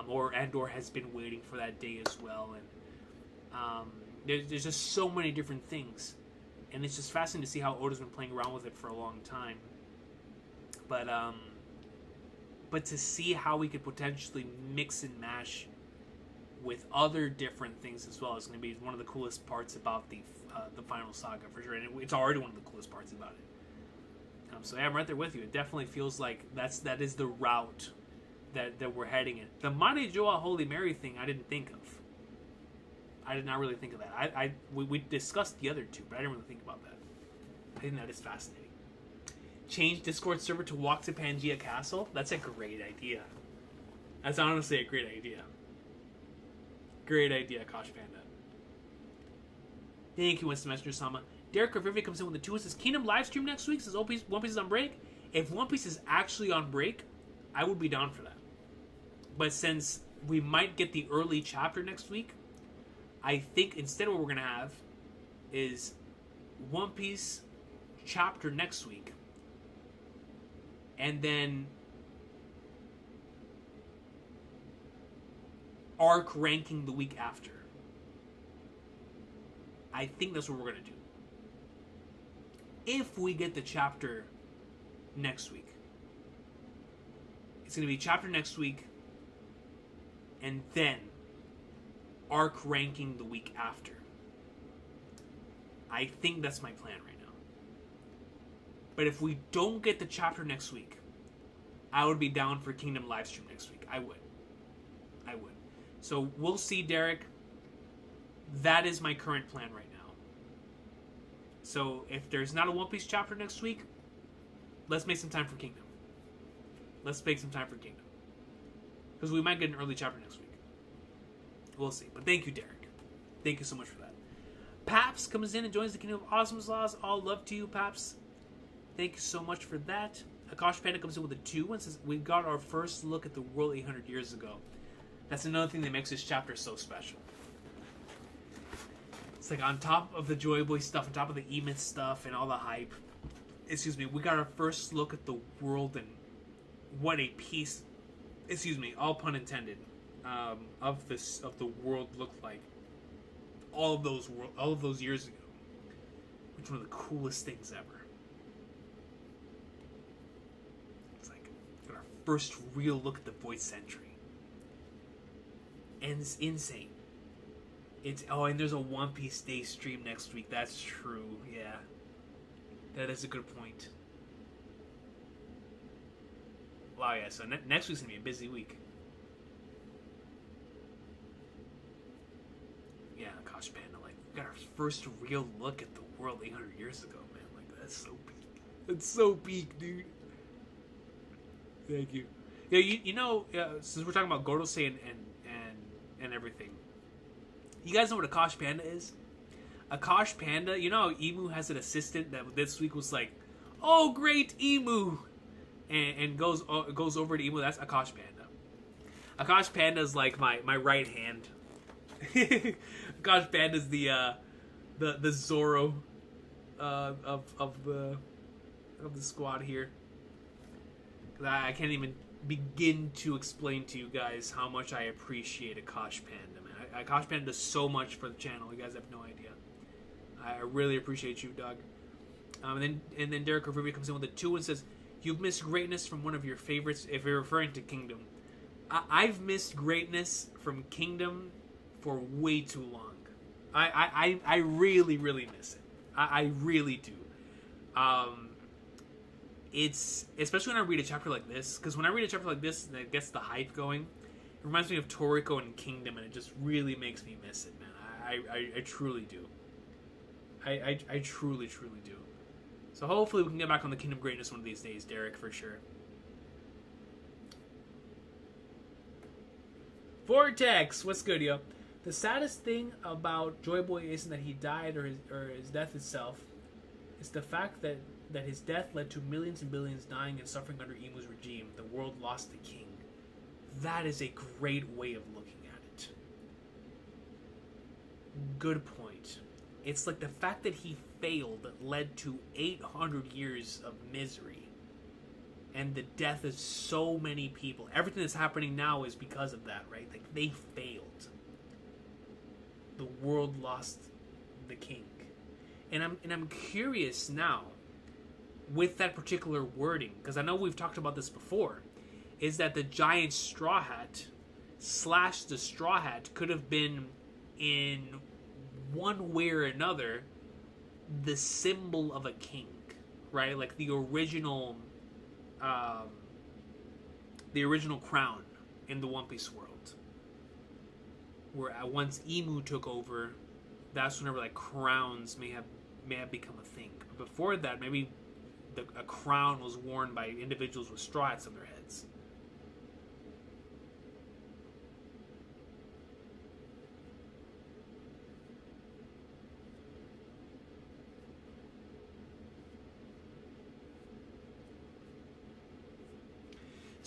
or has been waiting for that day as well. And there's just so many different things. And it's just fascinating to see how Oda's been playing around with it for a long time. But to see how we could potentially mix and mash with other different things as well is going to be one of the coolest parts about the final saga for sure. And it's already one of the coolest parts about it. So yeah, I'm right there with you. It definitely feels like that is the route that we're heading in. The Mighty Joa Holy Mary thing I didn't think of. I did not really think of that. We discussed the other two, but I didn't really think about that. I think that is fascinating. Change Discord server to walk to Pangea Castle? That's a great idea. That's honestly a great idea. Great idea, Kosh Panda. Thank you, Winston Messenger Sama. Derek Rivier comes in with the 2 and says, Kingdom live stream next week? Says One Piece is on break. If One Piece is actually on break, I would be down for that. But since we might get the early chapter next week, I think instead what we're going to have is One Piece chapter next week. And then arc ranking the week after. I think that's what we're going to do. If we get the chapter next week. It's going to be chapter next week, and then arc ranking the week after. I think that's my plan right now. But if we don't get the chapter next week, I would be down for Kingdom livestream next week. I would. So we'll see, Derek. That is my current plan right now. So if there's not a One Piece chapter next week, let's make some time for Kingdom. Because we might get an early chapter next week. We'll see. But thank you, Derek. Thank you so much for that. Paps comes in and joins the Kingdom of Awesome's Laws. All love to you, Paps. Thank you so much for that. Akash Panda comes in with a 2 and says, we got our first look at the world 800 years ago. That's another thing that makes this chapter so special. It's like on top of the Joy Boy stuff, on top of the emth stuff and all the hype, we got our first look at the world and what a piece, all pun intended, of the world looked like all of those years ago. Which one of the coolest things ever. It's like our first real look at the void century. And it's insane. And there's a One Piece Day stream next week. That's true, yeah. That is a good point. Wow, yeah, so next week's gonna be a busy week. Yeah, Akash Panda, like, we got our first real look at the world 800 years ago, man. Like, that's so peak. That's so peak, dude. Thank you. Yeah, you know, since we're talking about Gorosei and everything, you guys know what Akash Panda is? Akash Panda, you know how Emu has an assistant that this week was like, oh, great, Emu! And goes over to Emu. That's Akash Panda. Akash Panda is like my right hand. Akash Panda is the Zoro of the squad here. I can't even begin to explain to you guys how much I appreciate Akash Panda, man. Akash Panda does so much for the channel. You guys have no idea. I really appreciate you, Doug. And then Derek Rivera comes in with a 2 and says, "You've missed greatness from one of your favorites." If you're referring to Kingdom, I've missed greatness from Kingdom for way too long. I really miss it. I really do. It's especially when I read a chapter like this, because when I read a chapter like this that gets the hype going, it reminds me of Toriko and Kingdom, and it just really makes me miss it, man. I truly do. I truly do. So hopefully we can get back on the Kingdom greatness one of these days, Derek, for sure. Vortex, what's good, yo? The saddest thing about Joy Boy isn't that he died or his death itself. It's the fact that his death led to millions and billions dying and suffering under Emu's regime. The world lost the king. That is a great way of looking at it. Good point. It's like the fact that he failed led to 800 years of misery. And the death of so many people. Everything that's happening now is because of that, right? Like, they failed. The world lost the king. And I'm curious now, with that particular wording, because I know we've talked about this before, is that the giant straw hat / the straw hat could have been, in one way or another, the symbol of a king, right? Like the original crown in the One Piece world, where once Emu took over, that's whenever like crowns may have become a thing. But before that, maybe a crown was worn by individuals with straw hats on their heads.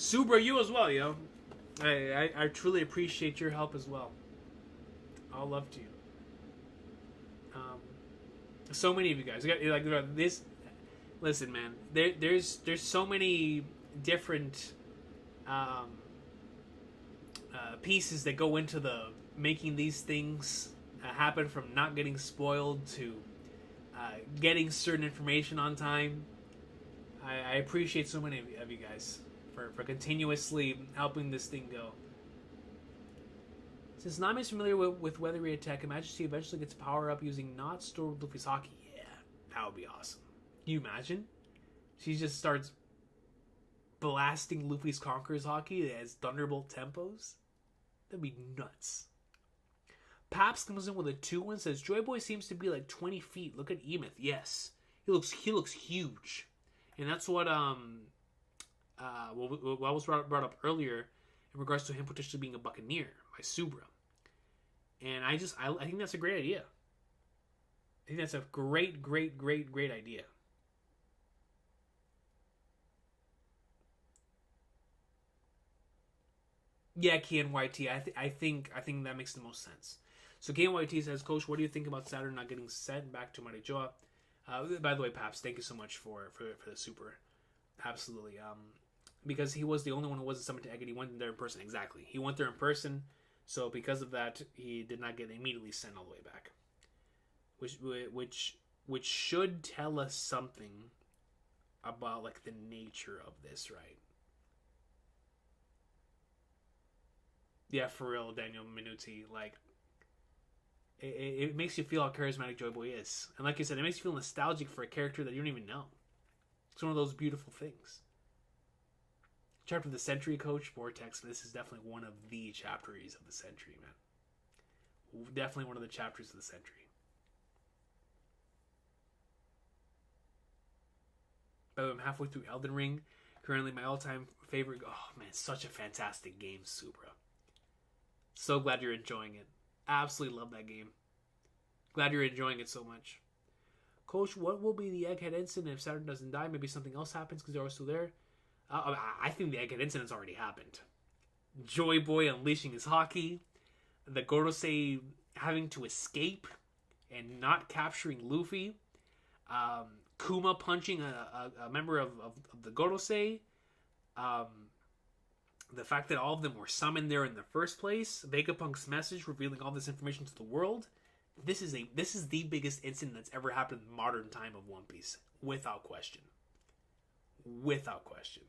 Subra, you as well, yo. I truly appreciate your help as well. All love to you. So many of you guys, like this. Listen, man. There's so many different pieces that go into the making these things happen, from not getting spoiled to getting certain information on time. I appreciate so many of you guys for continuously helping this thing go. Since Nami is familiar with weathery attack, imagine she eventually gets power up using not stored with Luffy's haki. Yeah, that would be awesome. Can you imagine? She just starts blasting Luffy's Conqueror's haki as Thunderbolt tempos. That'd be nuts. Paps comes in with a 2 and says, Joy Boy seems to be like 20 feet. Look at emth. Yes. He looks huge. And that's what was brought up earlier in regards to him potentially being a Buccaneer by Subra. And I think that's a great idea. I think that's a great idea. Yeah, KNYT. I think that makes the most sense. So KNYT says, Coach, what do you think about Saturn not getting sent back to Marijoa? By the way, Paps, thank you so much for the super. Absolutely. Because he was the only one who wasn't summoned to Egg, and he went there in person. Exactly. He went there in person, so because of that, he did not get immediately sent all the way back. Which should tell us something about like the nature of this, right? Yeah, for real, Daniel Minuti. Like, it makes you feel how charismatic Joy Boy is. And like you said, it makes you feel nostalgic for a character that you don't even know. It's one of those beautiful things. Chapter of the Century, Coach Vortex. This is definitely one of the chapters of the century, man. Definitely one of the chapters of the century. By the way, I'm halfway through Elden Ring. Currently my all-time favorite. Oh, man, such a fantastic game, Subra. So glad you're enjoying it. Absolutely love that game. Glad you're enjoying it so much. Coach, what will be the Egghead incident if Saturn doesn't die? Maybe something else happens because they're all still there. I think the Egghead incident's already happened. Joy Boy unleashing his haki. The Gorosei having to escape and not capturing Luffy. Kuma punching a member of the Gorosei. The fact that all of them were summoned there in the first place. Vegapunk's message revealing all this information to the world. This is the biggest incident that's ever happened in modern time of One Piece. Without question. Without question.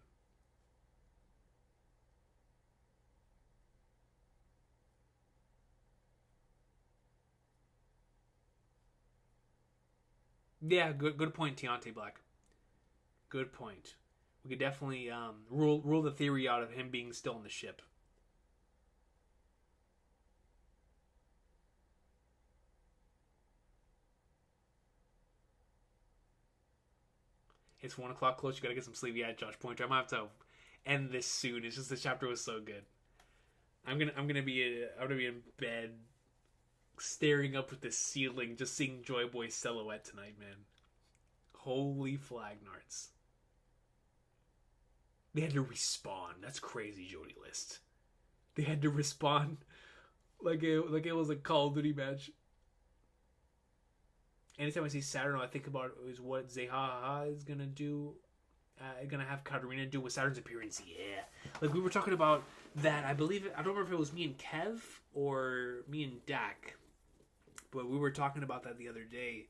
Yeah, good point, Tiante Black. Good point. We could definitely rule the theory out of him being still in the ship. It's 1 o'clock close. You gotta get some sleep. Yeah, Josh Pointer. I'm gonna have to end this soon. It's just the chapter was so good. I'm gonna be in bed, staring up at the ceiling, just seeing Joy Boy's silhouette tonight, man. Holy flagnarts. They had to respawn. That's crazy, Jody List. They had to respawn like it was a Call of Duty match. Anytime I see Saturn, all I think about is what Zehaha is gonna do. Gonna have Katarina do with Saturn's appearance. Yeah, like we were talking about that. I believe I don't remember if it was me and Kev or me and Dak, but we were talking about that the other day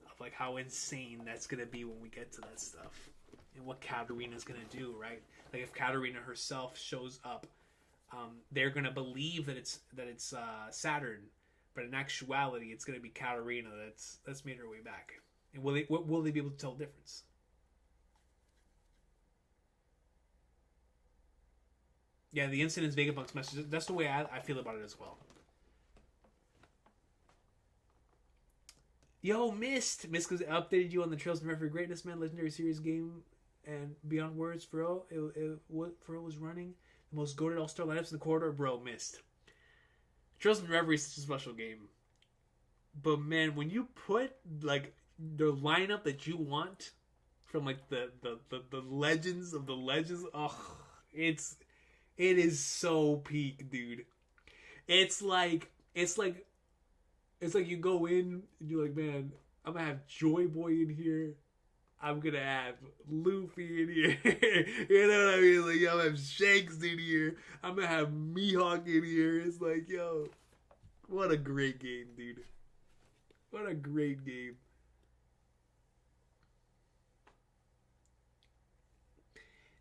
of like how insane that's gonna be when we get to that stuff and what Katarina's gonna do. Right? Like if Katarina herself shows up, they're gonna believe that it's Saturn. But in actuality, it's going to be Katarina that's made her way back. And will they be able to tell the difference? Yeah, the incident's Vegapunk's message. That's the way I feel about it as well. Yo, Mist updated you on the Trails of Referee Greatness, man. Legendary Series game and beyond words, bro. Fro was running the most goated all-star lineups in the quarter, bro. Mist. Trails and Reverie is such a special game. But man, when you put like the lineup that you want from like the legends of the legends, oh, It is so peak, dude. It's like you go in and you're like, man, I'm gonna have Joy Boy in here. I'm gonna have Luffy in here. You know what I mean? Like, yo, I'm gonna have Shanks in here. I'm gonna have Mihawk in here. It's like, yo, what a great game, dude. What a great game.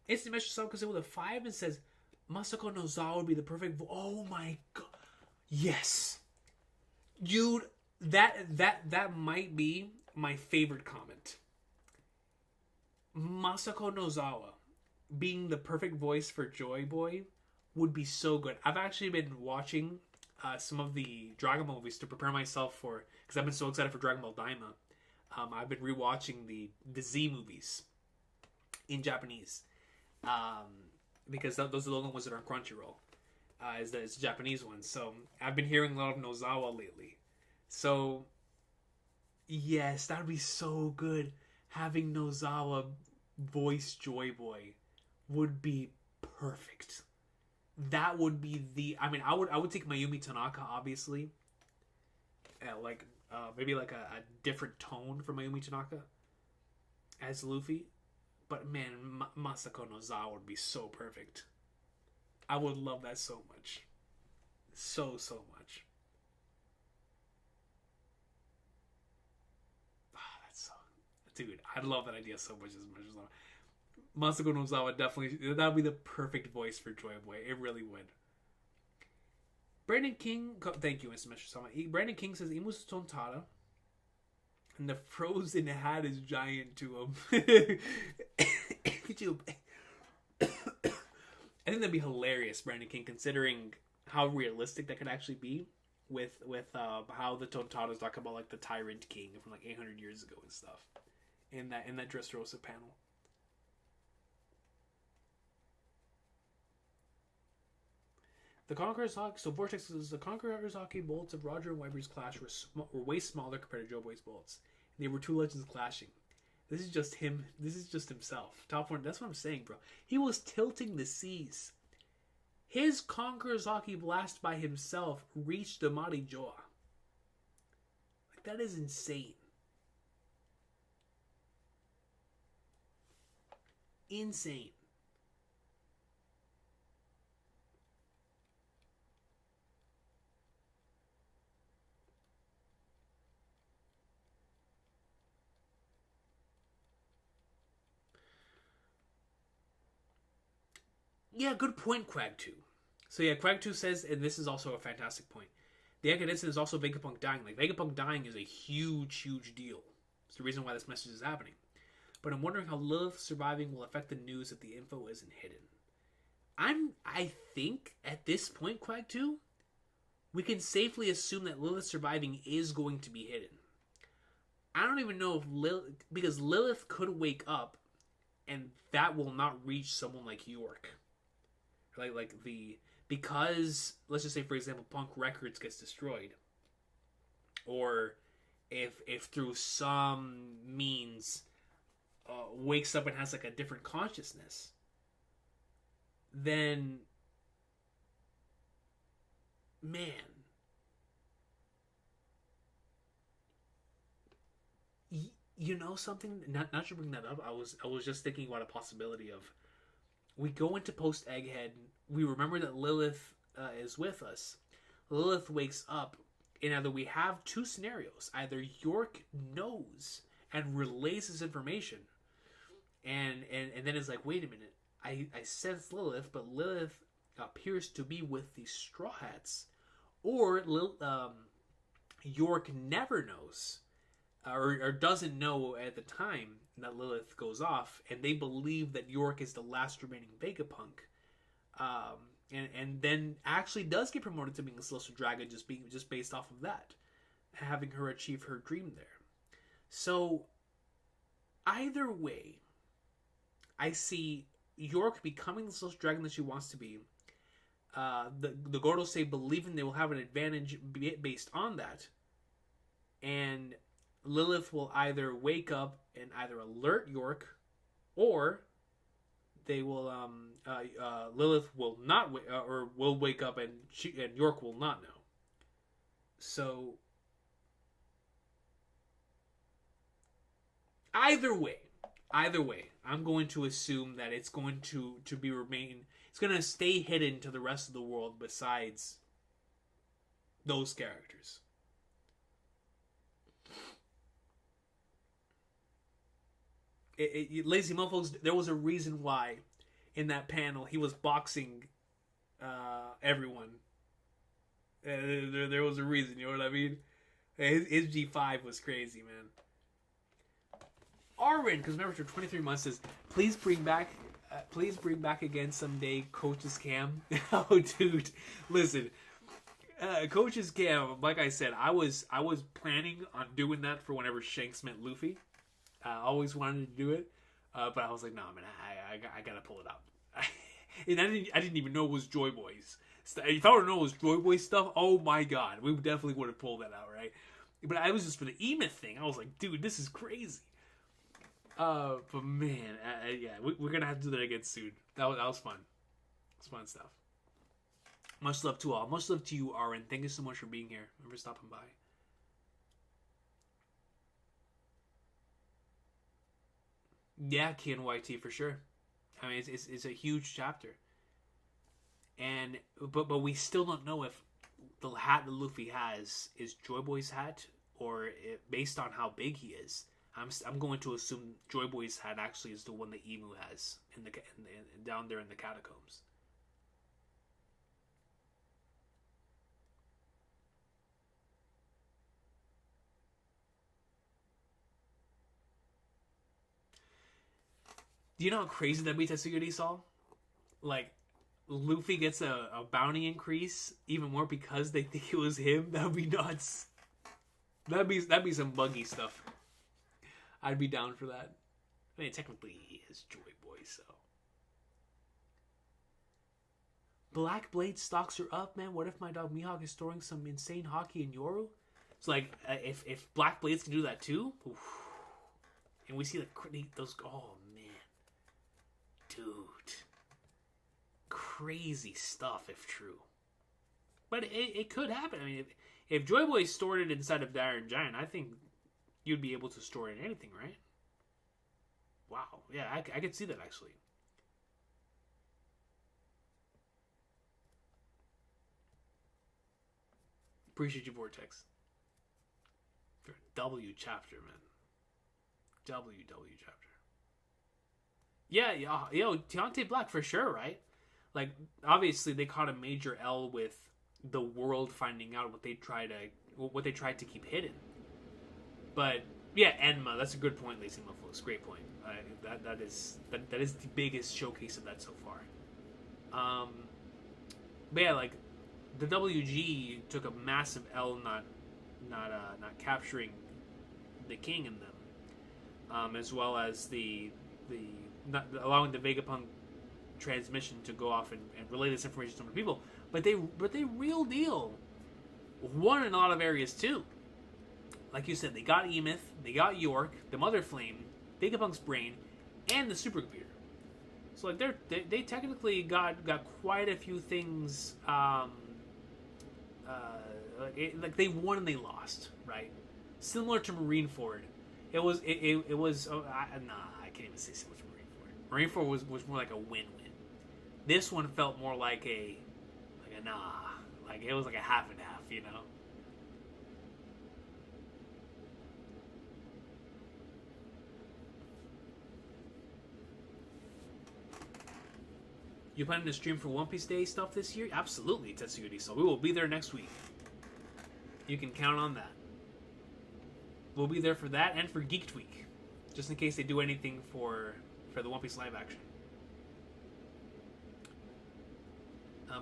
Instant message someone because with a 5 and says Masako Nozawa would be the perfect. Oh my god, yes, dude. That might be my favorite comment. Masako Nozawa being the perfect voice for Joy Boy would be so good. I've actually been watching some of the Dragon Ball movies to prepare myself for, because I've been so excited for Dragon Ball Daima. I've been rewatching the Z movies in Japanese, because those are the only ones that are on Crunchyroll. Is the Japanese ones. So I've been hearing a lot of Nozawa lately. So yes, that would be so good. Having Nozawa voice Joy Boy would be perfect. That would be the. I mean, I would take Mayumi Tanaka, obviously. Maybe like a different tone for Mayumi Tanaka as Luffy. But man, Masako Nozawa would be so perfect. I would love that so much. So much. Dude, I love that idea so much as Masako Nozawa definitely, that would be the perfect voice for Joy Boy. It really would. Brandon King, thank you, Mr. Sama. Brandon King says Imu's Tontara, and the frozen hat is giant to him. I think that'd be hilarious, Brandon King, considering how realistic that could actually be with how the Tontaras talk about like the Tyrant King from like 800 years ago and stuff. In that Dressrosa panel. The Conqueror's Hockey. So Vortex says the Conqueror's Hockey bolts of Roger and Weber's clash were way smaller compared to Joe Boy's bolts. They were two legends clashing. This is just him. This is just himself. Top one. That's what I'm saying, bro. He was tilting the seas. His Conqueror's Hockey blast by himself reached the Mari Joa. Like, that is insane. Insane. Yeah, good point, Quag 2. So yeah, Quag 2 says, and this is also a fantastic point, the Ekkan incident is also Vegapunk dying. Like, Vegapunk dying is a huge deal. It's the reason why this message is happening. But I'm wondering how Lilith surviving will affect the news if the info isn't hidden. I think at this point, Quag 2, we can safely assume that Lilith surviving is going to be hidden. I don't even know if Lilith, because Lilith could wake up and that will not reach someone like York. Because let's just say, for example, Punk Records gets destroyed, or if through some means wakes up and has like a different consciousness, then man, you know something? Not to bring that up. I was just thinking about a possibility of, we go into post Egghead, we remember that Lilith is with us. Lilith wakes up, and either we have two scenarios: either York knows and relays this information, and then it's like, wait a minute, I sense Lilith, but Lilith appears to be with the Straw Hats, or York never knows, or doesn't know at the time that Lilith goes off, and they believe that York is the last remaining Vegapunk, and then actually does get promoted to being a Celestial Dragon just based off of that, having her achieve her dream there. So either way, I see York becoming the Celestial Dragon that she wants to be. The Gorosei believing they will have an advantage based on that, and Lilith will either wake up and either alert York, or they will Lilith will not or will wake up, and and York will not know. So either way, I'm going to assume that it's going to be remain. It's going to stay hidden to the rest of the world. Besides those characters, Lazy Mofos. There was a reason why, in that panel, he was boxing everyone. There was a reason. You know what I mean? His G5 was crazy, man. Arwen, because remember, for 23 months, says, please bring back again someday Coach's Cam. Oh, dude, listen, Coach's Cam. Like I said, I was planning on doing that for whenever Shanks met Luffy. I always wanted to do it, but I was like, nah, man, I gotta pull it out. And I didn't even know it was Joy Boys. If I would have known it was Joy Boy stuff, oh my god, we definitely would have pulled that out, right? But I was just for the emth thing. I was like, dude, this is crazy. But man, yeah, we're gonna have to do that again soon. That was fun. It's fun stuff. Much love to all. Much love to you, Aaron. Thank you so much for being here and for stopping by. Yeah, KNYT for sure. I mean, it's a huge chapter, and but we still don't know if the hat that Luffy has is Joy Boy's hat, or based on how big he is. I'm going to assume Joy Boy's hat actually is the one that Emu has in down there in the catacombs. Do you know how crazy that'd be, Tetsugiri saw? Like, Luffy gets a bounty increase even more because they think it was him. That'd be nuts. That'd be some buggy stuff. I'd be down for that. I mean, technically, he is Joy Boy, so. Black Blade stocks are up, man. What if my dog Mihawk is storing some insane hockey in Yoru? It's like, if Black Blades can do that too, oof. And we see those, oh man. Dude. Crazy stuff, if true. But it could happen. I mean, if Joy Boy stored it inside of the Iron Giant, I think you'd be able to store it in anything, right? Wow. Yeah, I could see that, actually. Appreciate you, Vortex. For W chapter, man. W chapter. Yeah, yo, Deontay Black for sure, right? Like, obviously they caught a major L with the world finding out what they tried to keep hidden. But yeah, Enma, that's a good point, Lazy Muffles. Great point. That is the biggest showcase of that so far. But yeah, like the WG took a massive L not capturing the king in them, as well as the not allowing the Vegapunk transmission to go off and relay this information to other people. But they real deal won in a lot of areas too. Like you said, they got emth, they got York, the Mother Flame, Vegapunk's brain, and the supercomputer. So like they technically got quite a few things. Like they won and they lost, right? Similar to Marineford, it was. I can't even say similar to Marineford. Marineford was more like a win-win. This one felt more like a nah. Like it was like a half and half, you know. You planning to stream for One Piece Day stuff this year? Absolutely, Tetsugiri. So we will be there next week. You can count on that. We'll be there for that and for Geeked Week, just in case they do anything for the One Piece live action.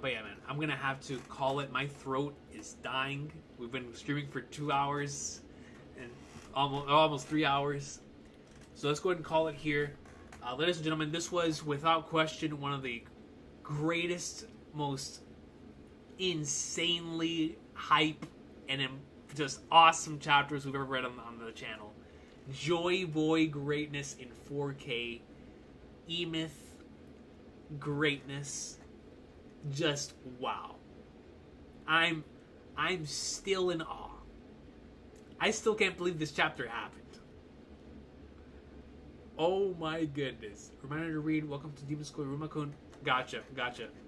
But yeah, man, I'm gonna have to call it. My throat is dying. We've been streaming for 2 hours and almost 3 hours. So let's go ahead and call it here. Ladies and gentlemen, this was without question one of the greatest, most insanely hype and just awesome chapters we've ever read on the channel. Joy Boy greatness in 4K. Emeth, greatness. Just wow. I'm still in awe. I still can't believe this chapter happened. Oh my goodness. Reminder to read Welcome to Demon School, Rumakun. Gotcha.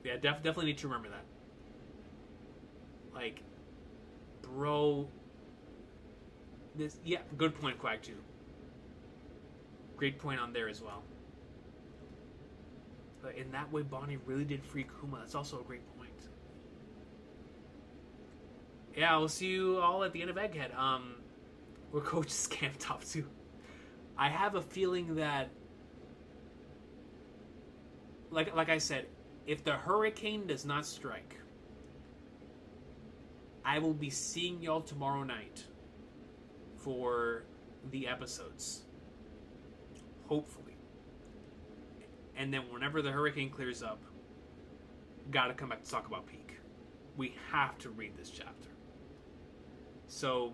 Yeah, definitely need to remember that. Like, bro. This, yeah, good point, Quack 2. Great point on there as well. But in that way, Bonnie really did free Kuma. That's also a great point. Yeah, we'll see you all at the end of Egghead. Where Coach Scam Top 2. I have a feeling that, like I said, if the hurricane does not strike, I will be seeing y'all tomorrow night for the episodes. Hopefully. And then whenever the hurricane clears up, gotta come back to talk about Peak. We have to read this chapter. So,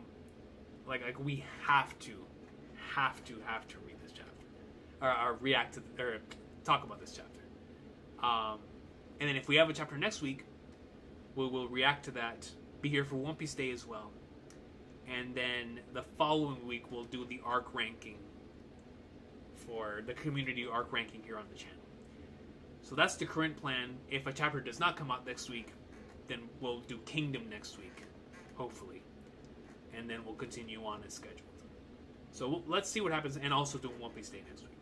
like we have to read this chapter, or react to, or talk about this chapter. And then if we have a chapter next week, we'll react to that. Be here for One Piece Day as well, and then the following week we'll do the arc ranking for the community arc ranking here on the channel. So that's the current plan. If a chapter does not come out next week, then we'll do Kingdom next week, hopefully, and then we'll continue on as scheduled. So let's see what happens, and also do One Piece Day next week.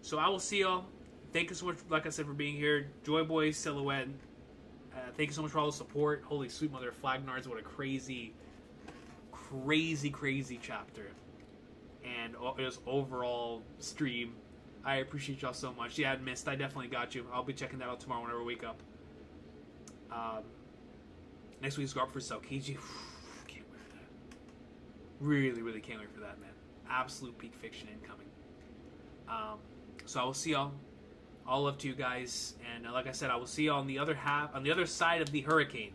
So I will see y'all. Thank you so much, like I said, for being here. Joy Boy, Silhouette. Thank you so much for all the support. Holy sweet mother of Flagnards, what a crazy chapter. And it was overall stream. I appreciate y'all so much. Yeah, I missed. I definitely got you. I'll be checking that out tomorrow whenever I wake up. Next week's go up for Saokiji. Can't wait for that. Really can't wait for that, man. Absolute peak fiction incoming. So I will see y'all. All love to you guys, and like I said, I will see you on the other side of the hurricane.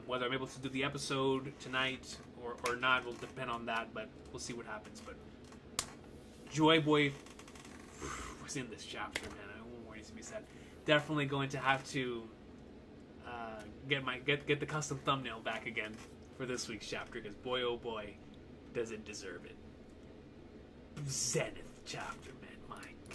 Whether I'm able to do the episode tonight or not will depend on that, but we'll see what happens. But Joy Boy was in this chapter, man. I won't worry to be sad. Definitely going to have to get the custom thumbnail back again for this week's chapter, because boy oh boy, does it deserve it. Zenith chapter, man.